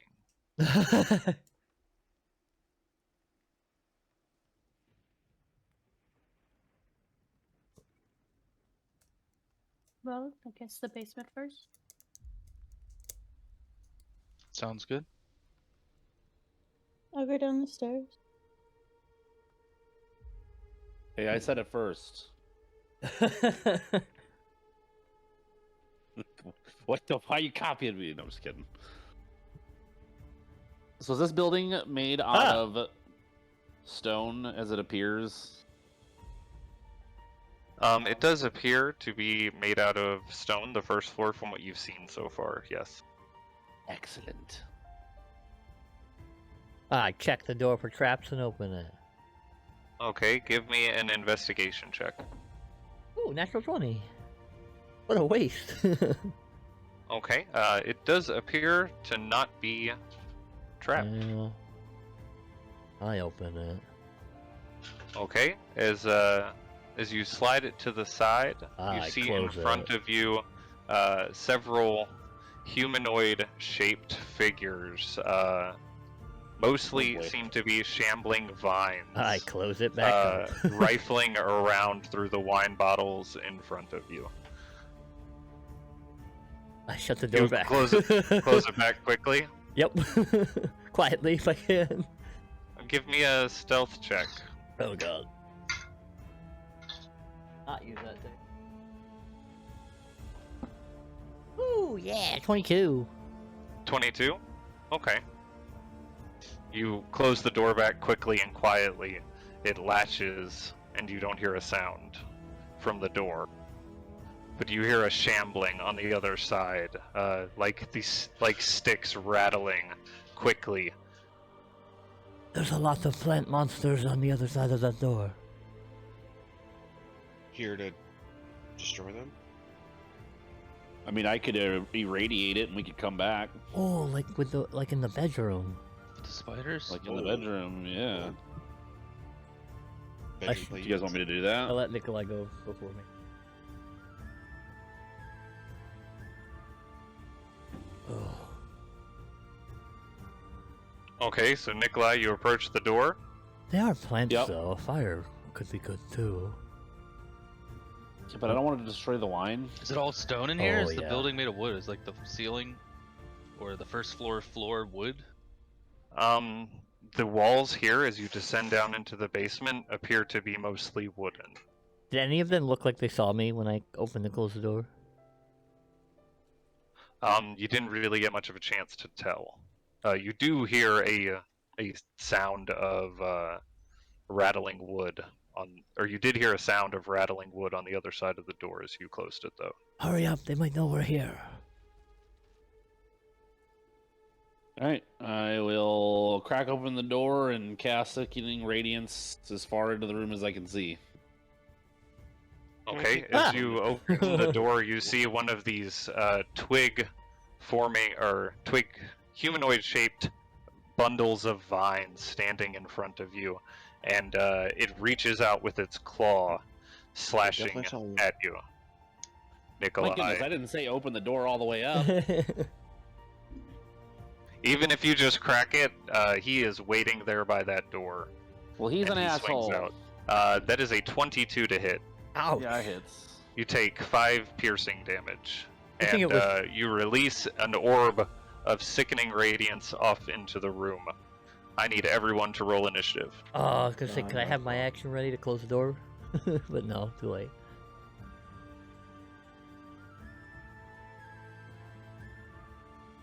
C: Well, I guess the basement first.
D: Sounds good.
C: I'll go down the stairs.
F: Hey, I said it first. What the? Why you copying me? No, I'm just kidding. So is this building made out of stone as it appears?
A: It does appear to be made out of stone, the first floor from what you've seen so far, yes.
F: Excellent.
E: I check the door for traps and open it.
A: Okay, give me an investigation check.
E: Ooh, natural 20. What a waste.
A: Okay, it does appear to not be trapped.
E: Yeah. I open it.
A: Okay, as you slide it to the side, you
E: I
A: see in
E: close
A: front
E: it.
A: of you several humanoid-shaped figures. Mostly
F: boy.
A: seem to be shambling vines.
E: I close it back up.
A: Rifling around through the wine bottles in front of you.
E: I shut the door
A: You
E: back.
A: close it back quickly.
E: Yep. Quietly if I can.
A: Give me a stealth check.
E: Oh god. Not use that thing. Ooh, yeah, 22.
A: 22? Okay. You close the door back quickly and quietly. It latches, and you don't hear a sound from the door. But you hear a shambling on the other side, like sticks rattling quickly.
E: There's a lot of plant monsters on the other side of that door.
G: Here to destroy them?
F: I mean, I could irradiate it and we could come back.
E: Oh, like in the bedroom.
D: The spiders?
F: Like in the bedroom, yeah.
G: Bedroom,
F: Do you guys want me to do that?
E: I'll let Nikolai go before me. Oh.
A: Okay, so Nikolai, you approach the door.
E: They are plants
F: Yep.
E: though. Fire could be good too.
F: Yeah, but I don't want to destroy the wine.
D: Is it all stone in here?
E: Oh,
D: Is the
E: yeah.
D: building made of wood? Is like the ceiling or the first floor wood?
A: The walls here, as you descend down into the basement, appear to be mostly wooden.
E: Did any of them look like they saw me when I opened and closed the door?
A: You didn't really get much of a chance to tell. You do hear a sound of rattling wood or you did hear a sound of rattling wood on the other side of the door as you closed it, though.
E: Hurry up, they might know we're here.
F: Alright, I will crack open the door and cast Sickening Radiance as far into the room as I can see.
A: Okay,
E: Ah!
A: as you open the door, you see one of these twig humanoid-shaped bundles of vines standing in front of you, and it reaches out with its claw, slashing at you. Nikolai.
F: My goodness, I didn't say open the door all the way up.
A: Even if you just crack it, he is waiting there by that door.
F: Well, he's
A: and
F: an
A: he
F: asshole.
A: swings out. That is a 22 to hit.
E: Ouch.
F: Yeah, it hits.
A: You take 5 piercing damage,
E: I think
A: and
E: it was-
A: you release an orb of sickening radiance off into the room. I need everyone to roll initiative.
E: Oh, I was gonna say, could I have my action ready to close the door? But no, too late.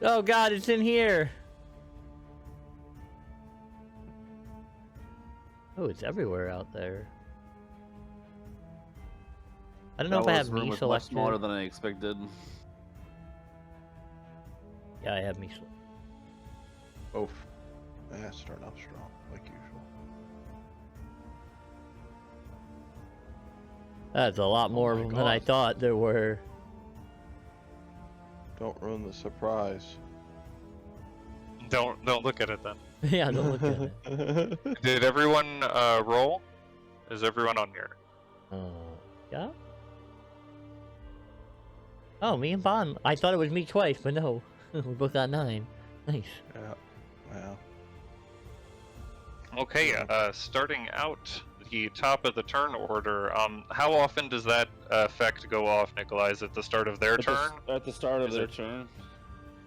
E: Oh god, it's in here! Oh, it's everywhere out there. I don't know if I have
F: room
E: me
F: was much
E: selected.
F: smaller than I expected.
E: Yeah, I have me selected.
B: Oof. Starting off strong, like usual.
E: That's a lot more of
B: my
E: them than I
B: God.
E: thought there were.
B: Don't ruin the surprise.
A: Don't look at it then.
E: Yeah, don't look at it.
A: Did everyone roll? Is everyone on here?
E: Yeah? Oh, me and Bond. I thought it was me twice, but no. We both got 9. Nice.
B: Yeah. Wow.
A: Okay, starting out the top of the turn order, how often does that effect go off, Nikolai? Is it the start of their turn?
F: At the start of
A: Is
F: their
A: it-
F: turn.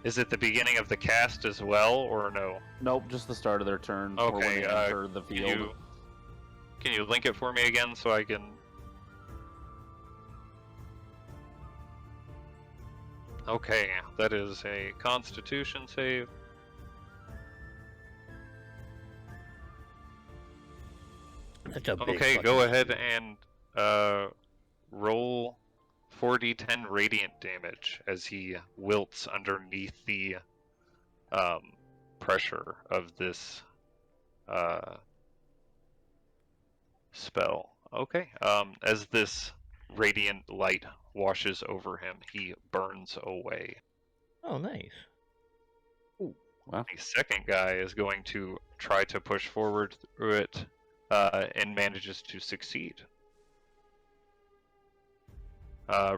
A: Is it the beginning of the cast as well, or no?
F: Nope, just the start of their turn. Or when
A: Okay,
F: they enter the
A: Can
F: field.
A: can you link it for me again so I can... Okay, that is a Constitution save.
E: That's a big
A: Okay,
E: fucking-
A: go ahead and roll 4d10 radiant damage as he wilts underneath the pressure of this spell. Okay, as this radiant light washes over him, he burns away.
E: Oh, nice.
F: Wow.
A: The second guy is going to try to push forward through it and manages to succeed.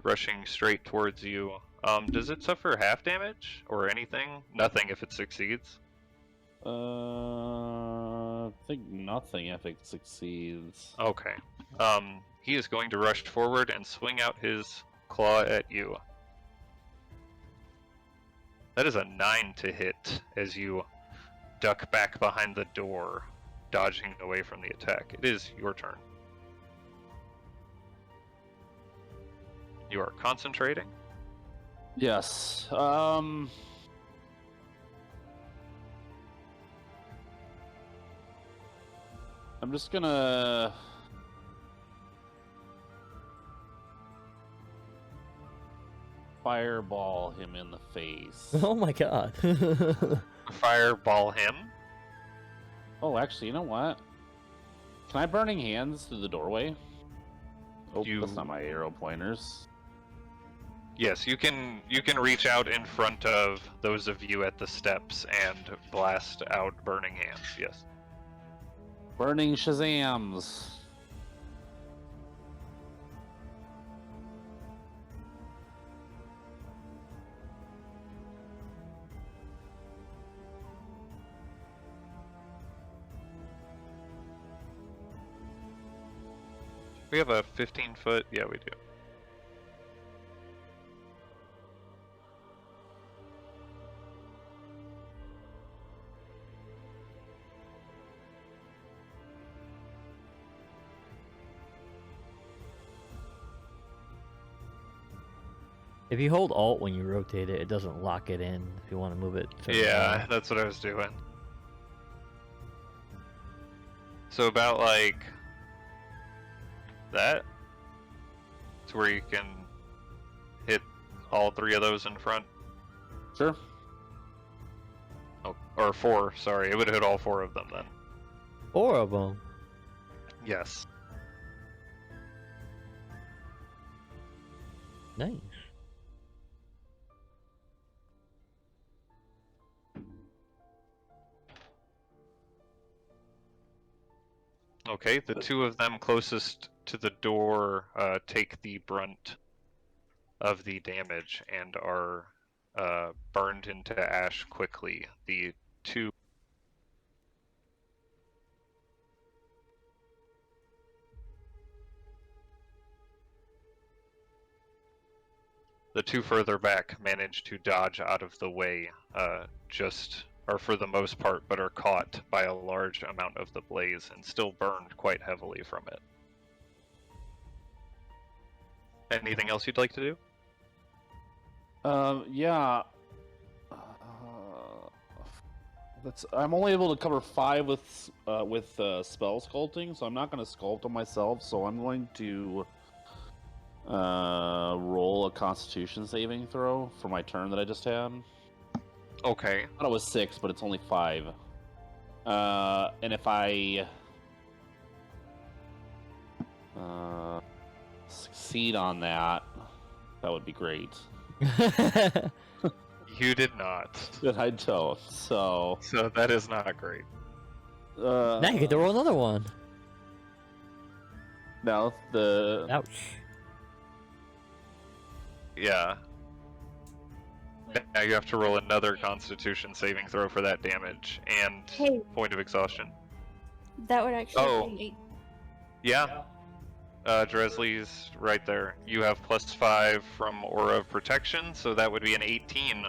A: Rushing straight towards you. Does it suffer half damage or anything? Nothing if it succeeds.
F: I think nothing if it succeeds.
A: Okay. He is going to rush forward and swing out his claw at you. That is a 9 to hit as you duck back behind the door, dodging away from the attack. It is your turn. You are concentrating.
F: Yes. I'm just gonna fireball him in the face.
E: Oh my god.
A: Fireball him.
F: Oh, actually, you know what? Can I burning hands through the doorway? Oh,
A: You-
F: that's not my arrow pointers.
A: Yes, you can reach out in front of those of you at the steps and blast out burning hands. Yes.
F: Burning Shazams.
A: We have a 15-foot. Yeah, we do.
E: If you hold Alt when you rotate it, it doesn't lock it in if you want to move it. to
A: Yeah, that's what I was doing. So about like that. It's where you can hit all 3 of those in front.
F: Sure.
A: Oh, or 4, sorry. It would hit all 4 of them then.
E: 4 of them.
A: Yes.
E: Nice.
A: Okay, the 2 of them closest to the door take the brunt of the damage and are burned into ash quickly. The 2 further back manage to dodge out of the way, or for the most part, but are caught by a large amount of the blaze and still burned quite heavily from it. Anything else you'd like to do?
F: Yeah. I'm only able to cover 5 with spell sculpting, so I'm not going to sculpt on myself. So I'm going to roll a Constitution saving throw for my turn that I just had.
A: Okay.
F: I thought it was 6, but it's only 5. And if I succeed on that, that would be great.
A: You did not.
F: But I don't, so
A: So that is not great.
E: Now you get to roll another one.
F: Now the
E: Ouch.
A: Yeah. Now you have to roll another Constitution saving throw for that damage and
C: Hey.
A: point of exhaustion.
C: That would actually
A: Oh.
C: be
A: Yeah. Dresley's right there. You have +5 from Aura of Protection, so that would be an 18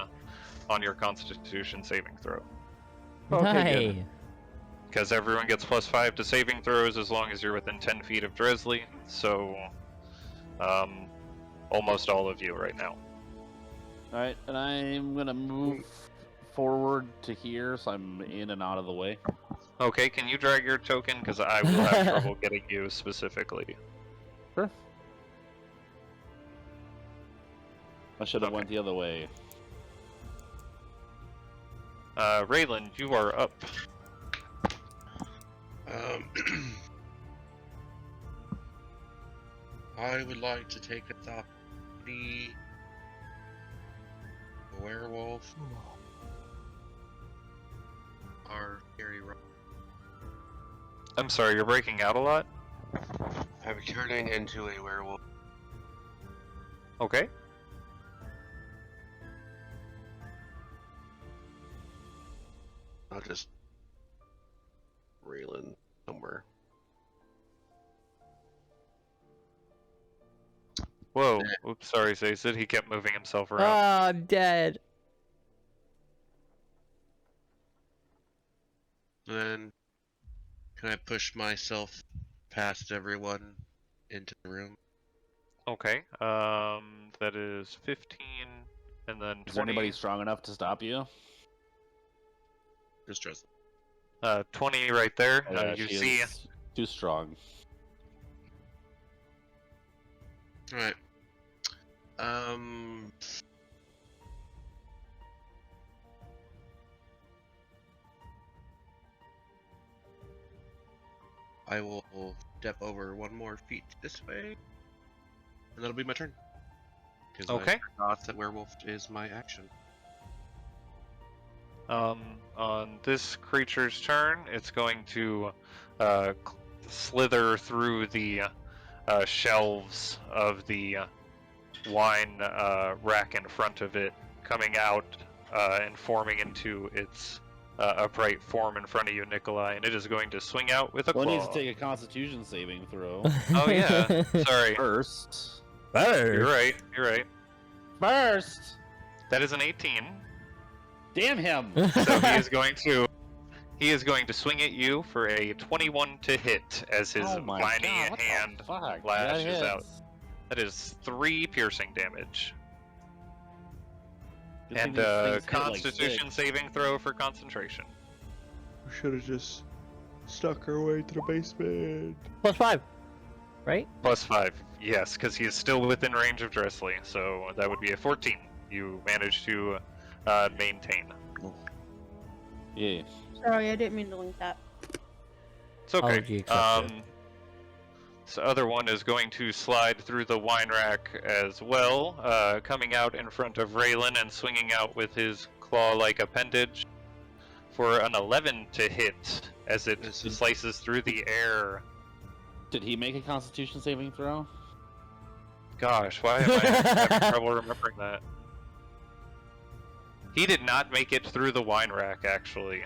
A: on your Constitution saving throw.
F: Okay, good.
E: Nice.
A: Because everyone gets +5 to saving throws as long as you're within 10 feet of Dresley, so almost all of you right now.
F: Alright, and I'm gonna move forward to here, so I'm in and out of the way.
A: Okay, can you drag your token? Because I will have trouble getting you specifically.
F: Sure. I should have went the other way.
A: Raylan, you are up.
G: I would like to take a top the werewolf. Our scary rock.
A: I'm sorry, you're breaking out a lot?
G: I'm turning into a werewolf.
A: Okay.
G: I'll just reel in somewhere.
A: Whoa. Oops, sorry, Zaysid. He kept moving himself
E: Oh,
A: around.
E: I'm dead.
G: Then, can I push myself past everyone into the room?
A: Okay. That is 15, and then 20.
F: Is there anybody strong enough to stop you?
G: Just trust.
A: 20 right there.
F: Yeah,
A: You
F: she
A: see.
F: is too strong.
G: Alright. I will step over 1 more feet this way, and that'll be my turn. Because
A: Okay.
G: I forgot that werewolf is my action.
A: On this creature's turn, it's going to slither through the shelves of the wine rack in front of it, coming out and forming into its upright form in front of you, Nikolai, and it is going to swing out with a
F: Well, it
A: claw.
F: needs to take a Constitution saving throw.
A: Oh yeah, sorry.
F: First.
A: You're right. You're right.
F: First!
A: That is an 18.
F: Damn him!
A: So he is going to swing at you for a 21 to hit as his
F: Oh my
A: viney
F: God, what the
A: hand
F: fuck?
A: lashes
F: That
A: out.
F: hits.
A: That is 3 piercing damage.
F: Good thing
A: And
F: these things hit like
A: Constitution
F: 6.
A: saving throw for concentration.
B: We should have just stuck our way to the basement.
E: +5, right?
A: +5, yes, because he is still within range of Dressley, so that would be a 14. You managed to maintain.
F: Yeah.
C: Sorry, I didn't mean to link that.
A: It's okay.
E: Apology accepted.
A: So other one is going to slide through the wine rack as well, coming out in front of Raylan and swinging out with his claw-like appendage for an 11 to hit as it slices through the air.
F: Did he make a Constitution saving throw?
A: Gosh, why am I having trouble remembering that? He did not make it through the wine rack, actually.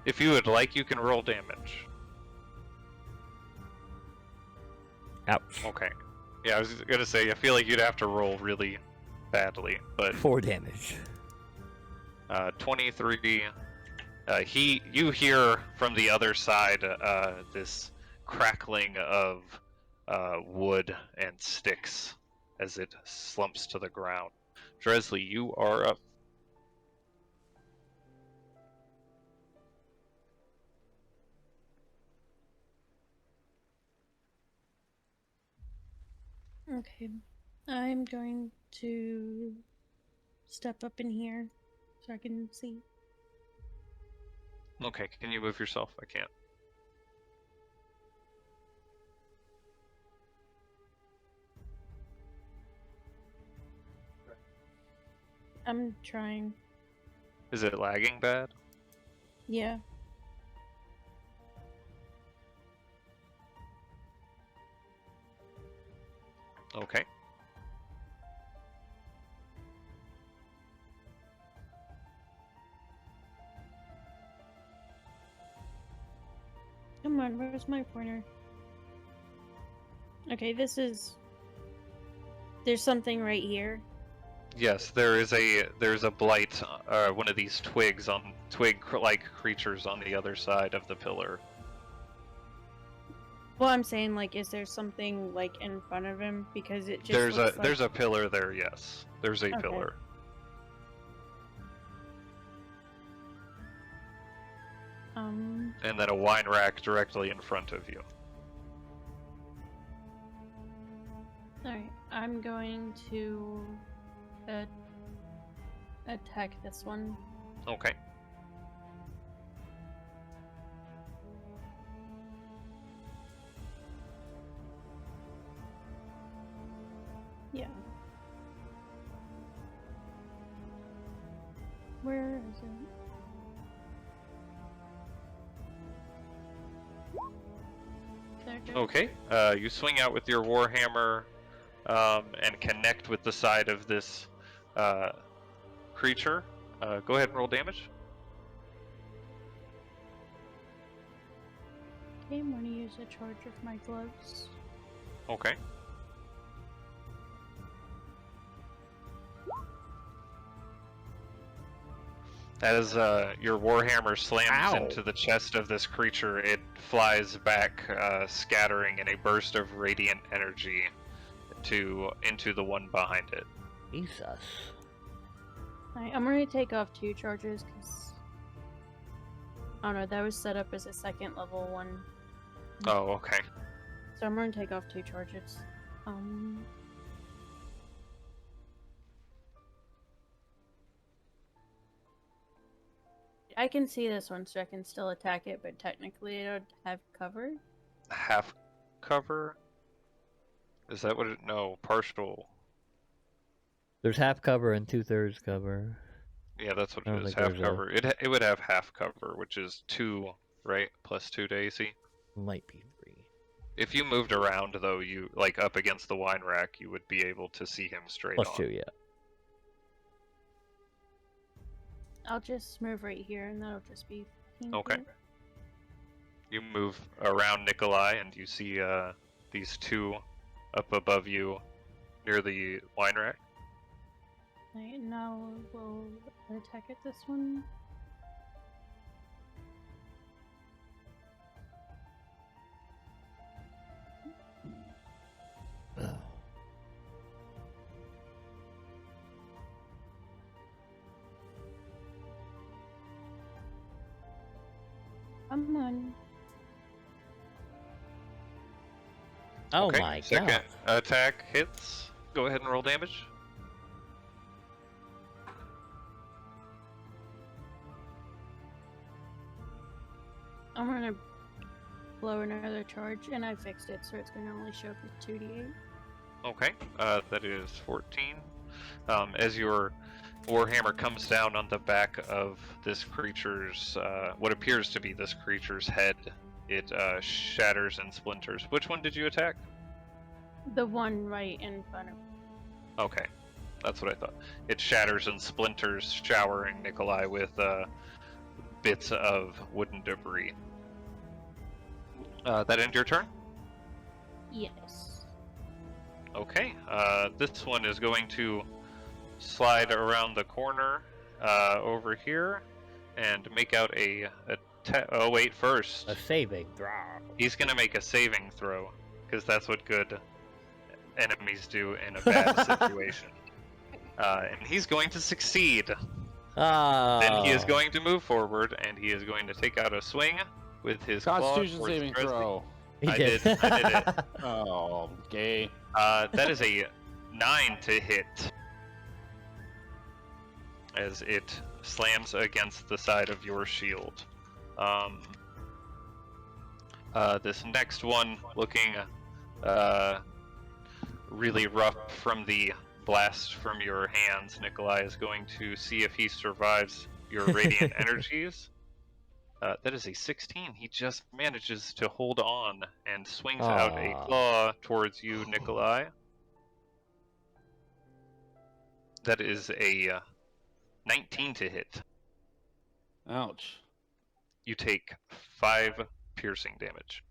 A: If you would like, you can roll damage.
E: Ouch.
A: Okay. Yeah, I was gonna say, I feel like you'd have to roll really badly, but
E: 4 damage.
A: 23. You hear from the other side this crackling of wood and sticks as it slumps to the ground. Dresley, you are up.
C: Okay. I'm going to step up in here so I can see.
A: Okay, can you move yourself? I can't.
C: I'm trying.
A: Is it lagging bad?
C: Yeah.
A: Okay.
C: Come on, where's my pointer? Okay, this is... There's something right here.
A: Yes, there's a blight, one of these twig-like creatures on the other side of the pillar.
C: Well, I'm saying, like, is there something, like, in front of him? Because it just
A: There's
C: looks
A: there's a pillar there. Yes, there's a
C: Okay.
A: pillar. And then a wine rack directly in front of you.
C: Alright, I'm going to attack this one.
A: Okay.
C: Yeah. Where is it? There it goes.
A: Okay. You swing out with your warhammer, and connect with the side of this creature. Go ahead and roll damage.
C: Okay, I'm going to use a charge of my gloves.
A: Okay. As your warhammer slams into the chest of this creature, it flies back, scattering in a burst of radiant energy into the one behind it.
E: Jesus.
C: Alright, I'm going to take off 2 charges because... I don't know, that was set up as a second level one.
A: Oh, okay.
C: So I'm going to take off 2 charges. I can see this one, so I can still attack it, but technically I don't have cover.
A: Half cover? Is that what it? No, partial.
E: There's half cover and 2/3 cover.
A: Yeah, that's what
E: I
A: it
E: don't
A: is.
E: think
A: Half
E: there's a-
A: cover. It would have half cover, which is 2, right? Plus 2 to AC.
E: Might be 3.
A: If you moved around, though, you like up against the wine rack, you would be able to see him straight
E: Plus
A: on.
E: 2, yeah.
C: I'll just move right here, and that'll just be 15
A: Okay.
C: feet.
A: You move around Nikolai, and you see these 2 up above you near the wine rack.
C: Right, now we'll attack at this one. Come on.
E: Oh
A: Okay,
E: my
A: second
E: god.
A: attack hits. Go ahead and roll damage.
C: I'm gonna blow another charge, and I fixed it, so it's gonna only show up as 2d8.
A: Okay, that is 14. As your warhammer comes down on the back of this creature's, what appears to be this creature's head, it shatters and splinters. Which one did you attack?
C: The one right in front of me.
A: Okay, that's what I thought. It shatters and splinters, showering Nikolai with bits of wooden debris. That end your turn?
C: Yes.
A: Okay, this one is going to slide around the corner over here and make out oh wait, first.
E: A saving throw.
A: He's going to make a saving throw, because that's what good enemies do in a bad situation. And he's going to succeed. Then he is going to move forward, and he is going to take out a swing with his claw
F: Constitution
A: towards
F: saving
A: Presley.
F: throw.
E: He
A: I
E: did.
A: did it.
F: Oh, gay.
A: That is a 9 to hit. As it slams against the side of your shield. This next one, looking really rough from the blast from your hands, Nikolai is going to see if he survives your radiant energies. That is a 16. He just manages to hold on and swings out a
E: Aw.
A: claw towards you, Nikolai. That is a 19 to hit.
F: Ouch.
A: You take 5 piercing damage.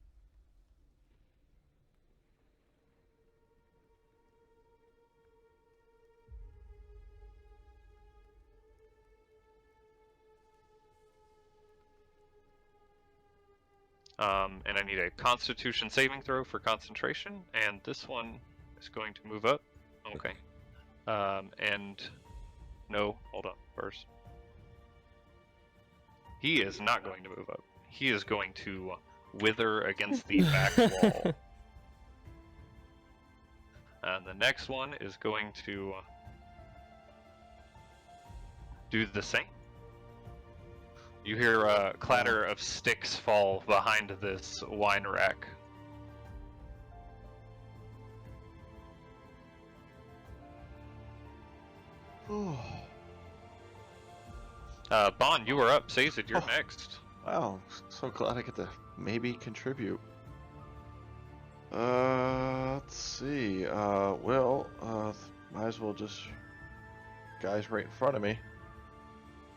A: And I need a Constitution saving throw for concentration, and this one is going to move up. Okay. And no, hold on first. He is not going to move up. He is going to wither against the back wall. And the next one is going to do the same. You hear a clatter of sticks fall behind this wine rack. Bon, you are up. Sazed, you're next.
B: Wow, so glad I get to maybe contribute. Let's see. Might as well just... Guy's right in front of me.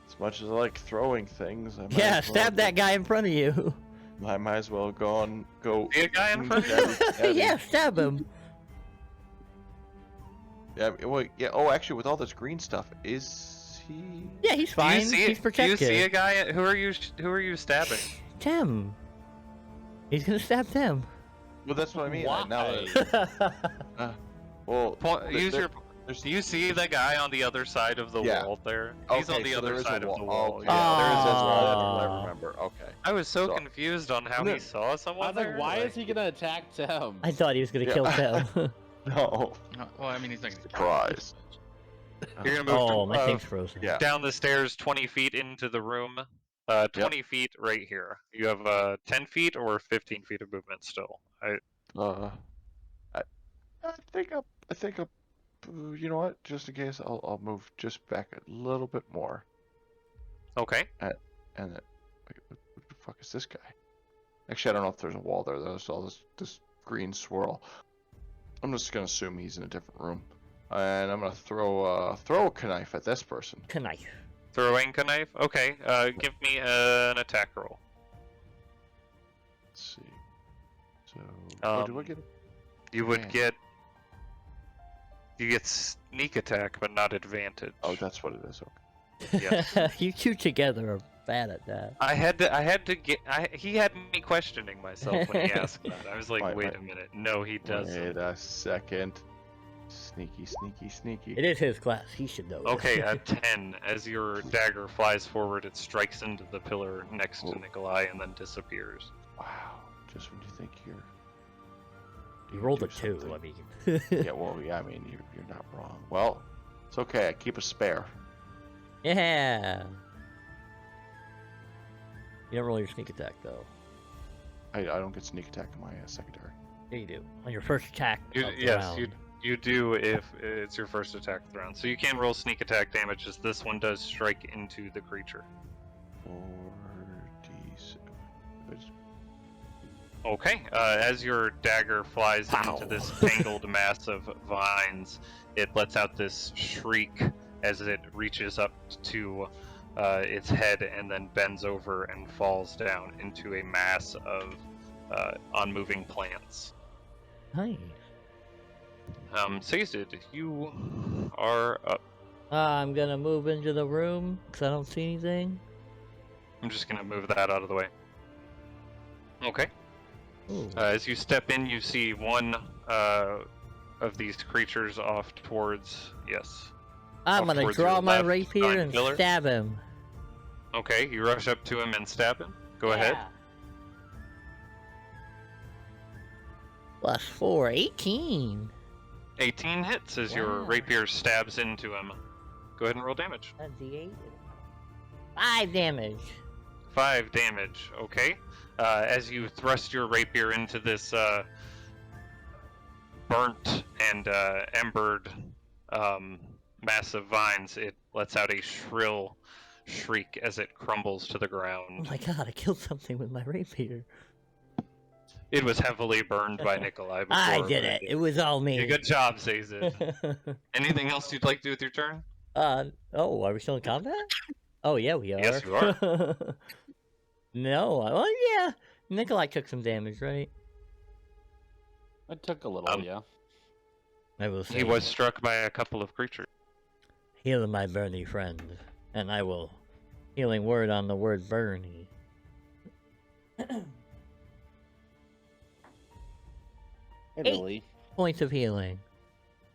B: As much as I like throwing things, I might
E: Yeah,
B: as well
E: stab that guy in front of you.
B: I might as well go.
A: See a guy in front of you?
B: Stabby.
E: Yeah, stab him.
B: Yeah, well, yeah. Oh, actually, with all this green stuff, is he?
E: Yeah, he's
A: Do
E: fine.
A: you see
E: He's
A: it? Do
E: protected.
A: you see a guy? Who are you stabbing?
E: Tim. He's gonna stab Tim.
B: Well, that's what I mean.
F: Why?
B: Now that, well,
A: Use
B: there-
A: your.
B: there's-
A: Do you see the guy on the other side of the
B: Yeah.
A: wall there? He's
B: Okay,
A: on the
B: so there
A: other
B: is a
A: side of the wall.
B: Okay,
A: Yeah.
B: there is as well.
E: Aw.
B: I remember. Okay.
A: I was so
B: So-
A: confused on how
B: No.
A: he saw
F: I
A: someone
F: was
A: there.
F: like, why is he gonna attack Tim?
E: I thought he was gonna
B: Yeah.
E: kill Tim.
B: No.
G: Well, I mean, he's not gonna
B: Surprise.
A: You're gonna move
E: Oh, my
A: to,
E: thing's frozen.
B: Yeah.
A: down the stairs 20 feet into the room. 20 feet right here. You have 10 feet or 15 feet of movement still.
B: I think I'll. You know what? Just in case, I'll move just back a little bit more.
A: Okay.
B: And then, wait, what the fuck is this guy? Actually, I don't know if there's a wall there. There's all this green swirl. I'm just gonna assume he's in a different room, and I'm gonna throw a knife at this person.
E: Knife.
A: Throwing a knife. Okay. Give me an attack roll.
B: Let's see. So, do I get?
A: You would
B: Man.
A: get. You get sneak attack, but not advantage.
B: Oh, that's what it is. Okay.
A: Yes.
E: You two together are bad at that.
A: I had to get. He had me questioning myself when he asked that. I was like,
B: Wait,
A: wait
B: wait.
A: a minute. No, he doesn't.
B: Wait a second. Sneaky, sneaky, sneaky.
E: It is his class. He should know. this.
A: Okay, a 10. As your dagger flies forward, it strikes into the pillar next to Nikolai and then disappears.
B: Wow. Just when you think you're.
E: You rolled
B: do
E: a 2.
B: something.
E: I mean.
B: Yeah, well, yeah. I mean, you're not wrong. Well, it's okay. I keep a spare.
E: Yeah. You don't roll your sneak attack though.
B: I don't get sneak attack in my secondary.
E: Yeah, you do. On your first attack.
A: You,
E: of the
A: yes,
E: round.
A: you do if it's your first attack of the round. So you can roll sneak attack damage as this one does strike into the creature.
B: 4d7.
A: Okay, as your dagger flies
E: Pow.
A: into this tangled mass of vines, it lets out this shriek as it reaches up to its head and then bends over and falls down into a mass of unmoving plants.
E: Nice.
A: Sazed, you are up.
E: I'm gonna move into the room because I don't see anything.
A: I'm just gonna move that out of the way. Okay.
E: Ooh.
A: As you step in, you see one of these creatures off towards. Yes.
E: I'm
A: off
E: gonna
A: towards
E: draw
A: your
E: my
A: left
E: rapier
A: side
E: and
A: pillar.
E: stab him.
A: Okay, you rush up to him and stab him. Go ahead.
E: Plus 4, 18.
A: 18 hits as your
E: Wow.
A: rapier stabs into him. Go ahead and roll damage.
E: A D8. 5 damage.
A: 5 damage. Okay. As you thrust your rapier into this burnt and embered mass of vines, it lets out a shrill shriek as it crumbles to the
E: Oh
A: ground.
E: my god, I killed something with my rapier.
A: It was heavily burned by Nikolai before.
E: I did
A: but
E: it. It was all me.
A: Yeah, good job, Zazid. Anything else you'd like to do with your turn?
E: Oh, are we still in combat? Oh, yeah, we are.
A: Yes, you are.
E: No, well, yeah. Nikolai took some damage, right?
F: I took a little, yeah.
E: I will say.
A: He was struck by a couple of creatures.
E: Heal my Bernie friend. And I will. Healing word on the word Bernie.
F: Hey,
E: 8
F: Billy.
E: points of healing.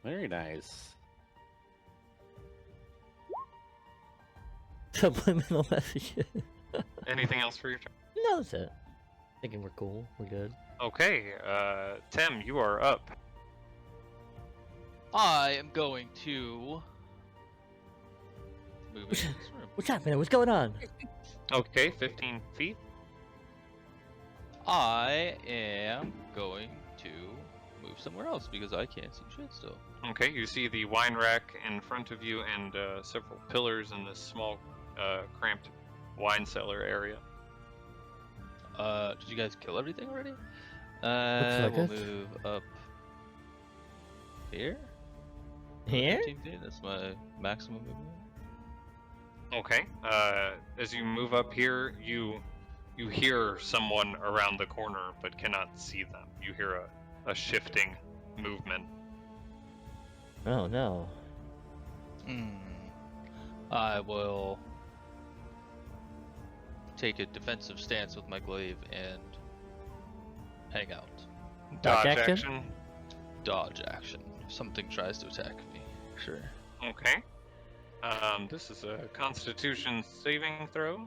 F: Very nice.
E: Subliminal messages.
A: Anything else for your turn?
E: No, that's it. Thinking we're cool. We're good.
A: Okay, Tim, you are up.
D: I am going to move into this room.
E: What's happening? What's going on?
A: Okay, 15 feet.
D: I am going to move somewhere else because I can't see shit still.
A: Okay, you see the wine rack in front of you and several pillars in this small, cramped wine cellar area.
D: Did you guys kill everything already?
E: like
D: We'll
E: it.
D: move up here.
E: Here?
D: 15 feet, that's my maximum movement.
A: Okay, as you move up here, you hear someone around the corner but cannot see them. You hear a shifting movement.
E: Oh no.
D: I will take a defensive stance with my glaive and hang out.
E: Dodge
A: Dodge
E: action?
A: action.
D: Dodge action. If something tries to attack me. Sure.
A: Okay. This is a Constitution saving throw.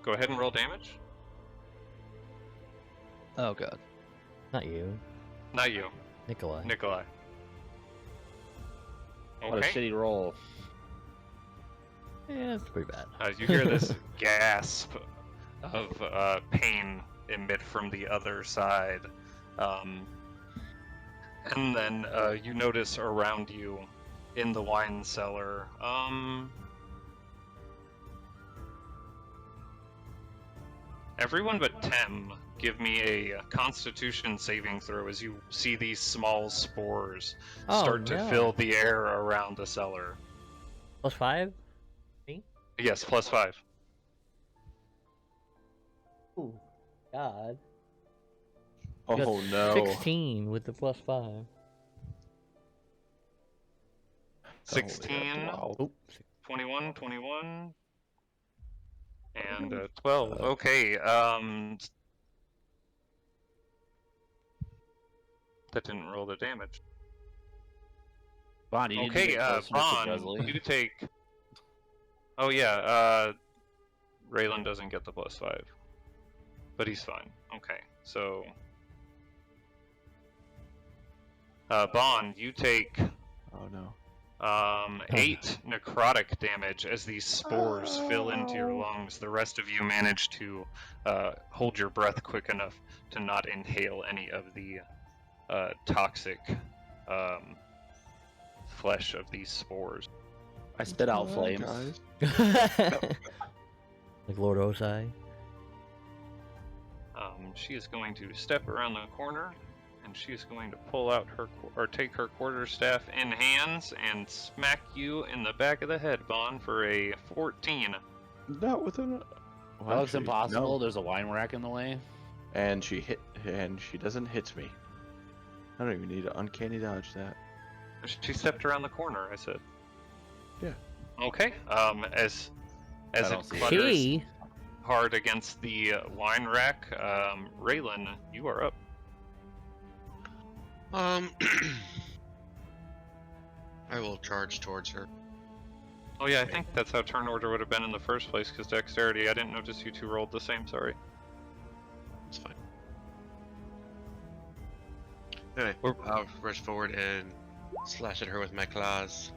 A: Go ahead and roll damage.
D: Oh god.
E: Not you.
A: Not you,
E: Nikolai.
A: Nikolai.
F: What a
A: Okay.
F: shitty roll.
E: Yeah, that's pretty bad.
A: You hear this gasp of pain emit from the other side. And then you notice around you in the wine cellar, everyone but Tem, give me a Constitution saving throw as you see these small spores
E: Oh,
A: start to
E: no.
A: fill the air around the cellar.
E: Plus 5?
A: Yes, +5.
E: Ooh. God.
B: Oh
E: Got
B: no.
E: 16 with the plus 5.
A: 16,
B: Wow.
A: 21, 21, and 12. Okay, that didn't roll the damage.
F: Bond, you need to
A: Okay,
F: get closer to
A: Bond,
F: Wesley.
A: you take... Oh yeah, Raylan doesn't get the +5. But he's fine. Okay, so... Bond, you take...
B: Oh no.
A: 8 necrotic damage as these spores fill into your lungs. The rest of you manage to hold your breath quick enough to not inhale any of the toxic flesh of these spores.
F: I spit out
B: Oh,
F: flames.
B: guys.
E: Like Lord Osai.
A: She is going to step around the corner, and she is going to pull out her take her quarterstaff in hands and smack you in the back of the head, Bond, for a 14.
B: Not within.
F: That looks
B: actually,
F: impossible.
B: no.
F: There's a wine rack in the way.
B: And she doesn't hit me. I don't even need to uncanny dodge that.
A: She stepped around the corner, I said.
B: Yeah.
A: Okay. As
F: I
A: it
F: don't see it.
A: clutters
E: She?
A: hard against the wine rack, Raylan, you are up.
G: I will charge towards her.
A: Oh yeah, I think that's how turn order would have been in the first place, because dexterity. I didn't notice you two rolled the same. Sorry.
G: It's fine. Anyway,
A: We're-
G: I'll rush forward and slash at her with my claws.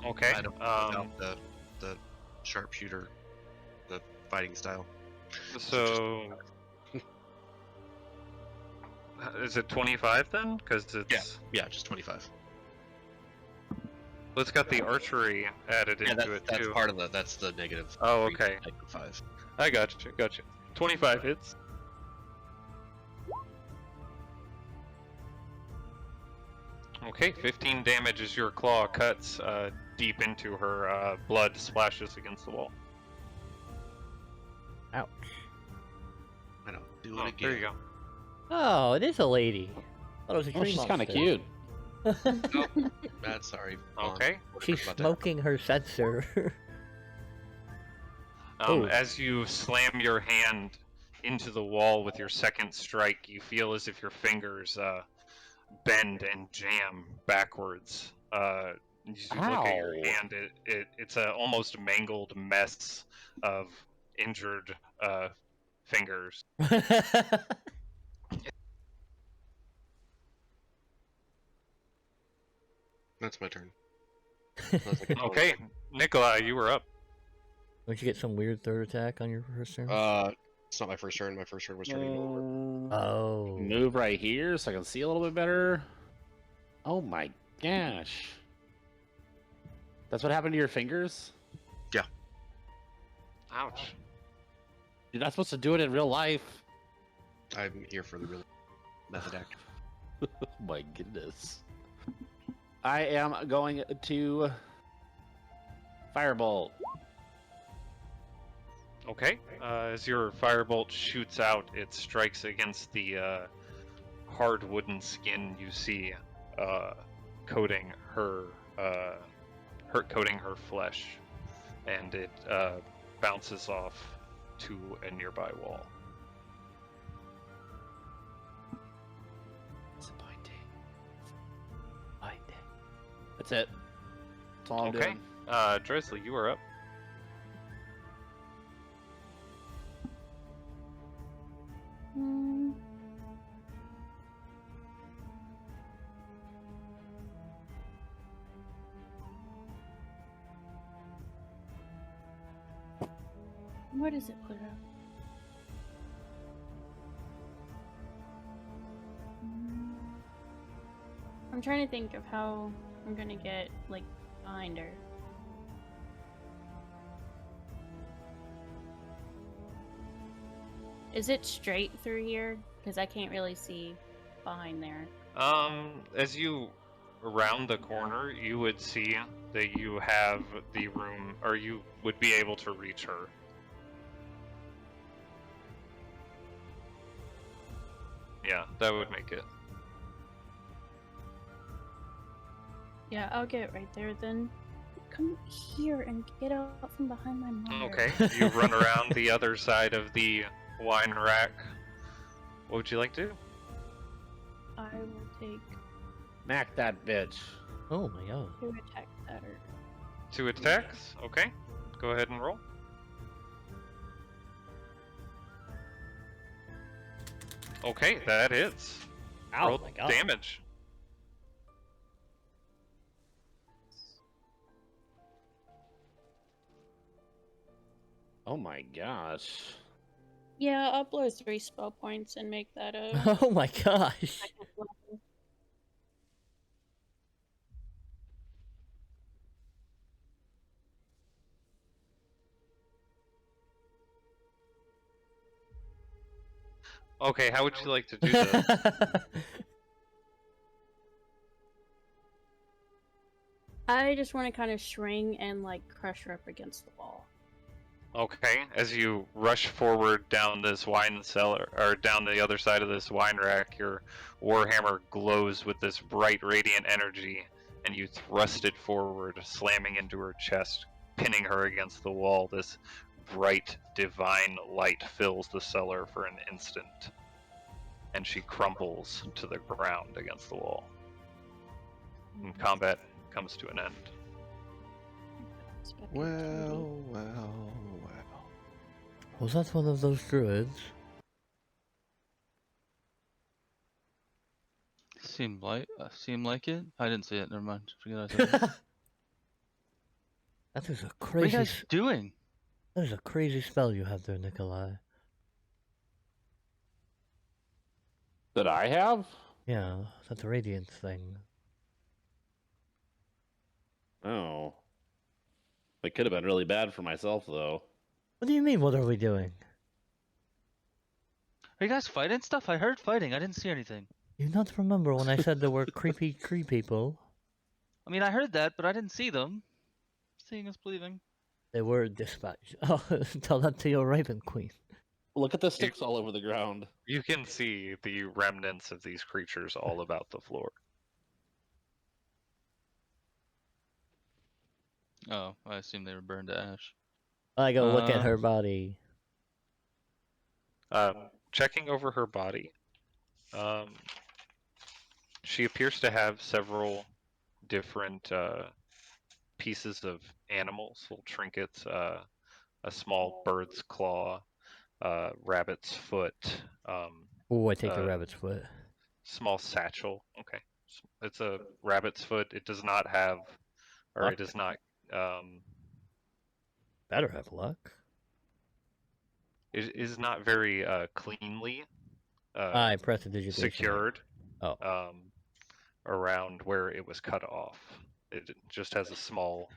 A: Okay.
G: I don't without the sharpshooter, the fighting style.
A: So is it 25 then? Because it's
G: Yeah, just 25.
A: well, it's got the archery added
G: Yeah,
A: into it
G: that's
A: too.
G: part of that's the negative.
A: Oh,
G: 3 to
A: okay.
G: -5.
A: I gotcha. 25 hits. Okay, 15 damage as your claw cuts deep into her. Blood splashes against the wall.
E: Ouch.
G: I know. Do it
A: Oh,
G: again.
A: there you go.
E: Oh, it is a lady. Thought it was a
F: Oh,
E: tree
F: she's kind of
E: monster.
F: cute.
G: Bad, sorry. Vaughn.
A: Okay.
E: She's
G: About that.
E: smoking her sensor. Ooh.
A: As you slam your hand into the wall with your second strike, you feel as if your fingers bend and jam backwards. As you look at your
F: Ow.
A: hand, it's a almost mangled mess of injured fingers.
G: That's my turn. Unless I get one.
A: Okay, Nikolai, you were up.
E: Don't you get some weird third attack on your first turn?
G: It's not my first turn. My first turn was turning over.
E: Oh.
F: Move right here so I can see a little bit better. Oh my gosh. That's what happened to your fingers?
A: Ouch.
F: You're not supposed to do it in real life.
G: I'm here for the real method act.
F: Oh my goodness. I am going to Firebolt.
A: Okay. As your firebolt shoots out, it strikes against the hard wooden skin you see coating her flesh, and it bounces off to a nearby wall.
E: Disappointing.
F: That's it. That's all I'm
A: Okay.
F: doing.
A: Dresley, you are up.
C: Hmm. Where does it put up? I'm trying to think of how I'm gonna get, like, behind her. Is it straight through here? Because I can't really see behind there.
A: As you round the corner, you would see that you have the room, or you would be able to reach her. Yeah, that would make it.
C: Yeah, I'll get right there then. Come here and get out from behind my monitor.
A: Okay, you run around the other side of the wine rack. What would you like to do?
C: I will take
F: Smack that bitch.
E: Oh my god.
C: 2 attack at her.
A: 2 attacks? Okay, go ahead and roll. Okay, that hits.
E: Oh
A: Roll
E: my god.
A: damage.
F: Oh my gosh.
C: Yeah, I'll blow 3 spell points and make that a
E: Oh my gosh.
C: second level.
A: Okay, how would you like to do this?
C: I just want to kind of swing and like crush her up against the wall.
A: Okay, as you rush forward down this wine cellar, or down the other side of this wine rack, your warhammer glows with this bright, radiant energy, and you thrust it forward, slamming into her chest, pinning her against the wall. This bright, divine light fills the cellar for an instant, and she crumbles to the ground against the wall. And combat comes to an end.
C: It's got to be 2D.
B: Well.
E: Was that one of those druids?
D: Seemed like it. I didn't see it. Never mind. Forget I said it.
E: That is a
D: What are you
E: crazy.
D: guys doing?
E: That is a crazy spell you have there, Nikolai.
F: That I have?
E: Yeah, that radiance thing.
F: Oh. It could have been really bad for myself, though.
E: What do you mean? What are we doing?
D: Are you guys fighting stuff? I heard fighting. I didn't see anything.
E: You not remember when I said there were creepy tree people?
D: I mean, I heard that, but I didn't see them. Seeing is believing.
E: They were dispatched. Oh, tell that to your Raven Queen.
F: Look at the sticks all over the ground.
A: You can see the remnants of these creatures all about the floor.
D: Oh, I assume they were burned to ash.
E: I go look at her body.
A: Checking over her body, she appears to have several different pieces of animals, little trinkets, a small bird's claw, rabbit's foot,
E: Oh, I take the rabbit's foot.
A: small satchel. Okay, it's a rabbit's foot. It does not have, or
E: Luck?
A: it is not.
E: Better have luck.
A: It is not very cleanly
E: I press the digitation.
A: secured.
E: Oh.
A: Around where it was cut off. It just has a small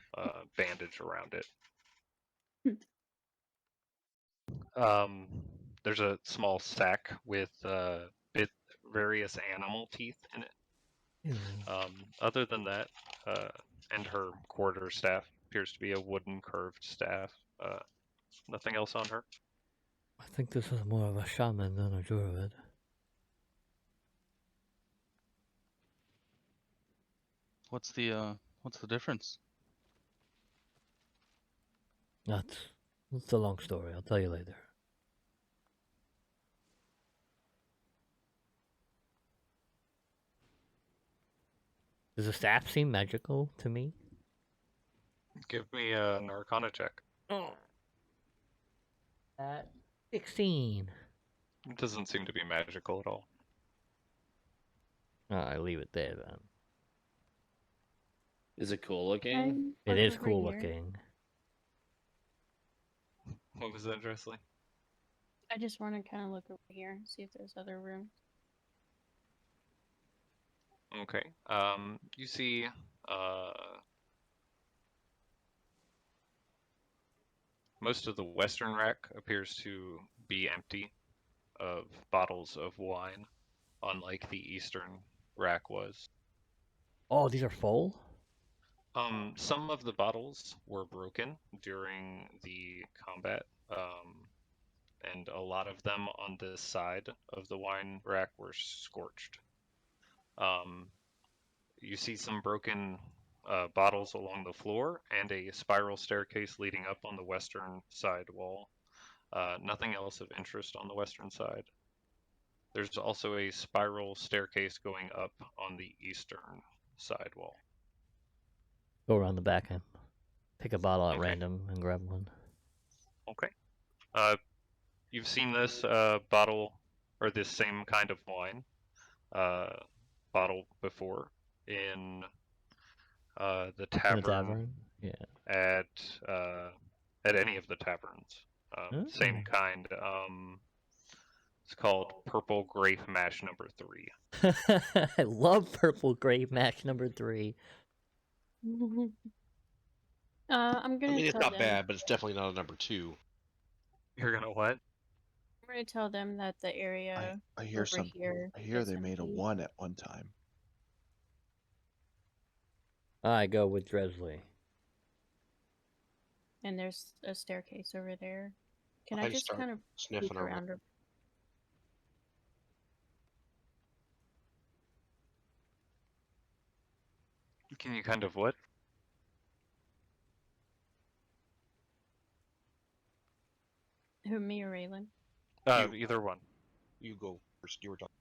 A: bandage around it. There's a small sack with various animal teeth in it. Other than that, and her quarterstaff appears to be a wooden curved staff. Nothing else on her.
E: I think this is more of a shaman than a druid.
D: What's the difference?
E: That's a long story. I'll tell you later. Does the staff seem magical to me?
A: Give me an Arcana check.
E: At 16.
A: It doesn't seem to be magical at all.
E: I leave it there then.
F: Is it cool looking?
E: It is cool looking.
A: What was that, Dressley?
C: I just want to kind of look over here, see if there's other rooms.
A: Okay. You see most of the western rack appears to be empty of bottles of wine, unlike the eastern rack was.
E: Oh, these are full?
A: Some of the bottles were broken during the combat, and a lot of them on this side of the wine rack were scorched. You see some broken bottles along the floor and a spiral staircase leading up on the western side wall. Nothing else of interest on the western side. There's also a spiral staircase going up on the eastern side wall.
E: Go around the back and pick a bottle at
A: Okay.
E: random and grab one.
A: Okay. You've seen this bottle, or this same kind of wine bottle before in the tavern,
E: In the tavern? Yeah.
A: at any of the taverns. Same kind. It's called Purple Grape Mash number 3.
E: I love purple grape match number 3.
C: I'm
G: I
C: gonna
G: mean, it's
C: tell
G: not
C: them.
G: bad, but it's definitely not a number 2.
A: You're gonna what?
C: I'm gonna tell them that the area
B: I hear
C: over
B: some.
C: here.
B: I hear
C: is
B: they made a
C: empty.
B: 1 at one time.
E: I go with Dresley.
C: And there's a staircase over there. Can
G: I
C: I
G: just
C: just
G: start
C: kind of
G: sniffing
C: peek
G: around.
C: around?
A: Can you kind of what?
C: Who, me or Raylan?
A: Either one.
G: You go first. You were talking.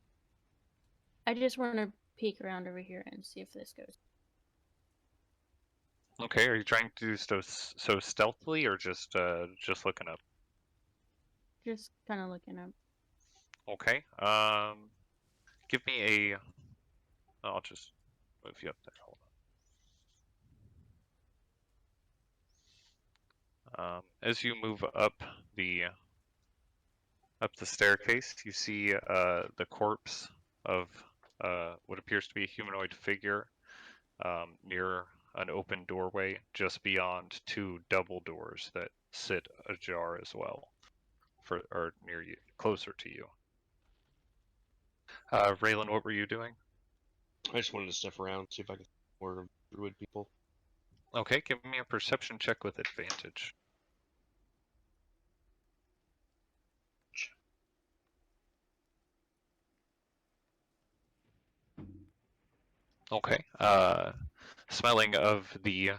C: I just want to peek around over here and see if this goes.
A: Okay, are you trying to do so stealthily or just looking up?
C: Just kind of looking up.
A: Okay. Give me a I'll just move you up there. Hold on. As you move up the staircase, you see the corpse of what appears to be a humanoid figure near an open doorway just beyond two double doors that sit ajar as well, or near you, closer to you. Raylan, what were you doing?
G: I just wanted to sniff around, see if I can find more druid people.
A: Okay, give me a perception check with advantage. Okay. Smelling of the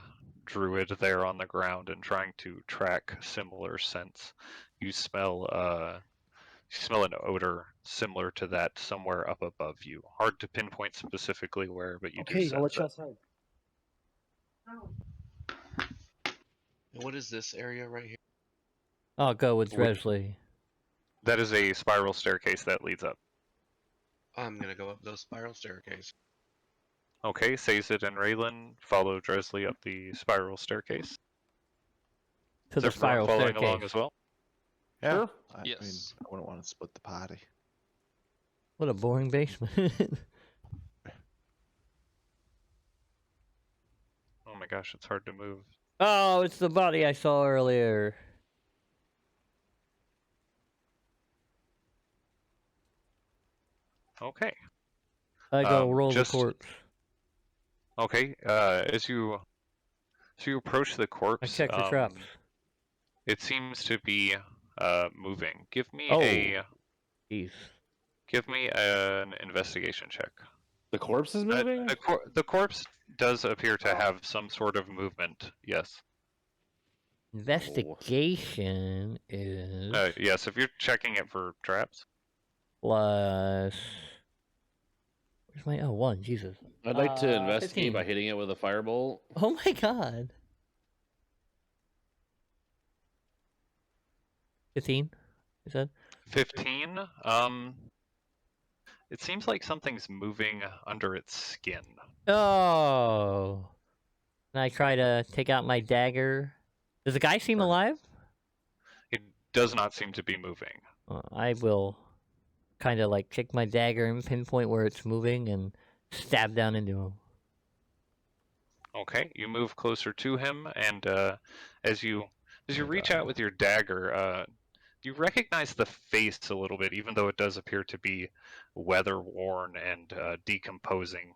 A: druid there on the ground and trying to track similar scents, you smell an odor similar to that somewhere up above you. Hard to pinpoint specifically where, but you do
F: Okay, I'll
A: sense
F: let you
A: it.
F: outside.
G: And what is this area right here?
E: I'll go with
A: Would-
E: Dresley.
A: That is a spiral staircase that leads up.
G: I'm gonna go up those spiral staircase.
A: Okay, Sazed and Raylan follow Dresley up the spiral staircase.
E: To
A: Is
E: the
A: everyone
E: spiral
A: following
E: staircase.
A: along as well?
B: Yeah.
F: Sure.
B: I
D: Yes.
B: mean, I wouldn't want to split the party.
E: What a boring basement.
A: Oh my gosh, it's hard to move.
E: Oh, it's the body I saw earlier.
A: Okay.
E: I go roll
A: just-
E: the corpse.
A: Okay. As you approach the corpse,
E: I check the traps.
A: it seems to be moving. Give me
E: Oh. Jeez.
A: an investigation check.
F: The corpse is moving?
A: The corpse does appear to have some sort of movement. Yes.
E: Investigation is
A: Yes. If you're checking it for traps.
E: plus. Where's my 1? Jesus.
F: I'd like to investigate
E: 15.
F: by hitting it with a firebolt.
E: Oh my god. 15? You said?
A: 15. It seems like something's moving under its skin.
E: Oh. And I try to take out my dagger. Does the guy seem
A: Sure.
E: alive?
A: It does not seem to be moving.
E: I will kind of like take my dagger and pinpoint where it's moving and stab down into him.
A: Okay, you move closer to him, and as you reach out with your dagger, you recognize the face a little bit, even though it does appear to be weather worn and decomposing.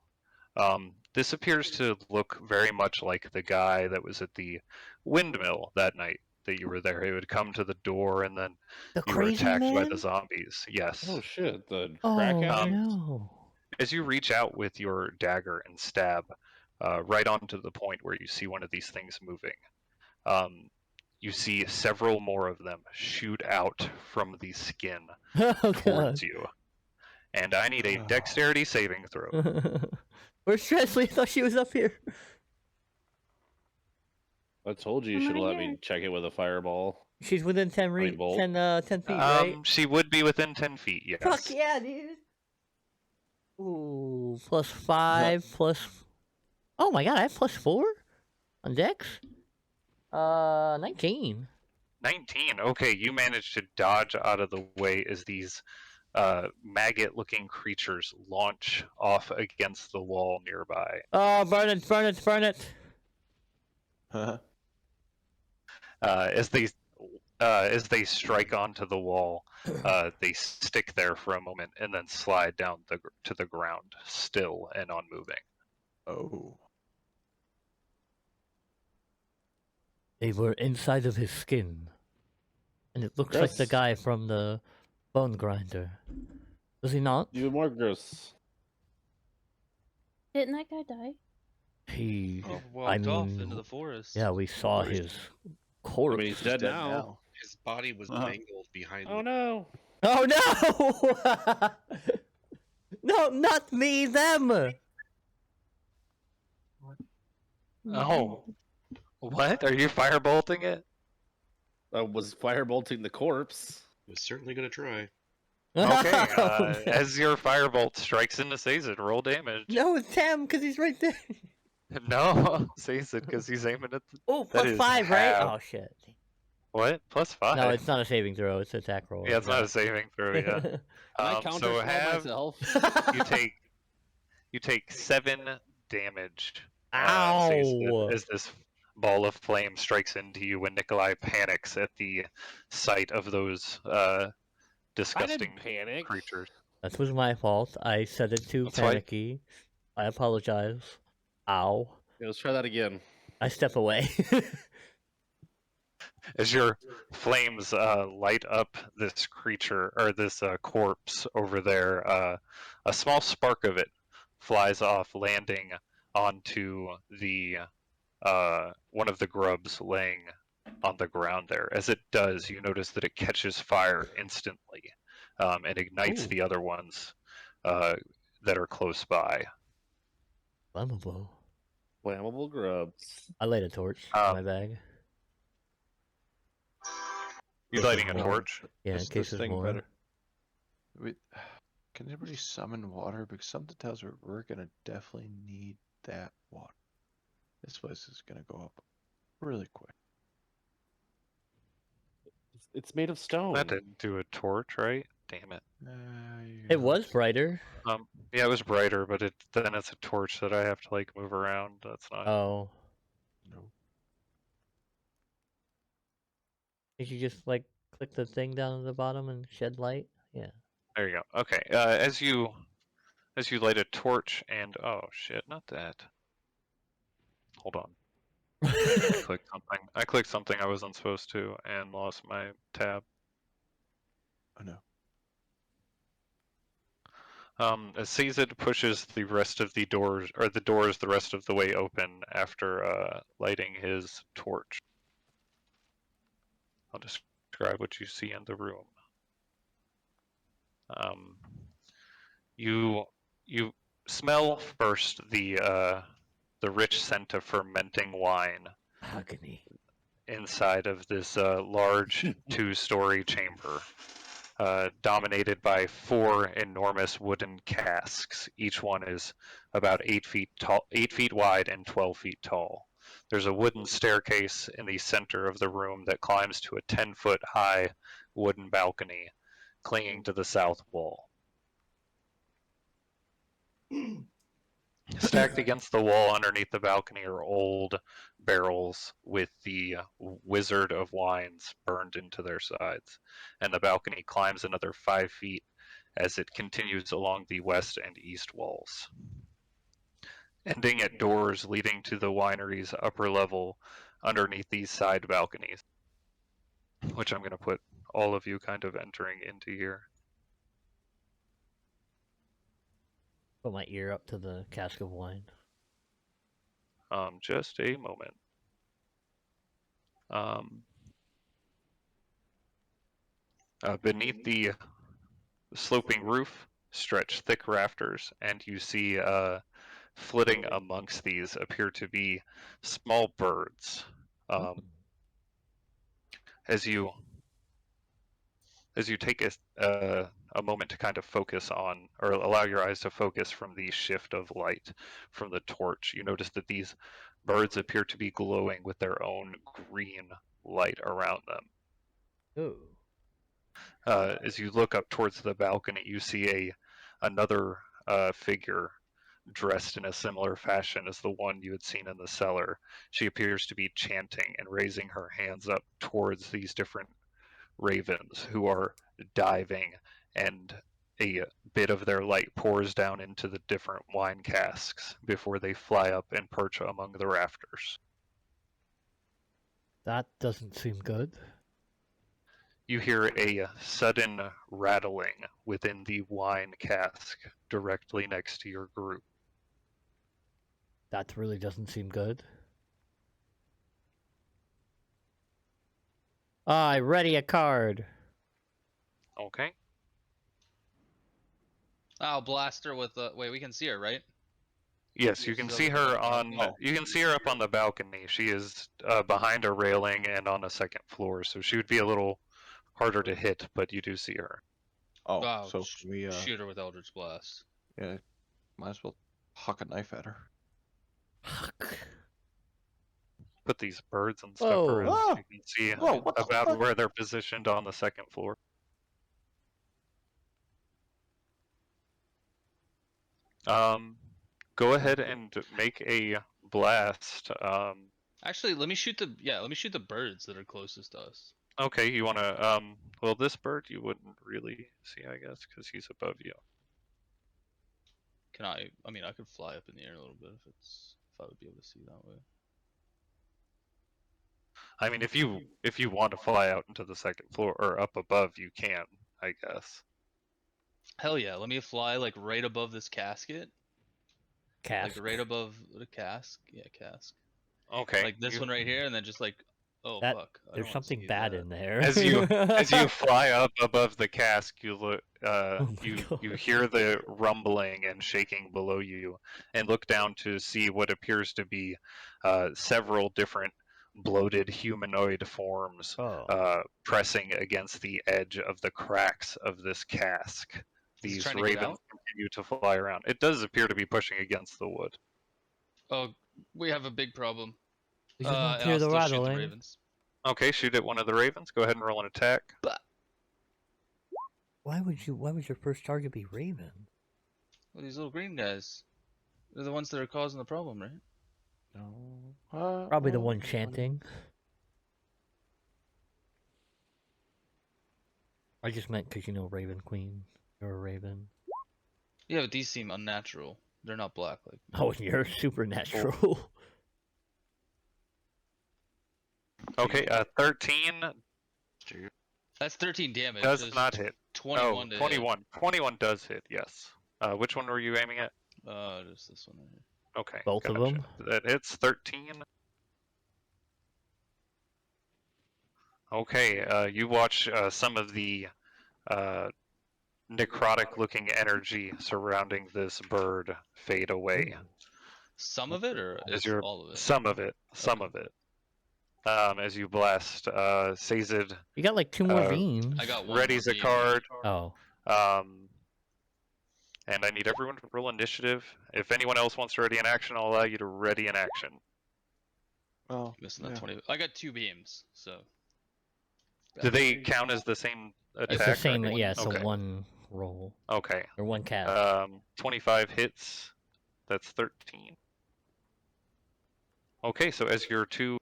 A: This appears to look very much like the guy that was at the windmill that night that you were there. He would come to the door, and then
E: The
A: you were
E: crazy
A: attacked by
E: man?
A: the zombies. Yes.
F: Oh shit, the
E: Oh
F: crack addict?
E: no.
A: As you reach out with your dagger and stab right onto the point where you see one of these things moving, you see several more of them shoot out from the skin
E: Oh god.
A: towards you. And I need a dexterity saving throw.
E: Where's Stresley? I thought she was up here.
F: I told you you should have let me check it with a fireball.
E: She's within 10
F: bolt.
E: 10 feet, right?
A: She would be within 10 feet, yes.
E: Fuck yeah, dude. Ooh, plus 5, plus... Oh my god, I have plus 4? On dex? 19.
A: 19. Okay, you managed to dodge out of the way as these maggot-looking creatures launch off against the wall nearby.
E: Oh, burn it, burn it, burn it.
A: As they strike onto the wall, they stick there for a moment and then slide down to the ground, still and unmoving.
B: Oh.
E: They were inside of his skin. And it looks like the
F: Gross.
E: guy from the bone grinder. Does he not?
F: Even more gross.
C: Didn't that guy die?
E: He...
D: He walked off
E: mean,
D: into the forest.
E: Yeah, we saw
F: Where is
E: his
F: I
E: corpse.
F: mean, he's dead now.
G: His body was
B: Uh-huh.
G: mangled behind
F: Oh
G: me.
F: no!
E: Oh no! No, not me, them!
A: Oh. What? Are you firebolting it?
F: I was firebolting the corpse.
G: Was certainly gonna try.
A: Okay, as your firebolt strikes into Sazed, roll damage.
E: No, it's him because he's right there.
A: No, Sazed, because he's aiming at the...
E: Oh,
A: That
E: plus
A: is
E: 5, right?
A: half.
E: Oh shit.
A: What? Plus 5?
E: No, it's not a saving throw. It's an attack roll.
A: Yeah, it's not a saving throw, yeah.
F: Can I counter
A: So
F: spell
A: have
F: myself?
A: you take 7 damage.
E: Ow!
A: As this ball of flame strikes into you when Nikolai panics at the sight of those
F: I
A: disgusting
F: didn't panic.
A: creatures.
E: That was my fault. I said it too
A: That's why-
E: panicky. I apologize. Ow.
F: Yeah, let's try that again.
E: I step away.
A: As your flames light up this creature or this corpse over there, a small spark of it flies off, landing onto the one of the grubs laying on the ground there. As it does, you notice that it catches fire instantly and ignites
F: Ooh.
A: the other ones that are close by.
E: Flammable.
F: Flammable grubs.
E: I laid a torch in my bag.
A: You lighting a torch?
E: Yeah, in
B: This
E: case there's
B: thing
E: more.
B: better. Wait, can anybody summon water? Because something tells me we're gonna definitely need that water. This place is gonna go up really quick.
F: It's made of stone.
A: That didn't do a torch, right? Damn it.
E: It was brighter.
A: Yeah, it was brighter, but then it's a torch that I have to like move around. That's not.
E: Oh.
B: No.
E: Did you just like click the thing down at the bottom and shed light? Yeah.
A: There you go. Okay. As you light a torch and oh shit, not that. Hold on. I clicked something I wasn't supposed to and lost my tab.
B: Oh no.
A: As Sazed pushes the rest of the doors the rest of the way open after lighting his torch. I'll describe what you see in the room. You smell first the rich scent of fermenting wine
E: Agony.
A: inside of this large 2-story chamber, dominated by 4 enormous wooden casks. Each one is about 8 feet tall, 8 feet wide and 12 feet tall. There's a wooden staircase in the center of the room that climbs to a 10-foot high wooden balcony clinging to the south wall. Stacked against the wall underneath the balcony are old barrels with the Wizard of Wines burned into their sides, and the balcony climbs another 5 feet as it continues along the west and east walls, ending at doors leading to the winery's upper level underneath these side balconies, which I'm going to put all of you kind of entering into here.
E: Put my ear up to the cask of wine.
A: Just a moment. Beneath the sloping roof stretch thick rafters, and you see flitting amongst these appear to be small birds. As you take a moment to kind of focus on, or allow your eyes to focus from the shift of light from the torch, you notice that these birds appear to be glowing with their own green light around them.
E: Ooh.
A: As you look up towards the balcony, you see another figure dressed in a similar fashion as the one you had seen in the cellar. She appears to be chanting and raising her hands up towards these different ravens who are diving, and a bit of their light pours down into the different wine casks before they fly up and perch among the rafters.
E: That doesn't seem good.
A: You hear a sudden rattling within the wine cask directly next to your group.
E: That really doesn't seem good. I ready a card.
A: Okay.
D: I'll blast her with the. Wait, we can see her, right?
A: Yes, you can see her on. You can see her up on the balcony. She is behind a railing and on a second floor, so she would be a little harder to hit, but you do see her.
B: Oh,
D: Wow,
B: so we
D: shoot her with Eldritch Blast.
B: yeah, might as well huck a knife at her.
A: Put these birds and stuff
E: Whoa.
A: around so
B: Ah!
A: you can see
B: Whoa, what the
A: about
B: fuck?
A: where they're positioned on the second floor. Go ahead and make a blast.
D: Actually, let me shoot the birds that are closest to us.
A: Okay, you wanna well, this bird you wouldn't really see, I guess, because he's above you.
D: Can I? I mean, I could fly up in the air a little bit if I would be able to see that way.
A: I mean, if you want to fly out into the second floor or up above, you can, I guess.
D: Hell yeah! Let me fly like right above this casket,
E: Cask.
D: like right above the cask. Yeah, cask.
A: Okay.
D: Like this one right here, and then just like, oh
E: That
D: fuck, I
E: there's
D: don't wanna
E: something
D: see
E: bad
D: that.
E: in there.
A: As you fly up above the cask, you look
E: Oh my
A: you
E: God.
A: hear the rumbling and shaking below you, and look down to see what appears to be several different bloated humanoid forms
E: Oh.
A: pressing against the edge of the cracks of this cask.
D: Is it
A: These
D: trying to get
A: ravens
D: out?
A: continue to fly around. It does appear to be pushing against the wood.
D: Oh, we have a big problem.
E: We just want to
D: And I'll
E: hear the
D: still shoot the
E: rattling.
D: ravens.
A: Okay, shoot at one of the ravens. Go ahead and roll an attack.
E: Why would your first target be Raven?
D: Well, these little green guys. They're the ones that are causing the problem, right?
B: No.
E: Probably the one chanting. I just meant because Raven Queen. You're a Raven.
D: Yeah, but these seem unnatural. They're not black like me.
E: Oh, you're supernatural.
A: Okay, 13
D: That's 13 damage.
A: does
D: There's
A: not hit.
D: 21
A: oh,
D: to
A: 21. 21 does hit, yes. Which one were you aiming at?
D: hit. Just this one right here.
A: Okay.
E: Both of
A: gotcha.
E: them?
A: That hits 13. Okay, you watch some of the necrotic looking energy surrounding this bird fade away.
E: Ooh.
D: Some of it, or
A: As
D: it's
A: you're
D: all of it?
A: some of it. Some
D: Okay.
A: of it. As you blast, Sazed
E: You got like 2 more beams.
D: I got one
A: readies
D: more
A: a
D: beam.
A: card.
E: Oh.
A: And I need everyone to roll initiative. If anyone else wants to ready an action, I'll allow you to ready an action.
B: Oh,
D: Missing
B: yeah.
D: that 20. I got 2 beams, so.
A: Do they count as the same attack?
E: It's the
A: or
E: same,
A: anyone-
E: yeah, it's
A: okay.
E: a one roll.
A: Okay.
E: Or one cast.
A: 25 hits. That's 13. Okay, so as your two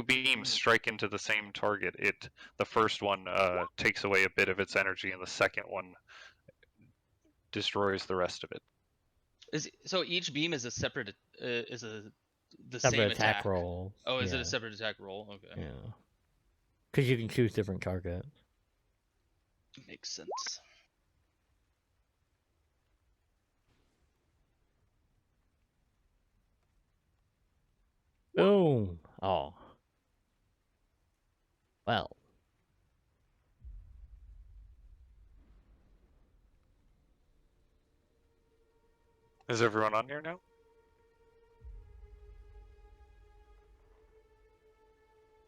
A: beams strike into the same target, the first one takes away a bit of its energy, and the second one destroys the rest of it.
D: So each beam is a separate the
E: Separate
D: same
E: attack roll.
D: Oh, is it
E: Yeah.
D: a separate attack roll? Okay.
E: Yeah. Because you can choose different targets.
D: Makes sense.
E: Boom. Oh. Well.
A: Is everyone on here now?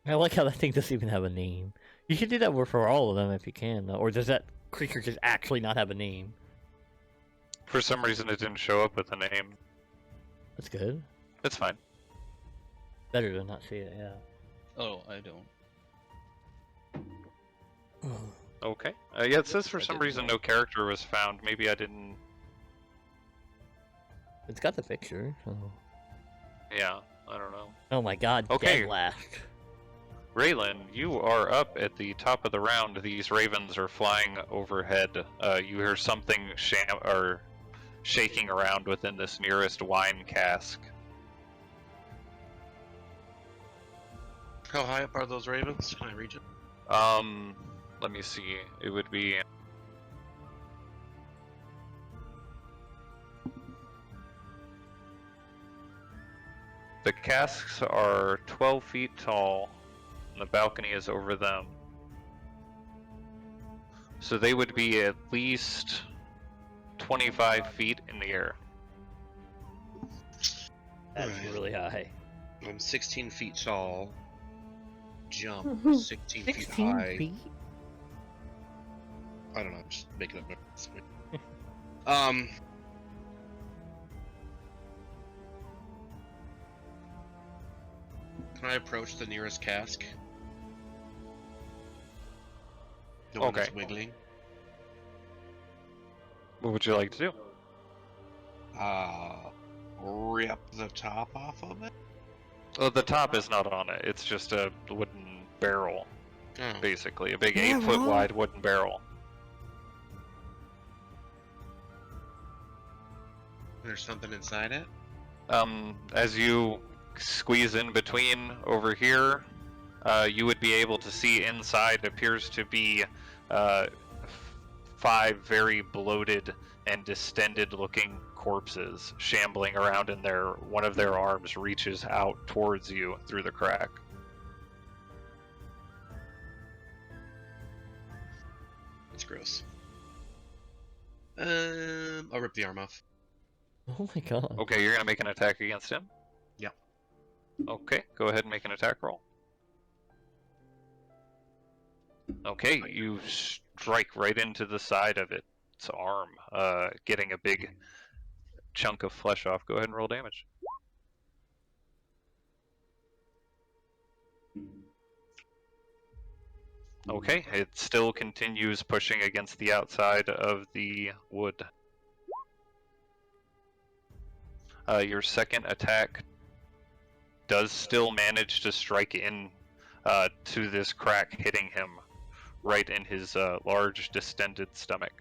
E: I like how that thing doesn't even have a name. You should do that for all of them if you can, though. Or does that creature just actually not have a name?
A: For some reason, it didn't show up with a name.
E: That's good.
A: It's fine.
E: Better to not see it, yeah.
D: Oh, I don't.
A: Okay. Yeah, it says for
D: I
A: some
D: didn't
A: reason
D: know.
A: no character was found. Maybe I didn't.
E: It's got the picture, so...
A: Yeah, I don't know.
E: Oh my god,
A: Okay.
E: dead last.
A: Raylan, you are up at the top of the round. These ravens are flying overhead. You hear something shaking around within this nearest wine cask.
G: How high up are those ravens? Can I reach it?
A: Let me see. It would be... The casks are 12 feet tall, and the balcony is over them. So they would be at least 25 feet in the air.
E: That's
G: Right.
E: really high.
G: I'm 16 feet tall. Jump 16 feet
E: 16
G: high.
E: feet?
G: I don't know. I'm just making up numbers. Can I approach the nearest cask? The one that's
A: Okay.
G: wiggling.
A: What would you like to do?
G: Rip the top off of it.
A: Well, the top is not on it. It's just a wooden barrel,
G: Oh.
A: basically. A big
E: Yeah,
A: 8-foot
E: Ron.
A: wide wooden barrel.
G: There's something inside it.
A: As you squeeze in between over here, you would be able to see inside appears to be 5 very bloated and distended looking corpses shambling around in there. One of their arms reaches out towards you through the crack.
G: That's gross. I'll rip the arm off.
E: Oh my god.
A: Okay, you're gonna make an attack against him?
G: Yep.
A: Okay, go ahead and make an attack roll. Okay, you strike right into the side of its arm, getting a big chunk of flesh off. Go ahead and roll damage. Okay, it still continues pushing against the outside of the wood. Your second attack does still manage to strike in to this crack, hitting him right in his large distended stomach.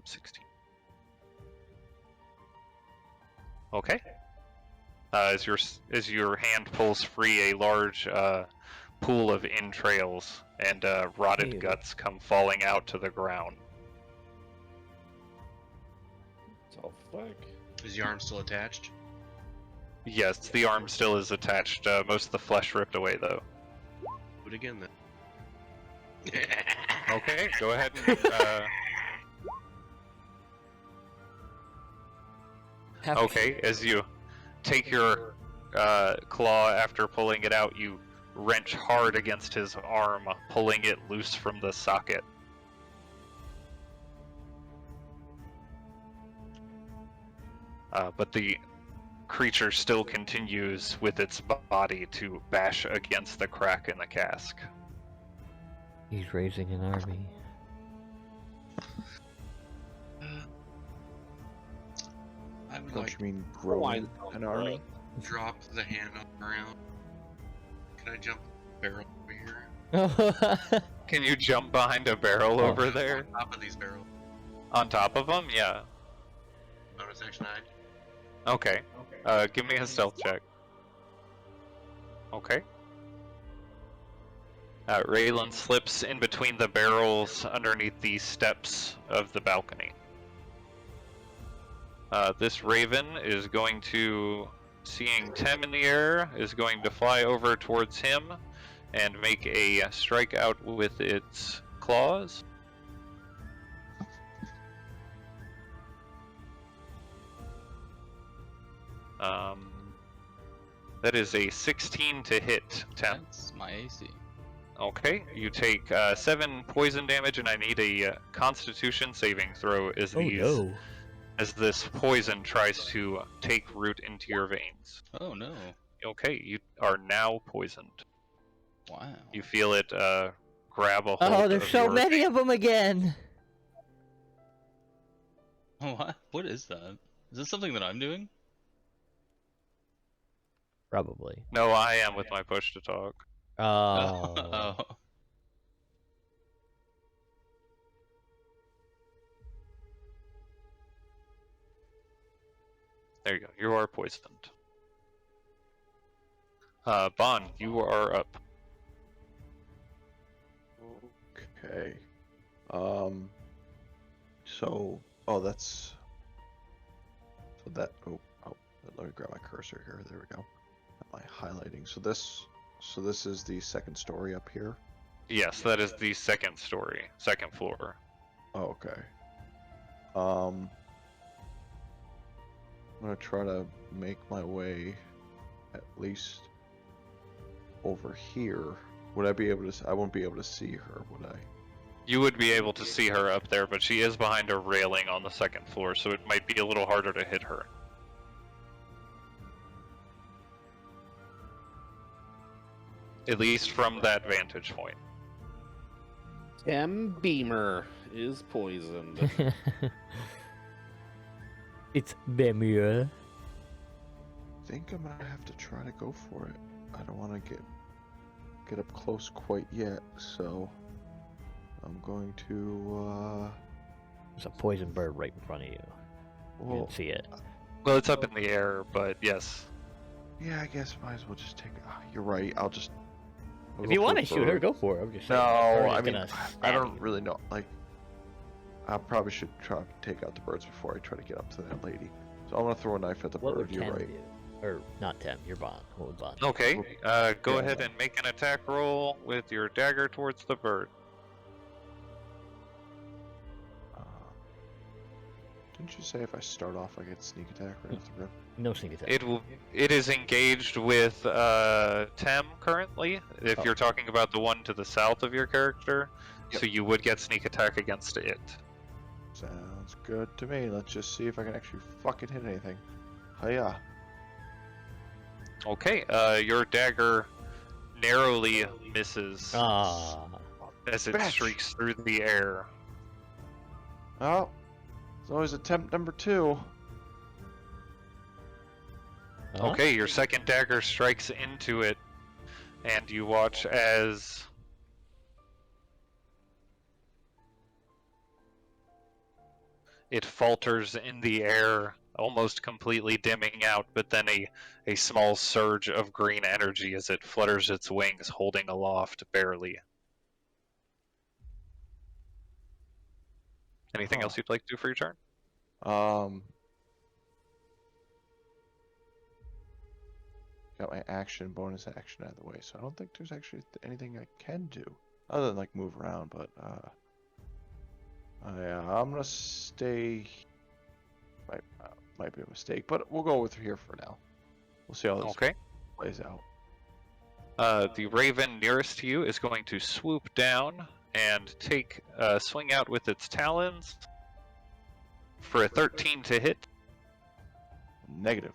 A: 16. Okay. As your hand pulls free, a large pool of entrails and rotted
E: Ew.
A: guts come falling out to the ground.
F: Oh fuck.
G: Is the arm still attached?
A: Yes, the arm still is attached. Most of the flesh ripped away, though.
G: Do it again then.
A: Okay, go ahead and. Okay, as you take your claw after pulling it out, you wrench hard against his arm, pulling it loose from the socket. But the creature still continues with its body to bash against the crack in the cask.
E: He's raising an army.
G: I would
B: Don't
G: like
B: you mean growing an army?
G: to drop the hand on the ground. Can I jump the barrel over here?
A: Can you jump behind a barrel over there?
G: On top of these barrels.
A: On top of them? Yeah.
G: Bonus action 9.
A: Okay. Give me a stealth check. Okay. Raylan slips in between the barrels underneath the steps of the balcony. This raven is going to, seeing Tem in the air, is going to fly over towards him and make a strike out with its claws. That is a 16 to hit, Tem.
D: That's my AC.
A: Okay, you take 7 poison damage, and I need a Constitution saving throw as
E: Oh
A: these
E: no.
A: as this poison tries to take root into your veins.
D: Oh no.
A: Okay, you are now poisoned.
D: Wow.
A: You feel it grab a hold
E: Oh, there's
A: of
E: so
A: your
E: many of them again.
D: What? What is that? Is this something that I'm doing?
E: Probably.
A: No, I am with my push to talk.
E: Oh.
D: Oh.
A: There you go. You are poisoned. Bon, you are up.
B: Okay. So, that's. So that. Let me grab my cursor here. There we go. Am I highlighting? So this is the second story up here.
A: Yes, that is the second story, second floor.
B: Oh, okay. I'm gonna try to make my way at least over here. Would I be able to? I won't be able to see her, would I?
A: You would be able to see her up there, but she is behind a railing on the second floor, so it might be a little harder to hit her. At least from that vantage point.
F: Tim Beamer is poisoned.
E: It's Bemure.
B: I think I'm gonna have to try to go for it. I don't want to get up close quite yet, so I'm going to.
E: There's a poison bird right in front of you. You
B: Well,
E: didn't see it.
A: Well, it's up in the air, but yes.
B: yeah, I guess might as well just take. You're right. I'll
E: If
B: go
E: you
B: for
E: want
B: a
E: to shoot her,
B: bird.
E: go for it. I'm just
B: No,
E: saying. the bird
B: I
E: is
B: mean,
E: gonna
B: I
E: stab
B: don't
E: you.
B: really know. Like, I probably should try to take out the birds before I try to get up to that lady. So I'm gonna throw a knife at the
E: What
B: bird.
E: would
B: You're
E: Tem
B: right.
E: do? Or not Tem, your Bond. What would Bond?
A: Okay, go
B: Yeah.
A: ahead and make an attack roll with your dagger towards the bird.
B: Uh, didn't you say if I start off I get sneak attack right off the rip?
E: No sneak attack.
A: It is engaged with Tem currently. If
E: Oh.
A: you're talking about the one to the south of your character,
B: Yep.
A: so you would get sneak attack against it.
B: Sounds good to me. Let's just see if I can actually fucking hit anything. Hiya.
A: Okay, your dagger narrowly misses
E: Ah.
A: as it
B: Bitch.
A: streaks through the air.
B: Oh, it's always attempt number 2.
E: Huh?
A: Okay, your second dagger strikes into it, and you watch as it falters in the air, almost completely dimming out, but then a small surge of green energy as it flutters its wings, holding aloft barely. Anything
B: Huh.
A: else you'd like to do for your turn?
B: Got my action, bonus action out of the way, so I don't think there's actually anything I can do other than like move around. But I'm gonna stay. Might be a mistake, but we'll go with here for now. We'll see how this
A: Okay.
B: plays out.
A: The raven nearest to you is going to swoop down and take swing out with its talons for a 13 to hit.
B: Negative.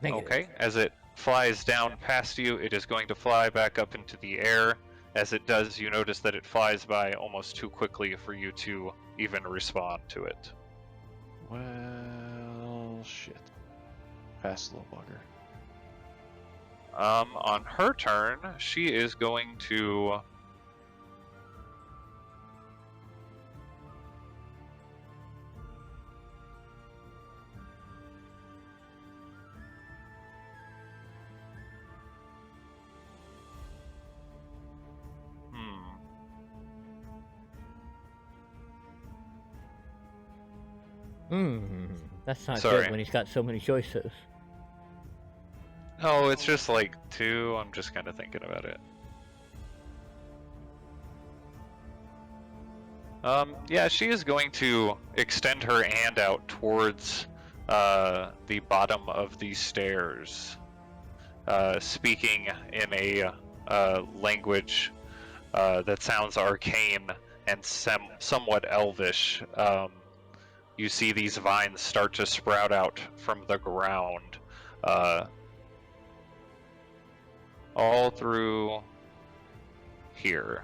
E: Negative.
A: Okay, as it flies down past you, it is going to fly back up into the air. As it does, you notice that it flies by almost too quickly for you to even respond to it.
B: Well, shit. Pass, little bugger.
A: On her turn, she is going to
E: That's not
A: Sorry.
E: good when he's got so many choices.
A: Oh, it's just like 2. I'm just kind of thinking about it. Yeah, she is going to extend her hand out towards the bottom of these stairs, speaking in a language that sounds arcane and somewhat elvish. You see these vines start to sprout out from the ground, all through here,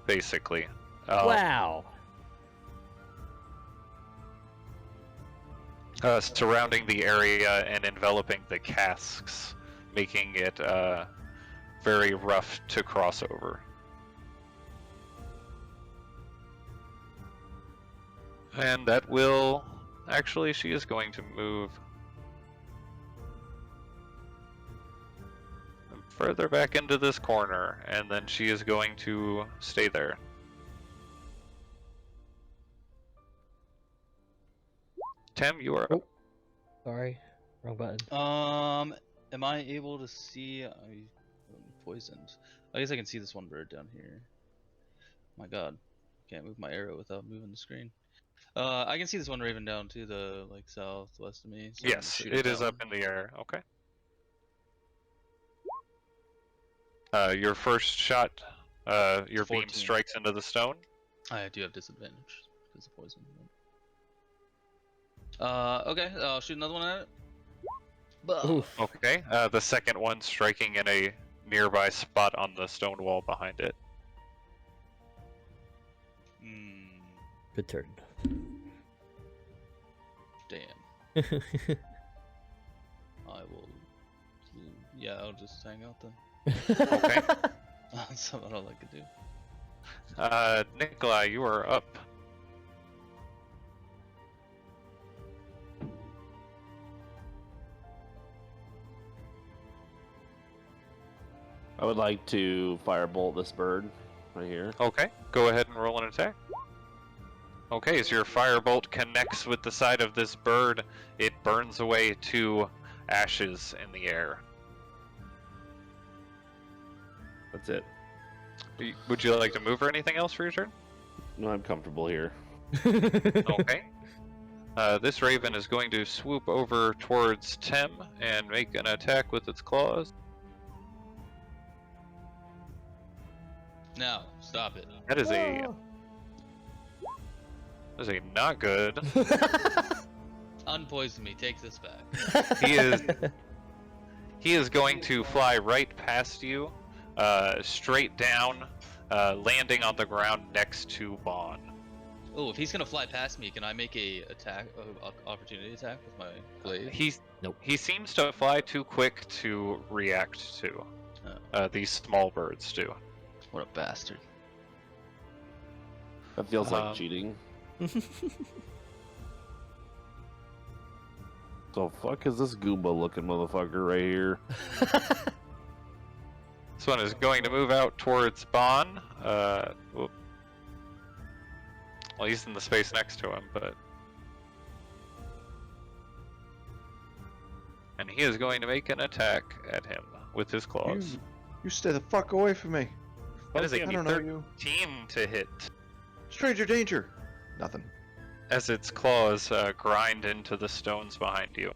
A: basically.
E: Wow.
A: Surrounding the area and enveloping the casks, making it very rough to cross over. And that will... Actually, she is going to move further back into this corner, and then she is going to stay there. Tem, you are up.
E: Sorry. Wrong button.
D: Am I able to see? I'm poisoned. I guess I can see this one bird down here. My God, can't move my arrow without moving the screen. I can see this one raven down to the southwest of me. So I'm gonna
A: Yes,
D: shoot at
A: it is
D: that
A: up
D: one.
A: in the air. Okay. Your first shot Your beam
D: 14.
A: strikes into the stone.
D: I do have disadvantage because of poison. Okay, I'll shoot another one at it.
E: Oof.
A: Okay. The second one striking in a nearby spot on the stone wall behind it.
E: Good turn.
D: Damn. I will. Yeah, I'll just hang out then.
A: Okay.
D: That's what I like to do.
A: Nikolai, you are up.
F: I would like to firebolt this bird right here.
A: Okay, go ahead and roll an attack. Okay, as your firebolt connects with the side of this bird, it burns away 2 ashes in the air.
F: That's it.
A: Would you like to move or anything else for your turn?
F: No, I'm comfortable here.
A: Okay. This raven is going to swoop over towards Tem and make an attack with its claws.
D: Now, stop it.
A: That is a not good.
D: Unpoison me. Take this back.
A: He is going to fly right past you, straight down, landing on the ground next to Bon.
D: Oh, if he's gonna fly past me, can I make a opportunity attack with my blade?
A: He seems to fly too quick to react to. These small birds do.
D: What a bastard.
F: That feels like cheating. The fuck is this Goomba looking motherfucker right here?
A: This one is going to move out towards Bon. Well, he's in the space next to him, but... And he is going to make an attack at him with his claws.
B: You stay the fuck away from me.
A: That is a
B: I don't know you.
A: 13 to hit.
B: Stranger danger. Nothing.
A: As its claws grind into the stones behind you.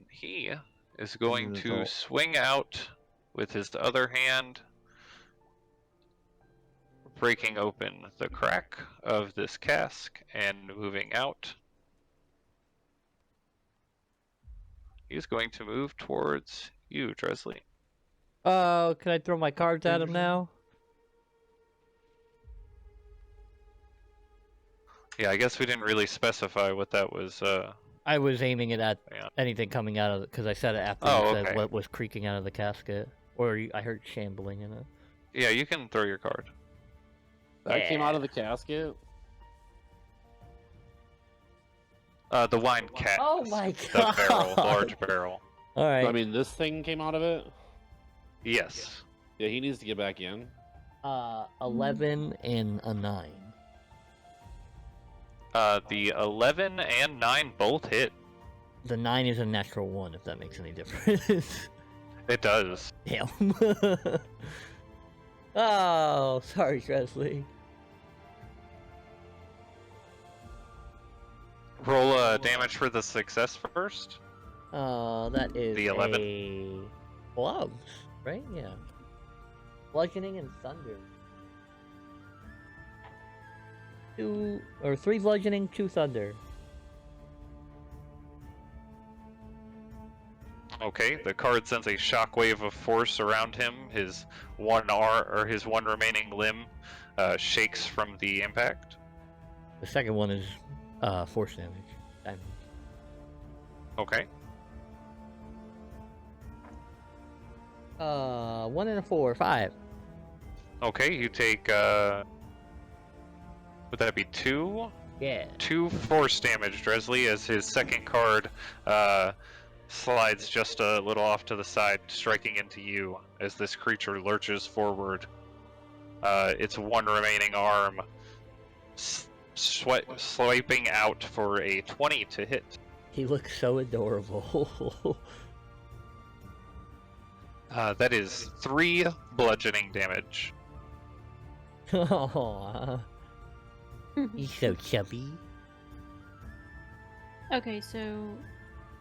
A: He is going to swing out with his other hand, breaking open the crack of this cask and moving out. He's going to move towards you, Dresley.
E: Oh, can I throw my cards at him now?
A: Yeah, I guess we didn't really specify what that was.
E: I was aiming it at
A: Yeah.
E: anything coming out of it, because I said it after
A: Oh,
E: you said
A: okay.
E: what was creaking out of the casket. Or I heard shambling in it.
A: Yeah, you can throw your card.
F: That came out of the casket?
A: The wine cask.
E: Oh my
A: The barrel,
E: God.
A: large barrel.
E: Alright.
F: I mean, this thing came out of it?
A: Yes.
F: Yeah, he needs to get back in.
E: 11 and a 9.
A: The 11 and 9 both hit.
E: The 9 is a natural 1, if that makes any difference.
A: It does.
E: Damn. Oh, sorry, Dresley.
A: Roll damage for the success first.
E: That is
A: The 11.
E: a gloves, right? Yeah. Bludgeoning and thunder. 3 bludgeoning, 2 thunder.
A: Okay, the card sends a shockwave of force around him. His one remaining limb shakes from the impact.
E: The second one is force damage. Diamond.
A: Okay.
E: 1 and a 4, 5.
A: Okay, you take would that be 2?
E: Yeah.
A: 2 force damage, Dresley, as his second card slides just a little off to the side, striking into you as this creature lurches forward. Its one remaining arm swiping out for a 20 to hit.
E: He looks so adorable.
A: That is 3 bludgeoning damage.
E: Aww. He's so chubby.
C: Okay, so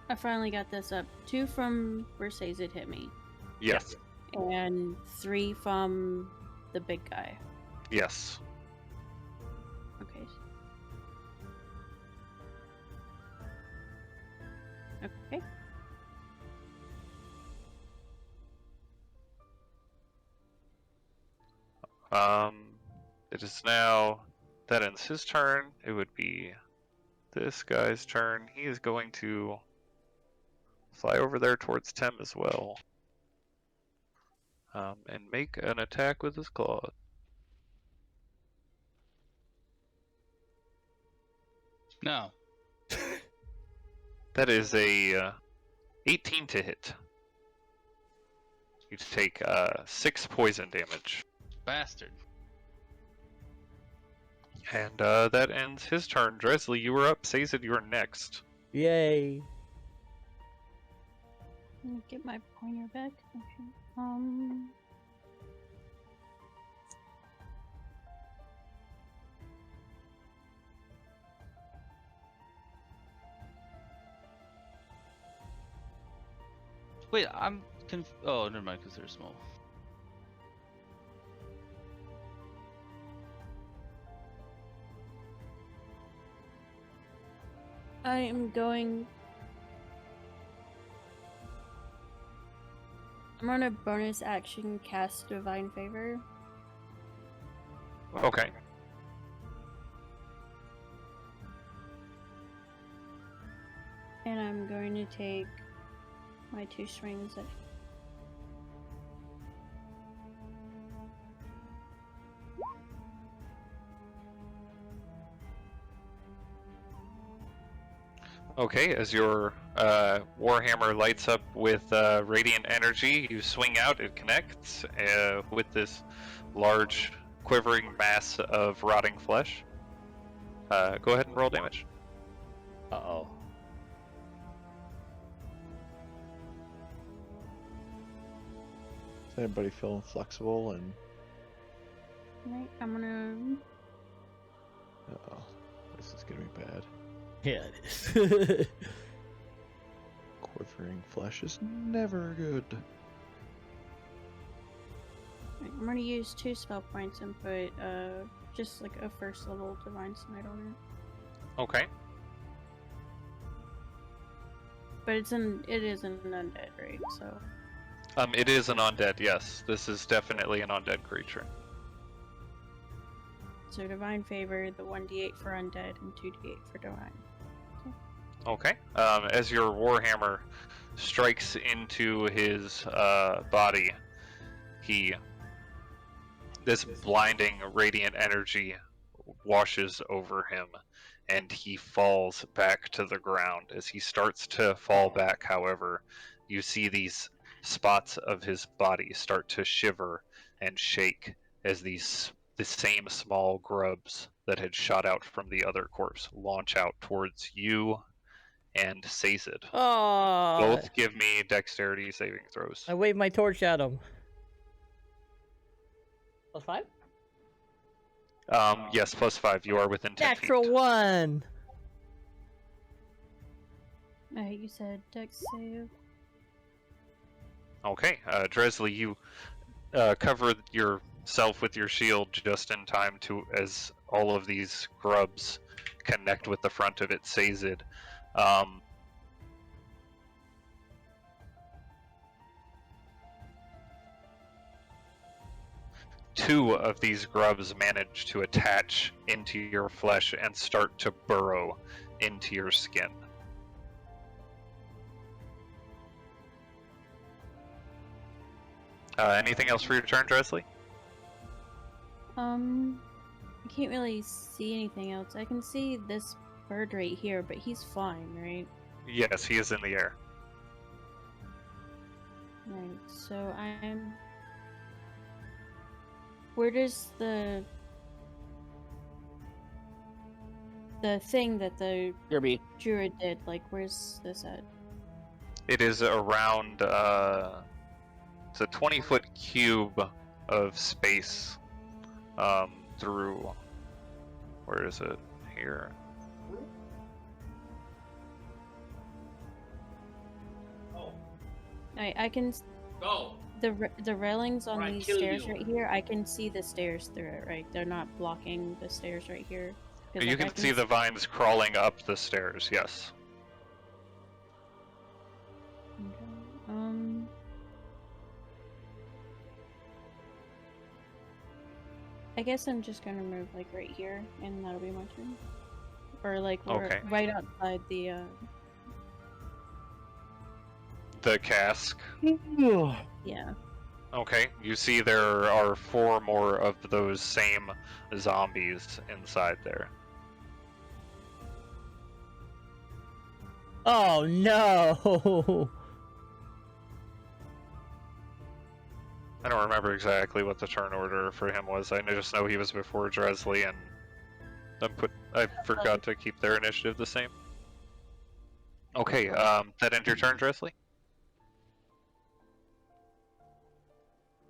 C: I finally got this up. 2 from Versailles hit me.
A: Yes.
C: And 3 from the big guy.
A: Yes.
C: Okay. Okay.
A: It is now that ends his turn. It would be this guy's turn. He is going to fly over there towards Tem as well. And make an attack with his claw.
D: No.
A: That is a 18 to hit. You take 6 poison damage.
D: Bastard.
A: And that ends his turn. Dresley, you were up. Sazed, you are next.
E: Yay!
C: Let me get my pointer back. Okay.
D: Wait, I'm oh, never mind, because they're small.
C: I am going. I'm gonna bonus action cast Divine Favor.
A: Okay.
C: And I'm going to take my 2 swings at.
A: Okay, as your Warhammer lights up with radiant energy, you swing out, it connects with this large, quivering mass of rotting flesh. Go ahead and roll damage.
E: Uh-oh.
B: Is anybody feeling flexible and?
C: Right, I'm gonna.
B: Uh-oh, this is gonna be bad.
E: Yeah, it is.
B: Quivering flesh is never good.
C: Right, I'm gonna use 2 spell points and put just like a 1st level Divine Smite on it.
A: Okay.
C: But it is an undead, right? So.
A: It is an undead, yes. This is definitely an undead creature.
C: So Divine Favor, the 1d8 for undead and 2d8 for divine.
A: Okay. As your Warhammer strikes into his body, this blinding radiant energy washes over him, and he falls back to the ground. As he starts to fall back, however, you see these spots of his body start to shiver and shake as the same small grubs that had shot out from the other corpse launch out towards you and Sazed.
E: Oh,
A: Both give me dexterity saving throws.
E: I waved my torch at him. +5?
A: Yes, +5. You are within 10
E: Natural
A: feet.
E: 1!
C: You said dex save.
A: Okay, Dresley, you cover yourself with your shield just in time to as all of these grubs connect with the front of it, Sazed. Two of these grubs manage to attach into your flesh and start to burrow into your skin. Anything else for your turn, Dresley?
C: I can't really see anything else. I can see this bird right here, but he's flying, right?
A: Yes, he is in the air.
C: Right, so I'm... Where does the thing that the
F: Kirby.
C: druid did, like, where's this at?
A: It is around, it's a 20-foot cube of space, through, where is it? Here.
C: I can...
I: Go.
C: the railings on
F: Or I
C: these
F: kill
C: stairs
F: you.
C: right here, I can see the stairs through it, right? They're not blocking the stairs right here. 'Cause,
A: You
C: like, I
A: can see the vines crawling up the stairs, yes.
C: Okay. I guess I'm just gonna move like right here, and that'll be my turn. Or like we're
A: Okay.
C: right outside the
A: The cask.
C: yeah.
A: Okay, you see there are 4 more of those same zombies inside there.
E: Oh no!
A: I don't remember exactly what the turn order for him was. I just know he was before Dresley, and I forgot to keep their initiative the same. Okay, that end your turn, Dresley?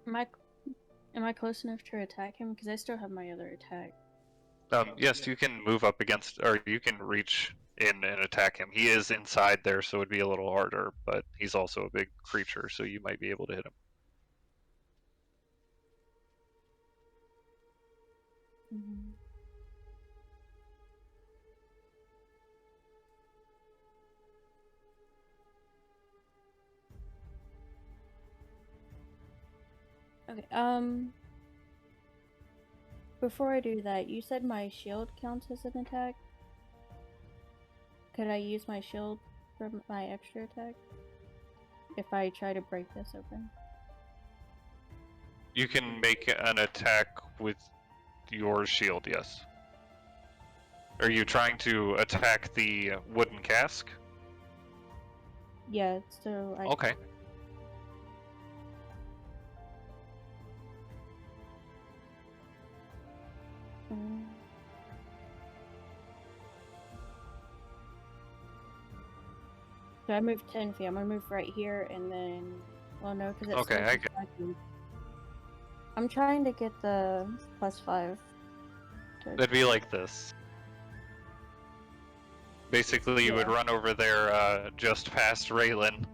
C: Am I close enough to attack him? Because I still have my other attack.
A: Yes, you can move up against, or you can reach in and attack him. He is inside there, so it'd be a little harder, but he's also a big creature, so you might be able to hit him.
C: Mhm. Okay, before I do that, you said my shield counts as an attack? Could I use my shield for my extra attack? If I try to break this open?
A: You can make an attack with your shield, yes. Are you trying to attack the wooden cask?
C: Yeah, so I...
A: Okay.
C: Mm. So I moved 10 feet. I'm gonna move right here and then... Well, no, because it's...
A: Okay, I get...
C: I'm trying to get the +5.
A: It'd be like this. Basically, you would run over there just past Raylan,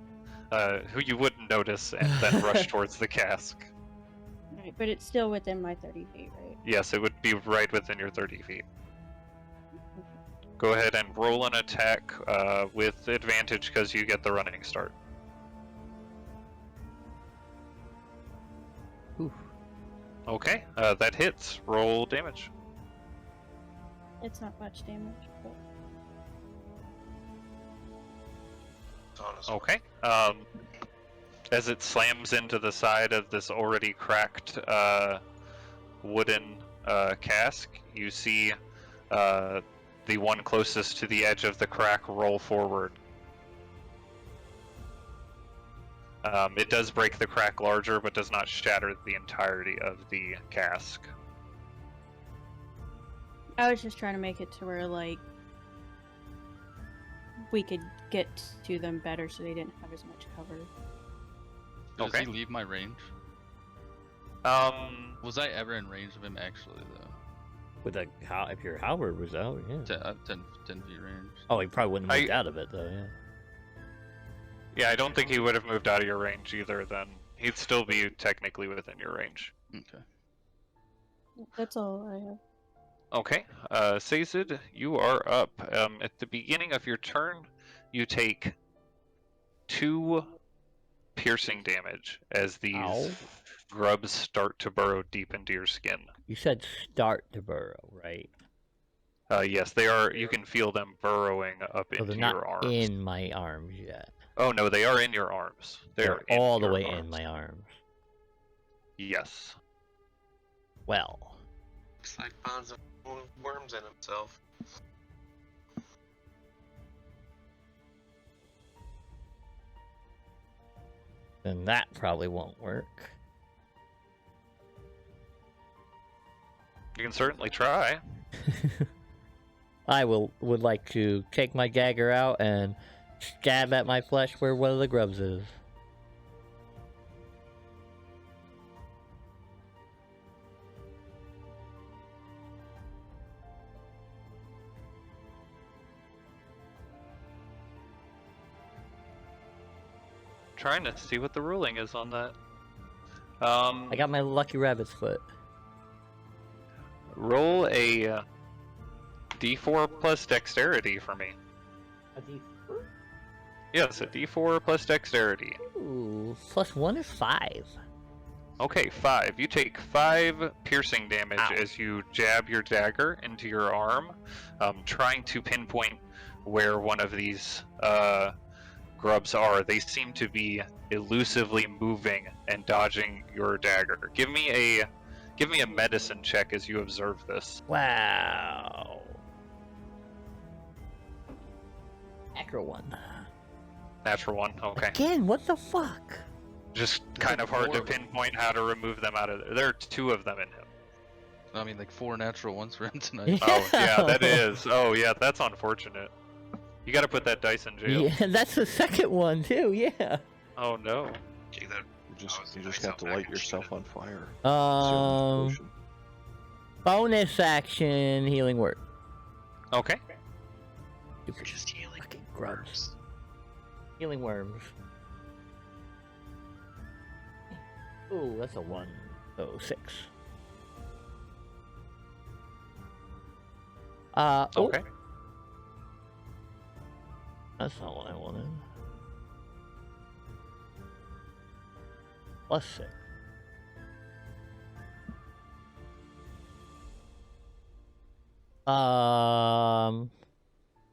A: who you wouldn't notice, and then rush towards the cask.
C: Right, but it's still within my 30 feet, right?
A: Yes, it would be right within your 30 feet. Go ahead and roll an attack with advantage because you get the running start.
E: Oof.
A: Okay, that hits. Roll damage.
C: It's not much damage, but...
A: Okay. As it slams into the side of this already cracked wooden cask, you see the one closest to the edge of the crack roll forward. It does break the crack larger, but does not shatter the entirety of the cask.
C: I was just trying to make it to where, like, we could get to them better so they didn't have as much cover.
D: Does
A: Okay.
D: he leave my range? Was I ever in range of him actually, though?
E: With a if your halberd was out, yeah.
D: 10 feet range.
E: Oh, he probably wouldn't have moved out of it though, yeah.
A: Yeah, I don't think he would have moved out of your range either then. He'd still be technically within your range.
D: Okay.
C: That's all I have.
A: Okay, Sazid, you are up. At the beginning of your turn, you take 2 piercing damage as these
E: Ow.
A: grubs start to burrow deep into your skin.
E: You said start to burrow, right?
A: Yes, they are. You can feel them burrowing up
E: So
A: into
E: they're not
A: your arms.
E: in my arms yet.
A: Oh no, they are in your arms.
E: They're
A: in
E: all the
A: your
E: way in
A: arms.
E: my arms.
A: Yes.
E: Well,
I: Looks like Bond's a worms in himself.
E: then that probably won't work.
A: You can certainly try.
E: I would like to take my dagger out and stab at my flesh where one of the grubs is.
A: Trying to see what the ruling is on that.
E: I got my lucky rabbit's foot.
A: Roll a D4 plus dexterity for me.
E: A D4?
A: Yes, a D4 plus dexterity.
E: Ooh, +1 is 5.
A: Okay, 5. You take 5 piercing damage
E: Ow.
A: as you jab your dagger into your arm, trying to pinpoint where one of these grubs are. They seem to be elusively moving and dodging your dagger. Give me a medicine check as you observe this.
E: Wow. Natural 1.
A: Natural 1. Okay.
E: Again, what the fuck?
A: Just kind of hard to pinpoint how to remove them out of there. There are 2 of them in him.
D: I mean, like 4 natural ones for him tonight.
A: Oh, yeah, that is. Oh, yeah, that's unfortunate. You gotta put that dice in jail.
E: Yeah, that's the second one too. Yeah.
A: Oh no.
I: Okay, that
B: You just have to light yourself on fire. It's
E: Um,
B: the only
E: bonus action, healing word.
A: Okay.
I: you're just healing
E: Fucking grubs.
I: worms.
E: Healing worms. Ooh, that's a 1. Oh, 6. Oh,
A: Okay.
E: that's not what I wanted. +6.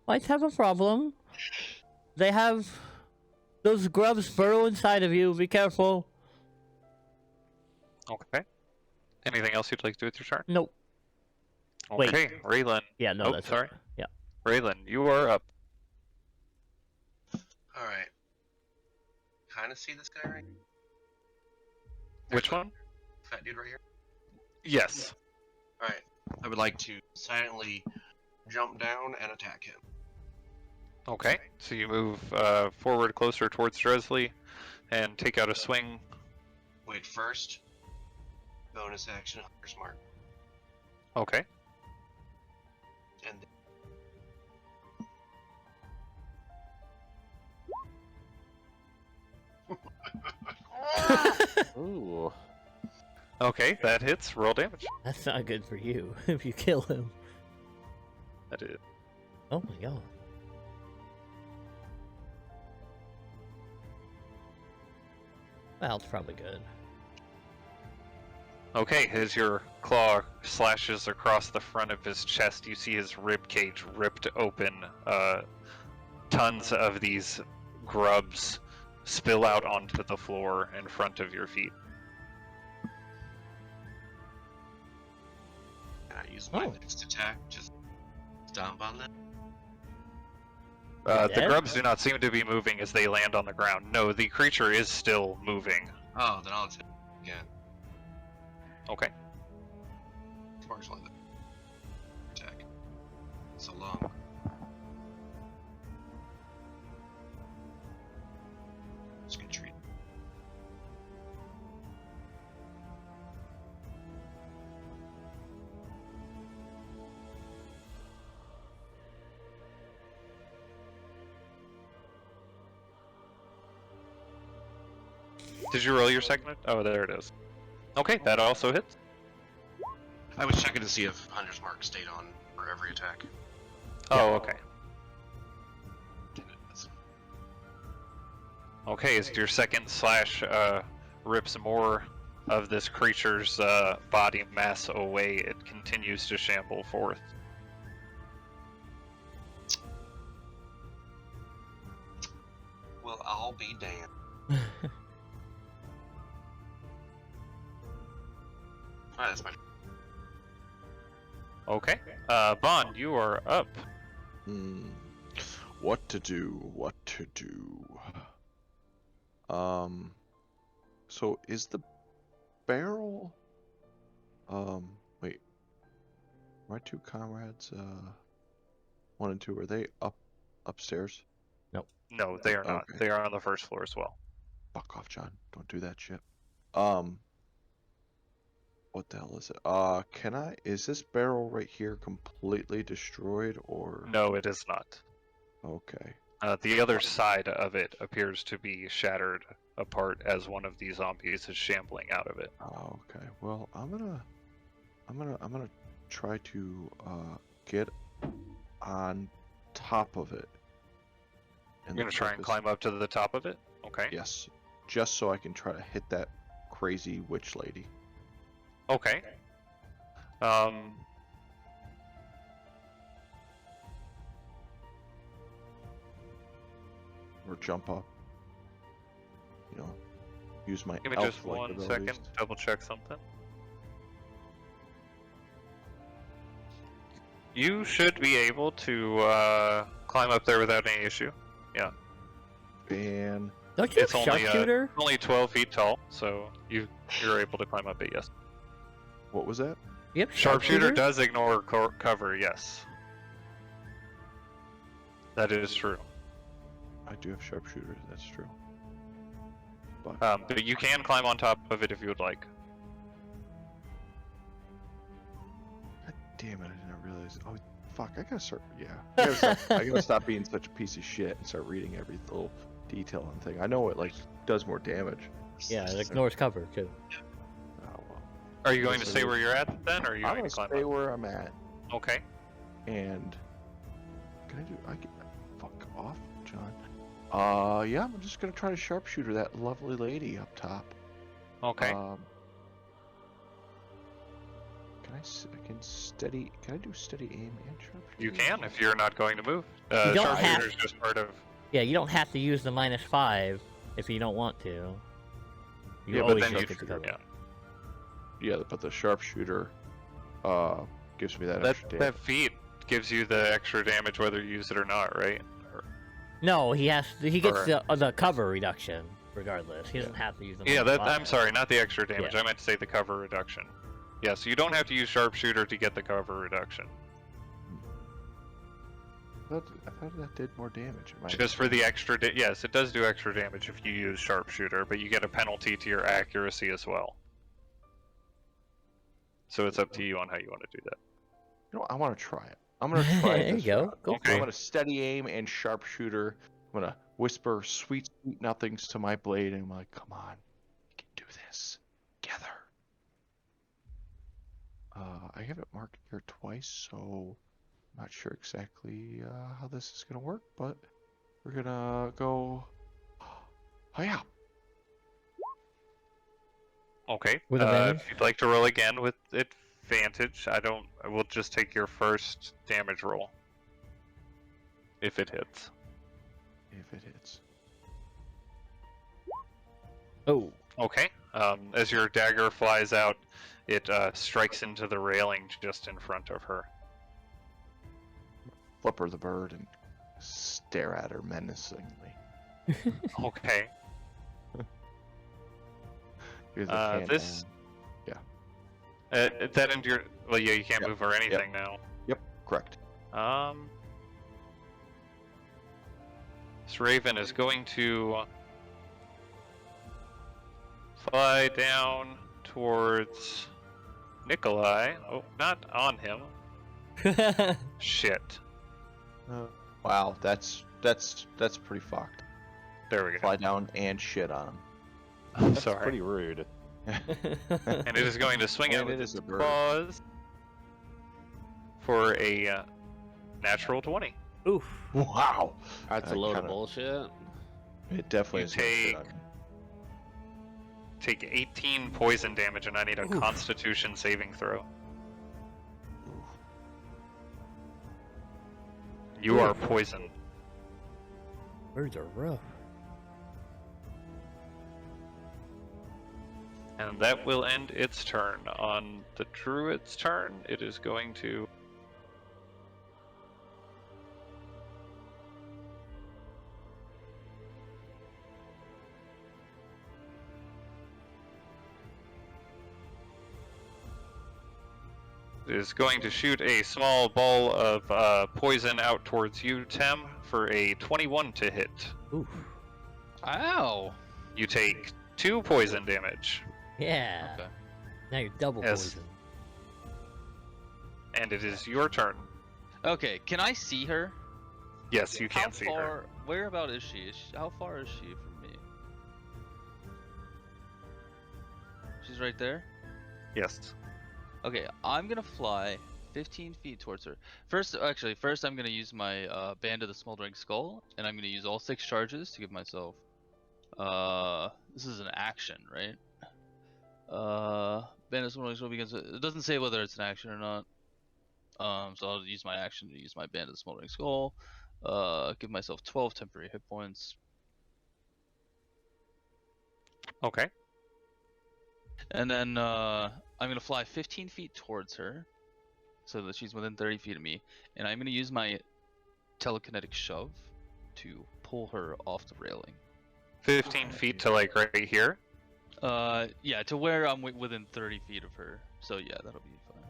E: Might have a problem. They have those grubs burrow inside of you. Be careful.
A: Okay. Anything else you'd like to do with your turn?
E: Nope. Wait.
A: Okay, Raylan.
E: Yeah, no,
A: Oh,
E: that's
A: sorry.
E: it. Yeah.
A: Raylan, you are up.
I: Alright. Kinda see this guy right here?
A: Which one?
I: Fat dude right here?
A: Yes.
I: Alright. I would like to silently jump down and attack him.
A: Okay. So you move forward closer towards Dresley and take out a swing.
I: Wait, first, bonus action, Hunter's Mark.
A: Okay.
I: And
F: Ooh.
A: Okay, that hits. Roll damage.
E: That's not good for you if you kill him.
A: That is.
E: Oh my god. Well, it's probably good.
A: Okay, as your claw slashes across the front of his chest, you see his rib cage ripped open. Tons of these grubs spill out onto the floor in front of your feet.
I: can I use my
E: Oh.
I: next attack? Just stomp on them?
A: The
E: dead?
A: grubs do not seem to be moving as they land on the ground. No, the creature is still moving.
I: Oh, then I'll attack again.
A: Okay.
I: Works like that. Attack. So long. Just gonna treat.
A: Did you roll your second? Oh, there it is. Okay, that also hits.
I: I was checking to see if Hunter's Mark stayed on for every attack.
A: Oh, okay.
I: Didn't it? That's-
A: Okay, as your second slash rips more of this creature's body mass away, it continues to shamble forth.
I: Well, I'll be damned. Alright, that's my
A: Okay. Bond, you are up.
B: What to do? What to do? So is the barrel? Wait. My 2 comrades, 1 and 2, are they upstairs?
A: No, they are not.
B: Okay.
A: They are on the first floor as well.
B: Fuck off, John. Don't do that shit. What the hell is it? Is this barrel right here completely destroyed or?
A: No, it is not.
B: Okay.
A: The other side of it appears to be shattered apart as one of these zombies is shambling out of it.
B: Oh, okay. Well, I'm gonna try to get on top of it.
A: You're gonna try and climb up to the top of it? Okay.
B: Yes, just so I can try to hit that crazy witch lady.
A: Okay.
B: Or jump up. You know, use my
A: Give me just
B: elf-like
A: 1
B: abilities.
A: second. Double check something. You should be able to climb up there without any issue. Yeah.
B: And
E: Don't you
A: It's
E: have
A: only
E: sharpshooter?
A: only 12 feet tall, so you're able to climb up it. Yes.
B: what was that?
E: You have
A: Sharpshooter does ignore cover. Yes. That is true.
B: I do have sharpshooter. That's true. But
A: But you can climb on top of it if you would like.
B: God damn it! I didn't realize. Oh fuck! I gotta start. Yeah. I gotta stop being such a piece of shit and start reading every little detail on thing. I know it like does more damage.
E: Yeah, it ignores cover too.
B: Oh well.
A: Are you going to
B: Yes,
A: stay
B: it
A: where
B: is.
A: you're at then, or are you
B: I'm
A: going
B: gonna
A: to climb
B: stay
A: up?
B: where I'm at.
A: Okay.
B: And can I do? I get fuck off, John. Yeah. I'm just gonna try to sharpshooter that lovely lady up top.
A: Okay.
B: Can I can steady? Can I do steady aim and sharpshooter?
A: You can if you're not going to move.
E: You don't
A: Sharpshooter is
E: have-
A: just part of.
E: Yeah, you don't have to use the -5 if you don't want to. You
B: Yeah, but
E: always
A: then
E: use
A: you-
E: it to cover.
A: yeah.
B: Yeah, but the sharpshooter gives me that
A: That
B: extra damage.
A: feat gives you the extra damage whether you use it or not, right?
E: No, he gets
A: Or-
E: the cover reduction regardless. He doesn't have to use the
A: Yeah, that I'm
E: -5.
A: sorry, not the extra damage.
E: Yeah.
A: I meant to say the cover reduction. Yeah, so you don't have to use sharpshooter to get the cover reduction.
B: I thought that did more damage. Am I-
A: Just for the extra yes, it does do extra damage if you use sharpshooter, but you get a penalty to your accuracy as well. So it's up to you on how you want to do that.
B: You know, I want to try it. I'm gonna try it.
E: There you
B: this
E: go.
B: round.
E: Go
A: Okay.
B: I'm
E: for
B: gonna
E: it.
B: steady aim and sharpshooter. I'm gonna whisper sweet, sweet nothings to my blade, and I'm like, "Come on, we can do this together." I have it marked here twice, so I'm not sure exactly how this is gonna work, but we're gonna go. Oh yeah.
A: Okay.
E: With advantage?
A: If you'd like to roll again with advantage, I will just take your first damage roll. If it hits.
B: If it hits.
E: Oh,
A: Okay. As your dagger flies out, it strikes into the railing just in front of her.
B: Flip her the bird and stare at her menacingly.
A: Okay.
B: Because I can't,
A: this-
B: yeah.
A: That into your well, yeah, you can't
B: Yep.
A: move or anything now.
B: Yep, correct.
A: This raven is going to fly down towards Nikolai. Oh, not on him. Shit.
B: Wow, that's pretty fucked.
A: There we go.
B: Fly down and shit on him.
A: I'm
J: That's
A: sorry.
J: pretty rude.
A: And it is going to swing
B: And
A: out with
B: it is
A: its
B: a bird.
A: paws for a natural 20.
E: oof.
B: Wow,
F: That's a
B: I
F: load of
B: kinda-
F: bullshit.
B: it definitely
A: You
B: is gonna shit
A: take-
B: on him.
A: Take 18 poison damage, and I need a
E: Oof.
A: Constitution saving throw. You are poisoned.
E: Birds are rough.
A: And that will end its turn. On the druid's turn, it is going to. It is going to shoot a small ball of poison out towards you, Tem, for a 21 to hit.
E: Oof.
D: Ow.
A: You take 2 poison damage,
E: Yeah.
D: Okay.
E: Now you're double
A: Yes.
E: poisoned.
A: and it is your turn.
D: Okay, can I see her?
A: Yes, you
D: How
A: can see
D: far?
A: her.
D: Whereabout is she? How far is she from me? She's right there?
A: Yes.
D: Okay, I'm gonna fly 15 feet towards her. First, I'm gonna use my Band of the Smoldering Skull, and I'm gonna use all 6 charges to give myself. This is an action, right? Band of the Smoldering Skull begins. It doesn't say whether it's an action or not. So I'll use my action to use my Band of the Smoldering Skull. Give myself 12 temporary hit points.
A: Okay.
D: And then I'm gonna fly 15 feet towards her, so that she's within 30 feet of me, and I'm gonna use my telekinetic shove to pull her off the railing.
A: 15 feet to like right here.
D: Yeah, to where I'm within 30 feet of her. So yeah, that'll be fine.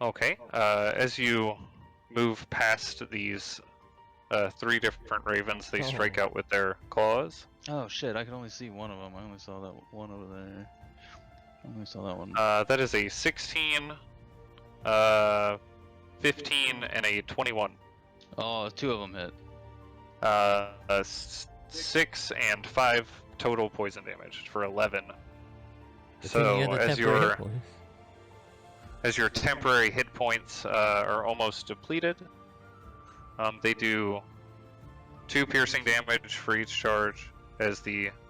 A: Okay. As you move past these 3 different ravens, they strike out with their claws.
D: Oh shit! I can only see one of them. I only saw that one over there. I only saw that one.
A: That is a 16, 15, and a 21.
D: Oh, 2 of them hit.
A: 6 and 5 total poison damage for 11.
E: Good thing you
A: So
E: had the
A: as
E: temporary hit
A: your
E: points.
A: as your temporary hit points are almost depleted, they do 2 piercing damage for each charge.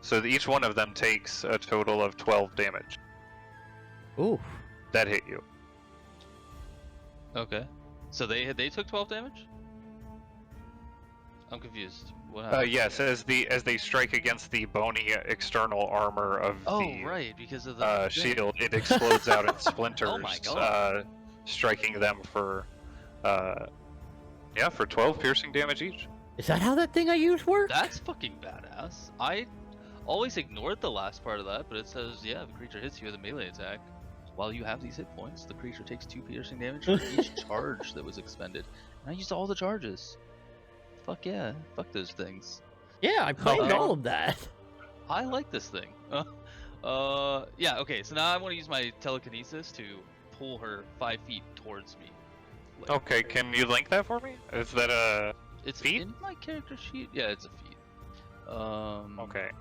A: So each one of them takes a total of 12 damage.
E: Ooh.
A: That hit you.
D: Okay. So they took 12 damage? I'm confused. What happened?
A: Yes, as they strike against the bony external armor of the
D: right, because of the thing.
A: shield, it explodes out in splinters.
D: Oh my God.
A: Striking them for 12 piercing damage each.
E: Is that how that thing I used works?
D: That's fucking badass. I always ignored the last part of that, but it says, yeah, if a creature hits you with a melee attack, while you have these hit points, the creature takes 2 piercing damage for each charge that was expended. And I used all the charges. Fuck yeah. Fuck those things.
E: Yeah, I played
D: Okay.
E: all of that.
D: I like this thing. Yeah, okay, so now I want to use my telekinesis to pull her 5 feet towards me. Like,
A: Okay, can you link that for me? Is that a
D: it's
A: feat?
D: in my character sheet? Yeah, it's a feat.
A: okay?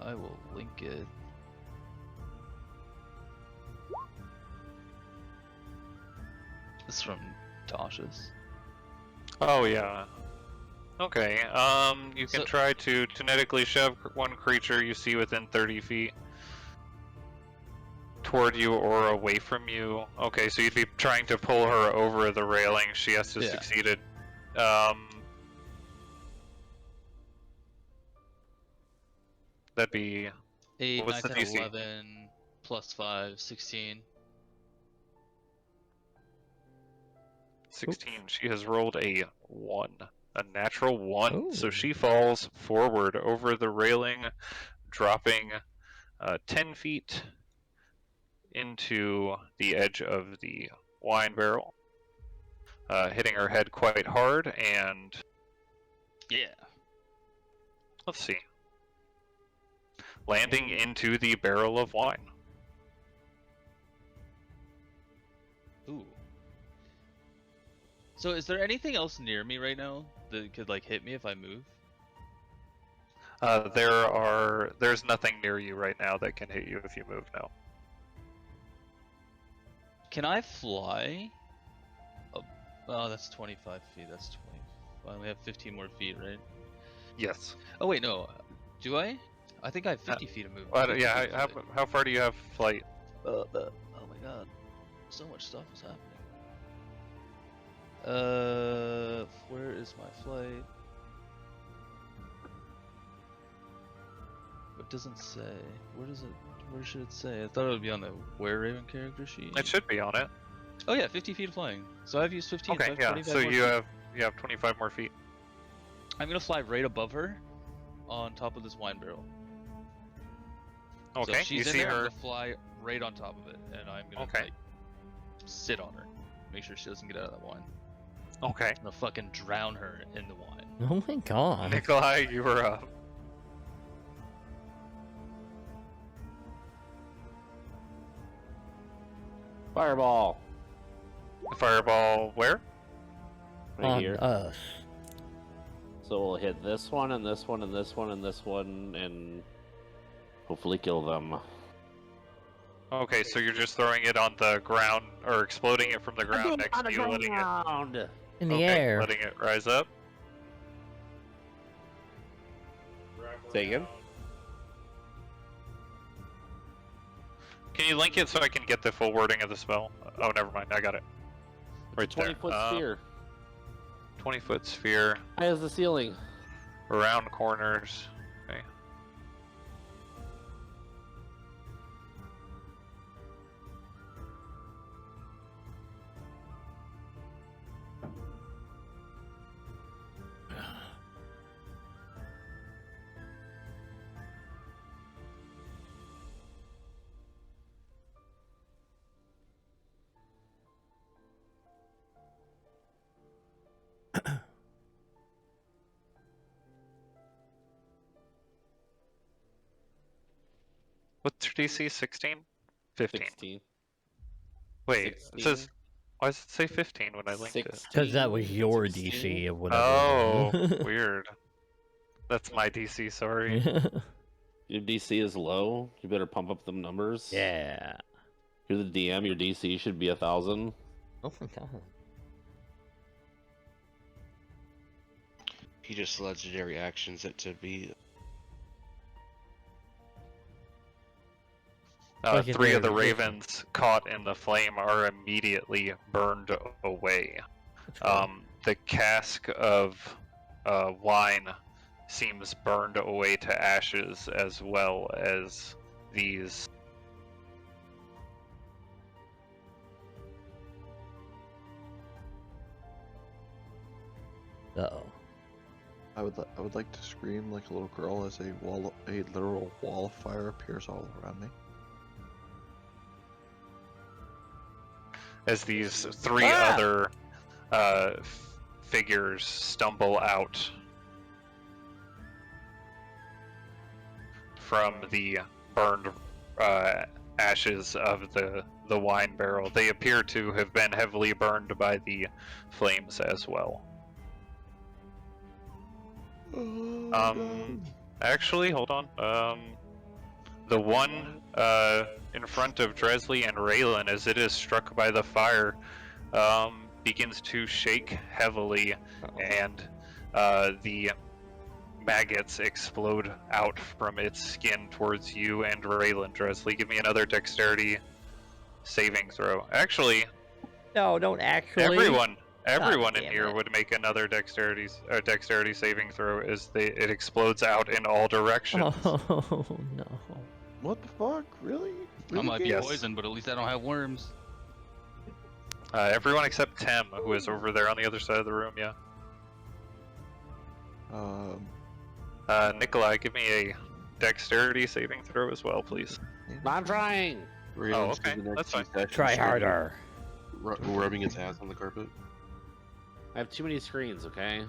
D: I will link it. This is from Tasha's.
A: Oh yeah. Okay. You can
D: So-
A: try to kinetically shove one creature you see within 30 feet toward you or away from you. Okay, so you'd be trying to pull her over the railing. She has to
D: Yeah.
A: succeed it. That'd be
D: 8,
A: What's
D: 9,
A: the
D: 10,
A: DC?
D: 11, plus 5, 16.
A: 16. She has rolled a 1. A natural 1. So
E: Ooh.
A: she falls forward over the railing, dropping 10 feet into the edge of the wine barrel, hitting her head quite hard, and
D: Yeah.
A: let's see, landing into the barrel of wine.
D: Ooh. So is there anything else near me right now that could like hit me if I move?
A: There's nothing near you right now that can hit you if you move now.
D: Can I fly? Oh, that's 25 feet. That's 20. I only have 15 more feet, right?
A: Yes.
D: Oh wait, no. Do I? I think I have 50 feet of movement.
A: But
D: 50
A: yeah,
D: feet of flight.
A: how far do you have flight?
D: Oh my god. So much stuff is happening. Where is my flight? It doesn't say. Where does it? Where should it say? I thought it would be on the Were Raven character sheet.
A: It should be on it.
D: Oh yeah, 50 feet of flying. So I've used 15.
A: Okay,
D: so I have
A: yeah.
D: 25
A: So
D: more
A: you have 25 more feet.
D: I'm gonna fly right above her, on top of this wine barrel. So
A: Okay,
D: if she's
A: you
D: in
A: see
D: there, I'm
A: her.
D: gonna fly right on top of it, and I'm gonna
A: Okay.
D: like, sit on her, make sure she doesn't get out of that wine.
A: Okay.
D: I'm gonna fucking drown her in the wine.
E: Oh my god.
A: Nikolai, you were up.
F: Fireball.
A: Fireball where?
F: Right
E: On
F: here.
E: us.
F: So we'll hit this one and this one and this one and this one and hopefully kill them.
A: Okay, so you're just throwing it on the ground, or exploding it from the ground next to you, letting it...
E: In the
A: Okay,
E: air.
A: letting it rise up.
F: Say again?
A: Can you link it so I can get the full wording of the spell? Oh, never mind, I got it. Right there.
F: 20-foot sphere.
A: 20-foot sphere,
F: High as the ceiling.
A: around corners. Okay. What's your DC? 16? 15.
F: 16.
A: Wait, it
F: 16.
A: says... Why does it say 15 when I linked it?
E: Because that was
F: 16,
E: your
F: 16.
E: DC of whatever.
A: Oh,
E: it was.
A: weird. That's my DC, sorry.
F: Your DC is low. You better pump up them numbers.
E: Yeah.
F: You're the DM. Your DC should be 1,000.
E: Oh my god.
I: He just legendary actions it to be.
E: Like
A: 3 of the
E: verification.
A: ravens caught in the flame are immediately burned away.
E: That's cool.
A: The cask of wine seems burned away to ashes, as well as these.
E: Uh-oh.
B: I would like to scream like a little girl as a literal wall of fire appears all around me.
A: As these 3 other figures stumble out from the burned ashes of the wine barrel. They appear to have been heavily burned by the flames as well. Actually, hold on. The one in front of Dresley and Raylan, as it is struck by the fire, begins to shake heavily, and the maggots explode out from its skin towards you and Raylan. Dresley, give me another dexterity saving throw. Actually,
E: No, don't actually.
A: everyone in
E: damn
A: here
E: it.
A: would make another dexterity saving throw, as it explodes out in all directions.
E: Oh no.
B: What the fuck? Really?
D: I might be
A: Yes.
D: poisoned, but at least I don't have worms.
A: Everyone except Tem, who is over there on the other side of the room. Yeah. Nikolai, give me a dexterity saving throw as well, please.
F: I'm trying.
A: Oh, okay, that's fine.
E: Try harder.
I: Rubbing his ass on the carpet.
F: I have too many screens, okay?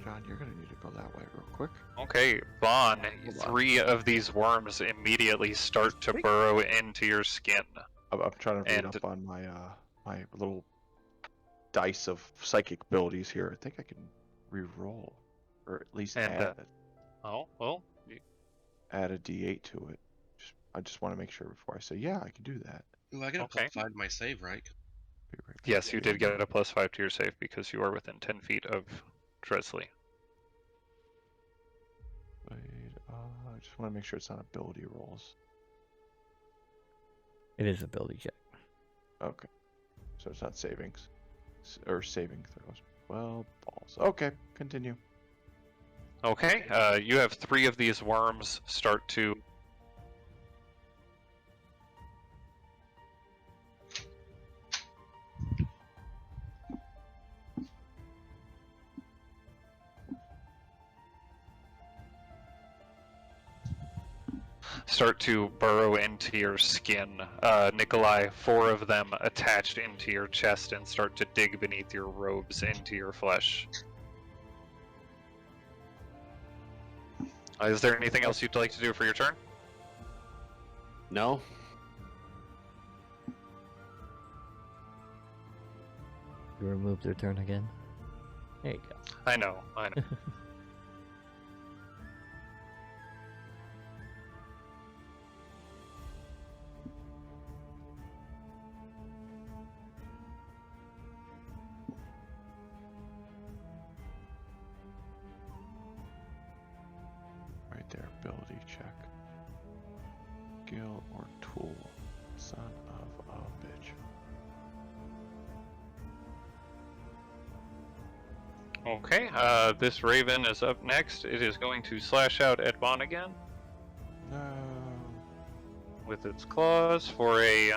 B: John, you're gonna need to go that way real quick.
A: Okay, Vaughn,
B: Hold on.
A: 3 of these worms immediately start to burrow into your skin.
B: I'm trying to read
A: And-
B: up on my my little dice of psychic abilities here. I think I can re-roll, or at least
A: And, Oh, well,
B: add a D8 to it. I just want to make sure before I say yeah, I can do that.
I: Ooh, I get a
A: Okay.
I: +5 to my save, right?
B: Be right back.
A: yes, you did get a +5 to your save because you are within 10 feet of Dresley.
B: Wait, I just want to make sure it's not ability rolls.
E: It is ability check.
B: Okay, so it's not savings or saving throws. Well, balls. Okay, continue.
A: Okay, you have 3 of these worms start to burrow into your skin. Nikolai, 4 of them attached into your chest and start to dig beneath your robes into your flesh. Is there anything else you'd like to do for your turn?
F: No?
E: You remove their turn again. There you go.
A: I know.
B: check. Skill or tool. Son of a bitch.
A: Okay, this raven is up next. It is going to slash out at Bon again
B: No.
A: with its claws for a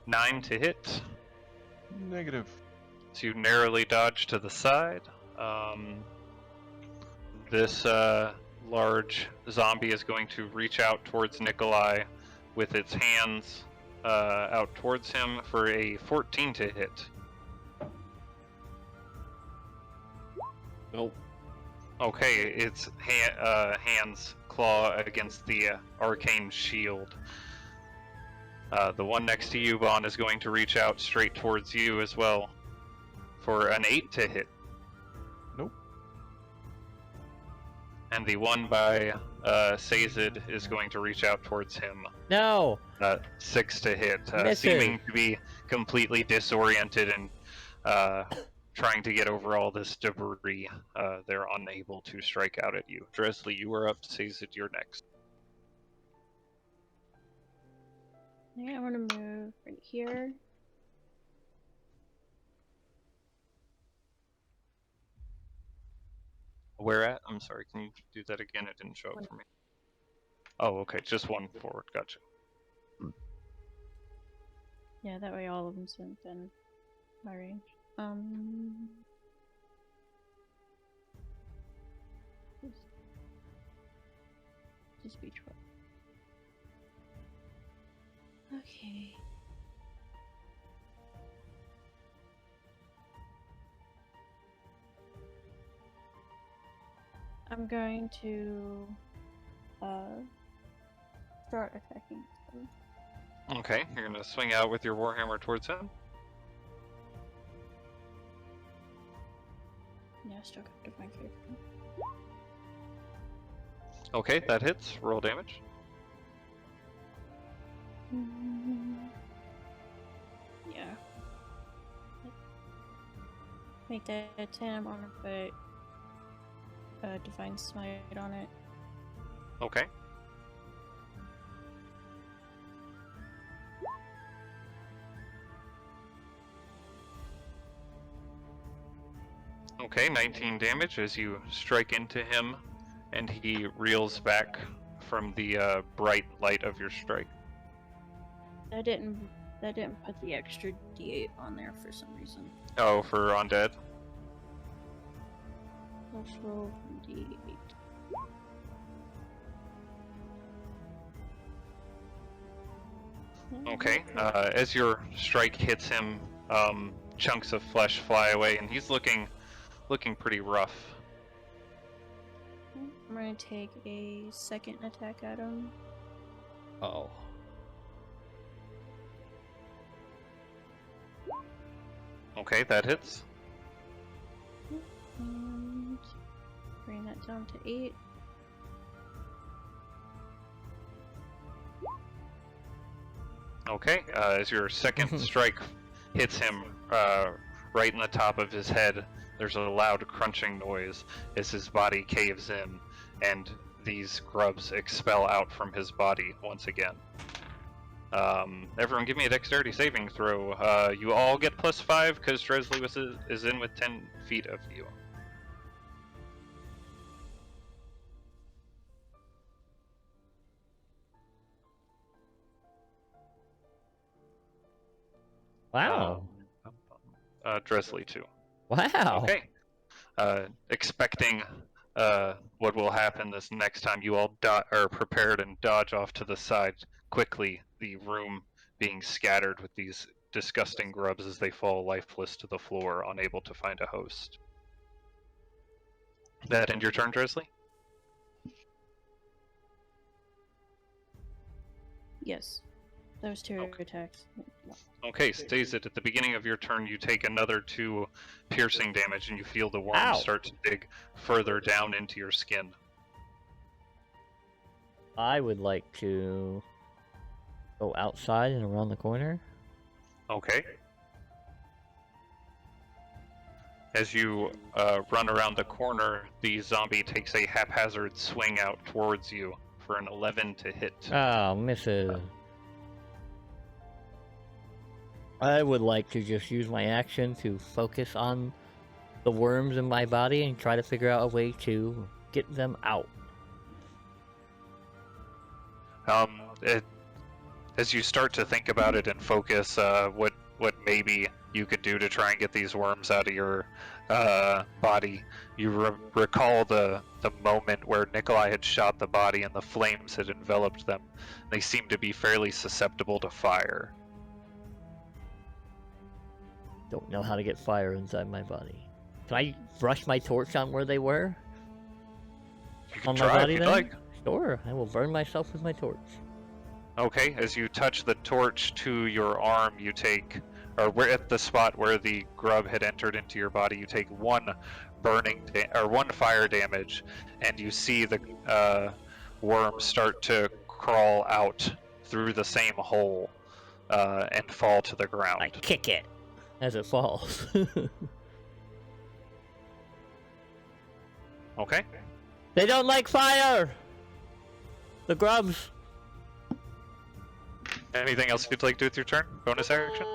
A: 9 to hit.
B: Negative.
A: To narrowly dodge to the side. This large zombie is going to reach out towards Nikolai with its hands out towards him for a 14 to hit.
F: Nope.
A: Okay, its hands claw against the arcane shield. The one next to you, Bon, is going to reach out straight towards you as well for an 8 to hit.
B: Nope.
A: And the one by Sazed is going to reach out towards him.
E: No!
A: 6 to hit,
E: Misses.
A: seeming to be completely disoriented and trying to get over all this debris. They're unable to strike out at you. Dresley, you are up. Sazed, you're next.
C: I want to move right here.
A: Where at? I'm sorry, can you do that again? It didn't show up for me. Oh, okay, just one forward. Gotcha.
C: Yeah, that way all of them's within my range. Just be 12. Okay. I'm going to start attacking them.
A: Okay, you're gonna swing out with your warhammer towards him.
C: Yeah, still got divine favor.
A: Okay, that hits. Roll damage.
C: Yeah. Make that a 10. I'm gonna put divine smite on it.
A: Okay. Okay, 19 damage as you strike into him, and he reels back from the bright light of your strike.
C: That didn't put the extra D8 on there for some reason.
A: Oh, for undead?
C: Let's roll D8.
A: Okay, as your strike hits him, chunks of flesh fly away, and he's looking pretty rough.
C: I'm gonna take a second attack at him.
E: Oh.
A: Okay, that hits.
C: And bring that down to 8.
A: Okay, as your second strike hits him right in the top of his head, there's a loud crunching noise as his body caves in, and these grubs expel out from his body once again. Everyone give me a dexterity saving throw. You all get +5 because Dresley is in with 10 feet of you.
E: Wow.
A: Dresley too.
E: Wow.
A: Okay. Expecting what will happen this next time, you all are prepared and dodge off to the side quickly, the room being scattered with these disgusting grubs as they fall lifeless to the floor, unable to find a host. That end your turn, Dresley?
C: Yes. Those two attacks.
A: Okay, stays it. At the beginning of your turn, you take another 2 piercing damage, and you feel the worms
E: Ow.
A: start to dig further down into your skin.
E: I would like to go outside and around the corner.
A: Okay. As you run around the corner, the zombie takes a haphazard swing out towards you for an 11 to hit.
E: Oh, misses. I would like to just use my action to focus on the worms in my body and try to figure out a way to get them out.
A: As you start to think about it and focus, what maybe you could do to try and get these worms out of your body, you recall the moment where Nikolai had shot the body and the flames had enveloped them. They seem to be fairly susceptible to fire.
E: Don't know how to get fire inside my body. Can I brush my torch on where they were?
A: You can
E: On my
A: try
E: body
A: if you'd
E: then?
A: like.
E: Sure, I will burn myself with my torch.
A: Okay, as you touch the torch to your arm, you take, or we're at the spot where the grub had entered into your body, you take one one fire damage, and you see the worms start to crawl out through the same hole and fall to the ground.
E: I kick it as it falls.
A: Okay.
E: They don't like fire! The grubs!
A: Anything else you'd like to do with your turn? Bonus action?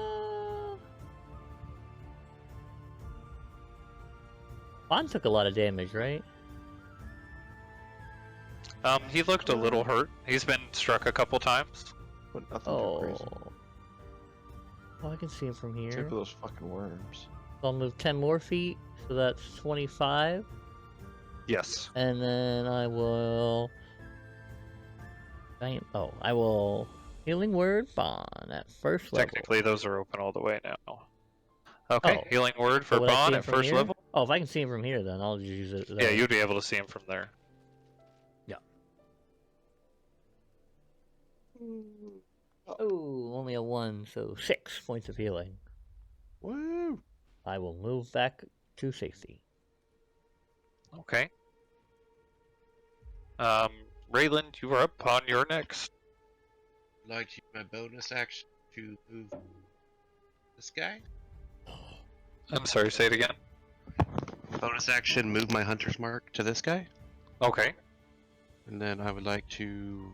E: Juan took a lot of damage, right?
A: He looked a little hurt. He's been struck a couple times.
B: But nothing too crazy.
E: Oh, I can see him from here.
B: Except for those fucking worms.
E: I'll move 10 more feet, so that's 25.
A: Yes.
E: And then I will... I will... Healing Word Bond at first level.
A: Technically, those are open all the way now. Okay,
E: Oh.
A: Healing Word for
E: So would I see
A: Bond
E: him
A: at
E: from
A: first
E: here?
A: level.
E: Oh, if I can see him from here, then I'll just use it there.
A: Yeah, you'd be able to see him from there.
E: Oh, only a 1, so 6 points of healing.
B: Woo!
E: I will move back to safety.
A: Okay. Rayland, you are up on your next.
I: I'd like to use my bonus action to move this guy.
A: I'm sorry, say it again.
I: Bonus action, move my hunter's mark to this guy.
A: Okay.
I: And then I would like to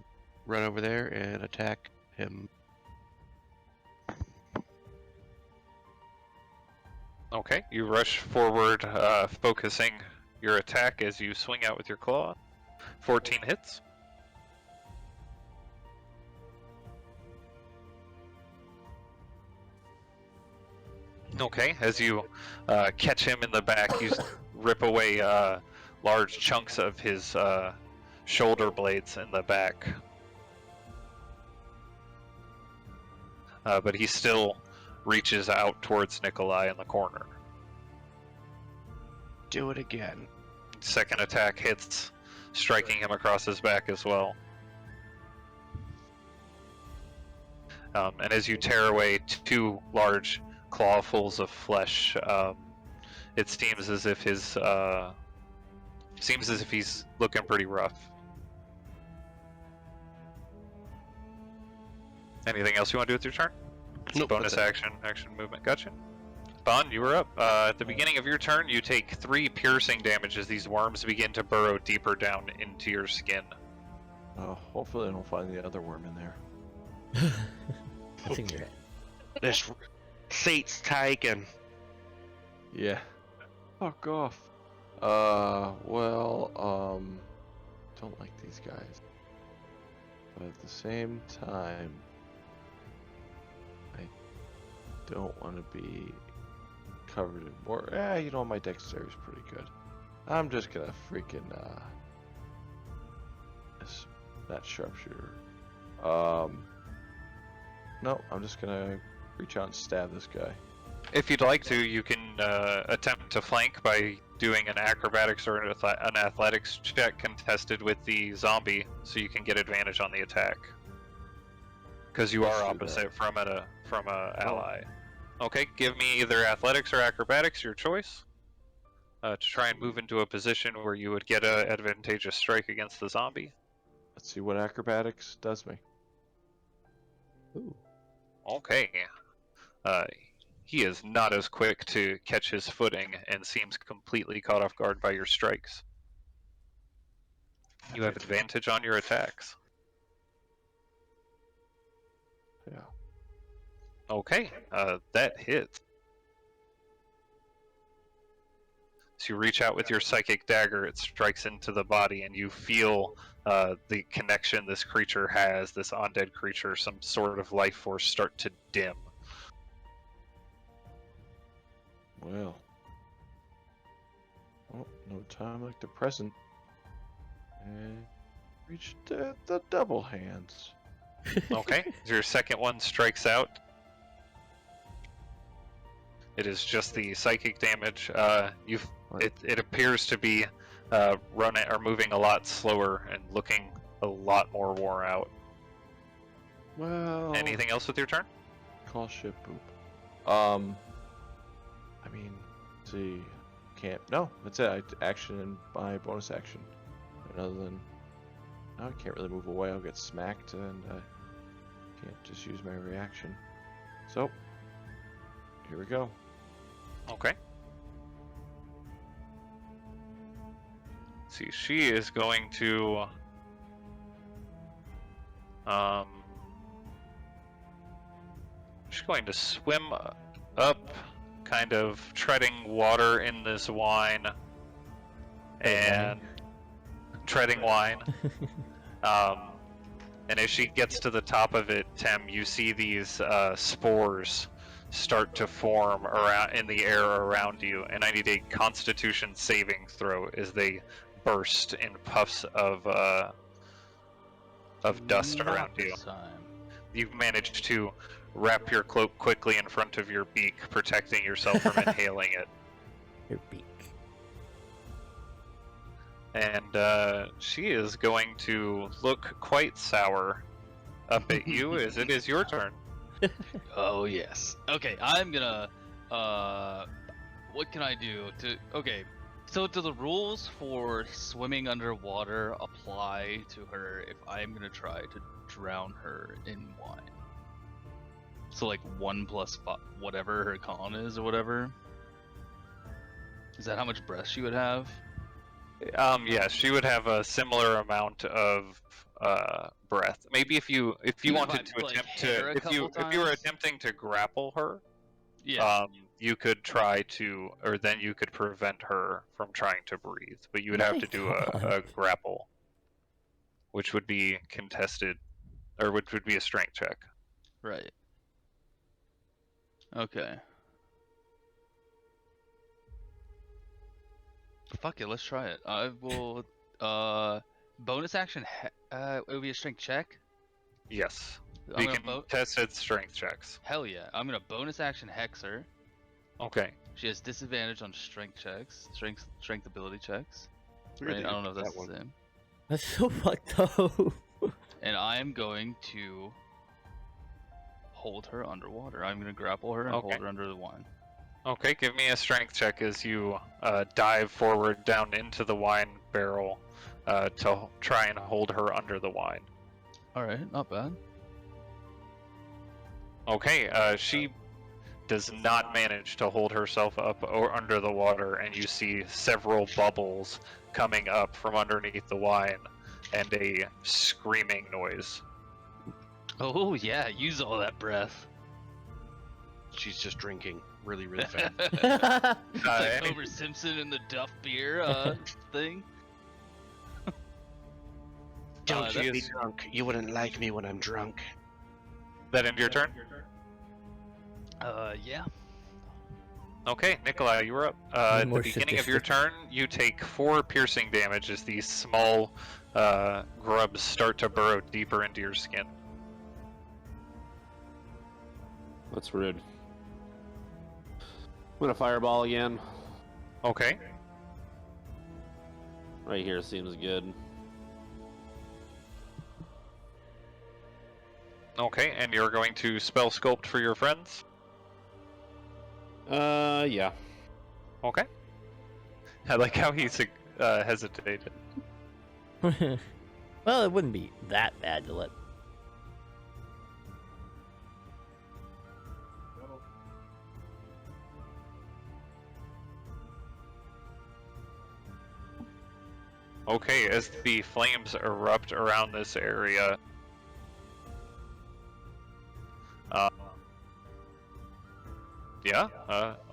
I: run over there and attack him.
A: Okay, you rush forward, focusing your attack as you swing out with your claw. 14 hits. Okay, as you catch him in the back, you rip away large chunks of his shoulder blades in the back. But he still reaches out towards Nikolai in the corner.
I: Do it again.
A: Second attack hits, striking him across his back as well. And as you tear away 2 large clawfuls of flesh, it seems as if he's looking pretty rough. Anything else you want to do with your turn?
I: Nope,
A: Bonus
I: that's it.
A: action movement. Gotcha. Bond, you were up. At the beginning of your turn, you take 3 piercing damage as these worms begin to burrow deeper down into your skin.
B: Oh, hopefully I don't find the other worm in there.
E: That's in your head.
I: This seat's taken.
B: Yeah. Fuck off. Don't like these guys. But at the same time, I don't want to be covered in more. You know, my dexterity is pretty good. I'm just gonna freaking, that sharpshooter. No, I'm just gonna reach out and stab this guy.
A: If you'd like to, you can attempt to flank by doing an acrobatics or an athletics check contested with the zombie, so you can get advantage on the attack. Because you
B: Let's
A: are
B: do
A: opposite from a ally. Okay, give me either athletics or acrobatics, your choice, to try and move into a position where you would get an advantageous strike against the zombie.
B: Let's see what acrobatics does me.
E: Ooh.
A: Okay. He is not as quick to catch his footing and seems completely caught off guard by your strikes. You have advantage on your attacks.
B: Yeah.
A: Okay, that hits. So you reach out with your psychic dagger, it strikes into the body, and you feel the connection this creature has, this undead creature, some sort of life force start to dim.
B: Well. Oh, no time like the present. And reach the double hands.
A: Okay, your second one strikes out. It is just the psychic damage. It appears to be running or moving a lot slower and looking a lot more worn out.
B: Well.
A: Anything else with your turn?
B: Call ship boop. I mean, let's see. Can't. No, that's it. Action and my bonus action. And other than. No, I can't really move away. I'll get smacked and can't just use my reaction. So, here we go.
A: Okay. See, she is going to she's going to swim up, kind of treading water in this wine, and treading wine. And as she gets to the top of it, Tem, you see these spores start to form around in the air around you, and I need a Constitution saving throw as they burst in puffs of dust
D: Not
A: around you.
D: this time.
A: You've managed to wrap your cloak quickly in front of your beak, protecting yourself from inhaling it.
E: Your beak.
A: And she is going to look quite sour up at you as it is your turn.
D: Oh yes. Okay, I'm gonna. What can I do to? Okay, so do the rules for swimming underwater apply to her if I'm gonna try to drown her in wine? So like 1 plus 5, whatever her con is or whatever. Is that how much breath she would have?
A: Yes, she would have a similar amount of breath. Maybe if you
D: Even if
A: wanted
D: I,
A: to
D: like,
A: attempt
D: hit her
A: to
D: a
A: if you
D: couple
A: were
D: times?
A: attempting to grapple her,
D: Yeah.
A: you could try to, or then you could prevent her from trying to breathe. But you would have
E: My
A: to do
E: God.
A: a grapple, which would be contested, or which would be a strength check.
D: Right. Okay. Fuck it, let's try it. I will. Bonus action. It would be a strength check.
A: Yes,
D: I'm
A: we
D: gonna
A: can test its strength checks.
D: Hell yeah! I'm gonna bonus action hex her.
A: Okay.
D: She has disadvantage on strength checks, strength ability checks.
G: Really
D: Right? I don't know
G: good
D: if that's
G: that
D: the
G: one.
D: same.
E: That's so fucked up.
D: And I am going to hold her underwater. I'm gonna grapple her and
A: Okay.
D: hold her under the wine.
A: Okay, give me a strength check as you dive forward down into the wine barrel to try and hold her under the wine.
D: All right, not bad.
A: Okay, she does not manage to hold herself up or under the water, and you see several bubbles coming up from underneath the wine and a screaming noise.
D: Oh yeah, use all that breath.
G: She's just drinking really, really fast.
D: It's like
A: any-
D: Homer Simpson in the Duff beer thing.
G: Don't
A: she
G: get me
A: is-
G: drunk. You wouldn't like me when I'm drunk.
A: That end your turn?
D: Yeah.
A: Okay, Nikolai, you were up.
E: One
A: At the
E: more
A: beginning of your
E: sadistic.
A: turn, you take 4 piercing damage as these small grubs start to burrow deeper into your skin.
F: That's rude. I'm gonna fireball again.
A: Okay.
F: Right here seems good.
A: Okay, and you're going to spell sculpt for your friends?
F: Yeah.
A: Okay. I like how he's hesitated.
E: Well, it wouldn't be that bad to let.
A: Okay, as the flames erupt around this area,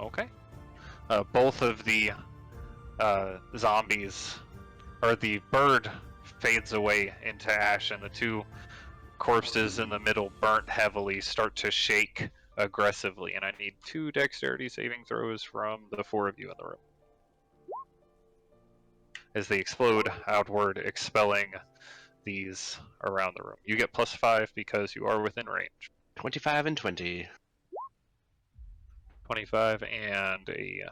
A: okay. Both of the zombies, or the bird fades away into ash, and the two corpses in the middle, burnt heavily, start to shake aggressively. And I need 2 dexterity saving throws from the 4 of you in the room as they explode outward, expelling these around the room. You get +5 because you are within range.
G: 25 and 20.
A: 25 and a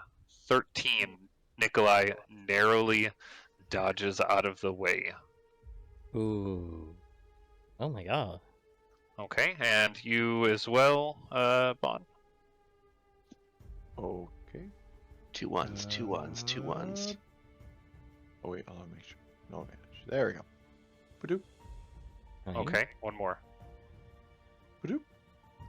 A: 13. Nikolai narrowly dodges out of the way.
E: Ooh. Oh my god.
A: Okay, and you as well, Bond.
B: Okay.
G: 2 ones, 2 ones, 2 ones.
B: Oh wait, I'll make sure. No advantage. There we go. Badoop.
E: Nice.
A: Okay, one more.
B: Badoop.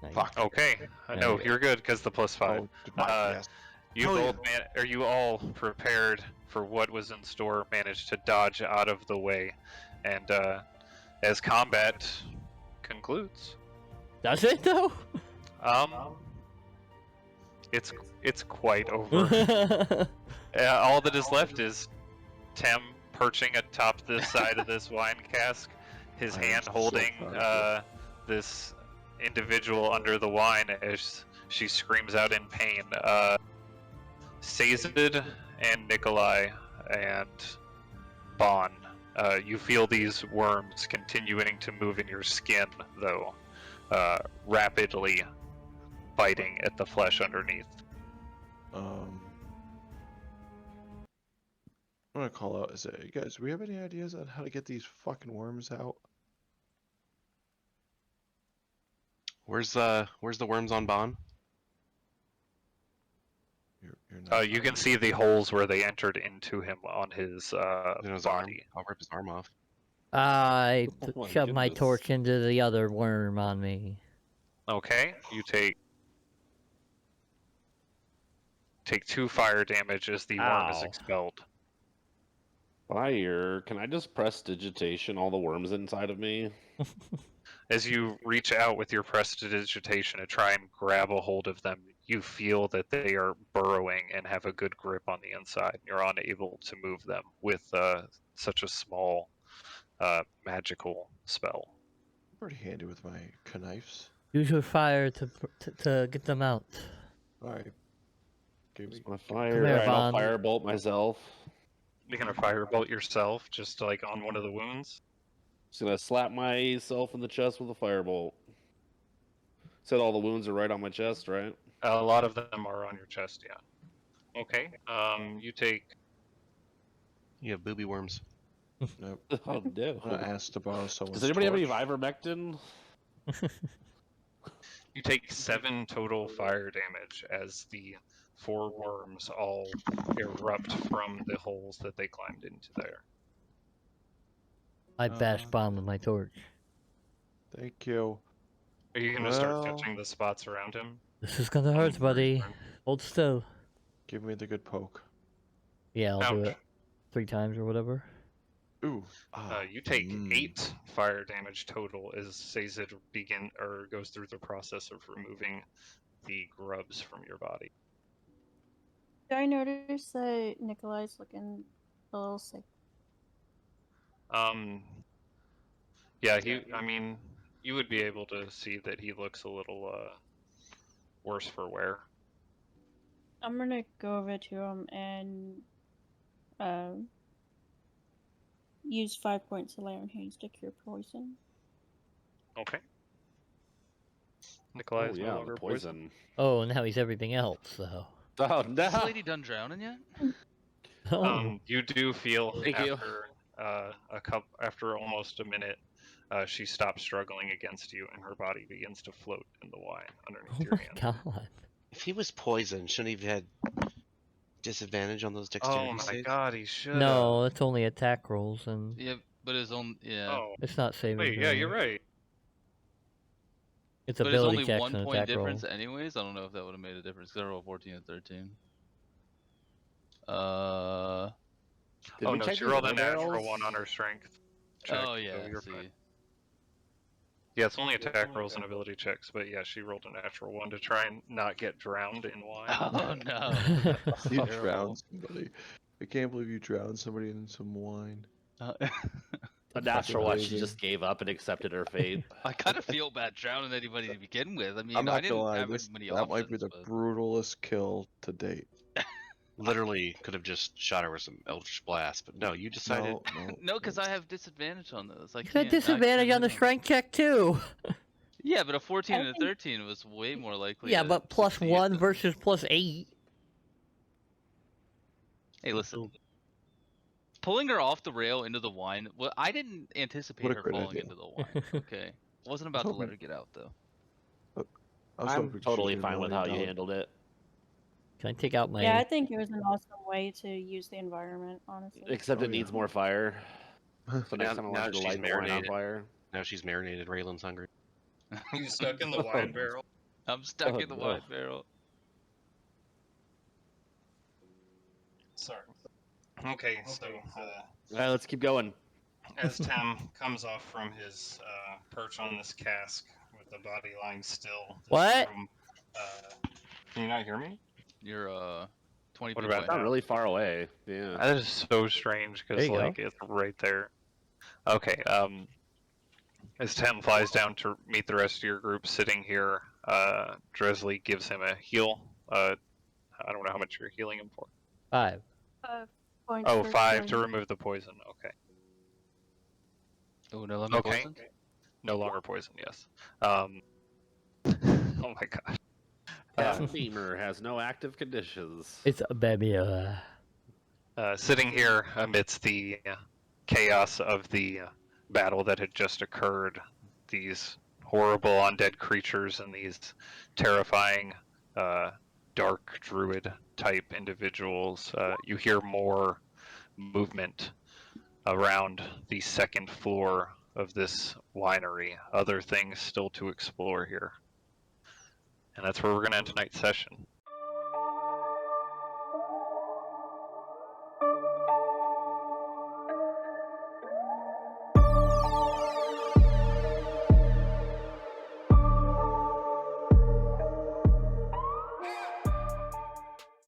E: Nice.
B: Fuck.
A: Okay, no,
E: Okay.
A: you're good because the +5.
B: Oh, yes.
A: You
B: Hell
A: both are you all prepared for what was in store? Managed to dodge out of the way, and as combat concludes,
E: That's it though?
A: it's quite over. All that is left is Tem perching atop the side of this wine cask, his
B: I am
A: hand
B: so
A: holding
B: proud of
A: this individual under the wine as she screams out in pain. Sazed and Nikolai and Bon, you feel these worms continuing to move in your skin, though, rapidly biting at the flesh underneath.
B: I'm gonna call out. You guys, do we have any ideas on how to get these fucking worms out?
G: Where's the worms on Bon?
B: You're not
A: You can see the holes where they entered into him on his
G: In his arm.
A: body.
G: I'll rip his arm off.
E: I
F: Oh my
E: shoved my
F: goodness.
E: torch into the other worm on me.
A: Okay, you take 2 fire damage as the worm is
E: Ow.
A: expelled.
F: Fire. Can I just press digitation all the worms inside of me?
A: As you reach out with your prestidigitation to try and grab a hold of them, you feel that they are burrowing and have a good grip on the inside. You're unable to move them with such a small magical spell.
B: I'm pretty handy with my knives.
E: Use your fire to get them out.
B: All right. Give me.
F: My
E: Come
F: fire.
E: here,
F: Alright, I'll
E: Von.
F: firebolt myself.
A: You're gonna firebolt yourself, just like on one of the wounds.
F: Just gonna slap myself in the chest with a firebolt. Said all the wounds are right on my chest, right?
A: A lot of them are on your chest, yeah. Okay. You take.
G: You have booby worms.
B: Nope.
F: Oh no.
B: I'm gonna ask to borrow someone's
F: Does anybody have any
B: torch.
F: ivermectin?
A: You take 7 total fire damage as the 4 worms all erupt from the holes that they climbed into there.
E: I bash bomb with my torch.
B: Thank you.
A: Are you gonna start
B: Well-
A: touching the spots around him?
E: This is gonna hurt, buddy. Hold still.
B: Give me the good poke.
E: Yeah, I'll do
A: Ouch.
E: it 3 times or whatever.
B: Ooh.
A: You take
B: mm.
A: 8 fire damage total as Sazed goes through the process of removing the grubs from your body.
C: Did I notice that Nikolai's looking a little sick?
A: Yeah, I mean, you would be able to see that he looks a little worse for wear.
C: I'm gonna go over to him and use 5 points of lay on hands to cure poison.
A: Okay. Nikolai
F: Oh
A: is no
F: yeah,
A: longer
F: the poison.
E: Oh, now he's everything else, though.
F: Oh no.
D: Is this lady done drowning yet?
E: Oh.
A: You do feel
F: Thank you.
A: after almost a minute, she stops struggling against you, and her body begins to float in the wine underneath
E: Oh
A: your
E: my
A: hand.
E: god.
G: If he was poisoned, shouldn't he have had disadvantage on those dexterity
A: Oh my
G: saves?
A: god, he should.
E: No, it's only attack rolls, and
D: Yeah, but his own
A: Oh,
E: it's not saving.
A: wait, yeah, you're right.
E: It's
D: But it's
E: ability
D: only
E: checks
D: 1
E: and
D: point
E: attack
D: difference
E: roll.
D: anyways. I don't know if that would have made a difference. 'Cause I rolled 14 and 13.
F: Did
A: Oh
F: we
A: no,
F: check
A: she
F: the
A: rolled a
F: other
A: natural
F: barrels?
A: 1 on her strength check.
D: Oh
A: so
D: yeah.
A: you're
D: See.
A: fine. Yeah, it's only attack rolls and ability checks, but yeah, she rolled a natural 1 to try and not get drowned in wine.
D: Oh no.
B: You
D: Terrible.
B: drowned somebody. I can't believe you drowned somebody in some wine.
F: A natural one, she
B: amazing.
F: just gave up and accepted her fate.
D: I kind of feel bad drowning anybody to begin with. I mean,
B: I'm not
D: I didn't
B: gonna lie,
D: have
B: this,
D: many
B: that
D: options.
B: might be the
D: but...
B: brutalest kill to date.
G: Literally could have just shot her with some Eldritch Blast, but no, you decided.
D: No, because I have disadvantage on those. I
E: You
D: can't.
E: had disadvantage on the strength check too.
D: Yeah, but a 14
C: I
D: and a
C: think-
D: 13 was way more likely.
E: Yeah,
D: to
E: but plus
D: succeed
E: 1
D: than-
E: versus plus 8.
D: Hey, listen. Pulling her off the rail into the wine. Well, I didn't anticipate
B: What a
D: her
B: great
D: falling
B: idea.
D: into the wine. Okay, I wasn't about to let her get out though.
B: I was
F: I'm
B: hoping she
F: totally
B: was
F: fine with how you handled it.
E: Can I take out my?
C: Yeah, I think it was an awesome way to use the environment, honestly.
F: Except
B: Oh,
F: it needs
B: yeah.
F: more fire. So
G: But
F: next time I want you to
G: she's
F: light the wine on
G: marinated.
F: fire.
G: Now she's marinated. Raylan's hungry.
A: You stuck in the wine barrel?
D: I'm stuck
F: Oh,
D: in the
F: no.
D: wine barrel.
A: Sorry. Okay, so
F: Alright, let's keep going.
A: as Tem comes off from his perch on this cask with the body lying still. this
E: What?
A: room, can you not hear me?
D: You're 20
A: What
D: feet
A: about
D: away.
F: Not
A: now?
F: really far away. Yeah.
A: That is so strange
E: There
A: because
E: you go.
A: like it's right there. Okay. As Tem flies down to meet the rest of your group sitting here, Dresley gives him a heal. I don't know how much you're healing him for.
E: 5.
C: Points
A: Oh,
C: for
A: 5 to
C: healing.
A: remove the poison. Okay.
D: Oh, no lemon
A: Okay.
D: poison?
A: No longer poison. Yes. Oh my god.
F: Cat Beamer has no active conditions.
E: It's a baby.
A: Sitting here amidst the chaos of the battle that had just occurred, these horrible undead creatures and these terrifying dark druid type individuals, you hear more movement around the second floor of this winery. Other things still to explore here. And that's where we're going to end tonight's session.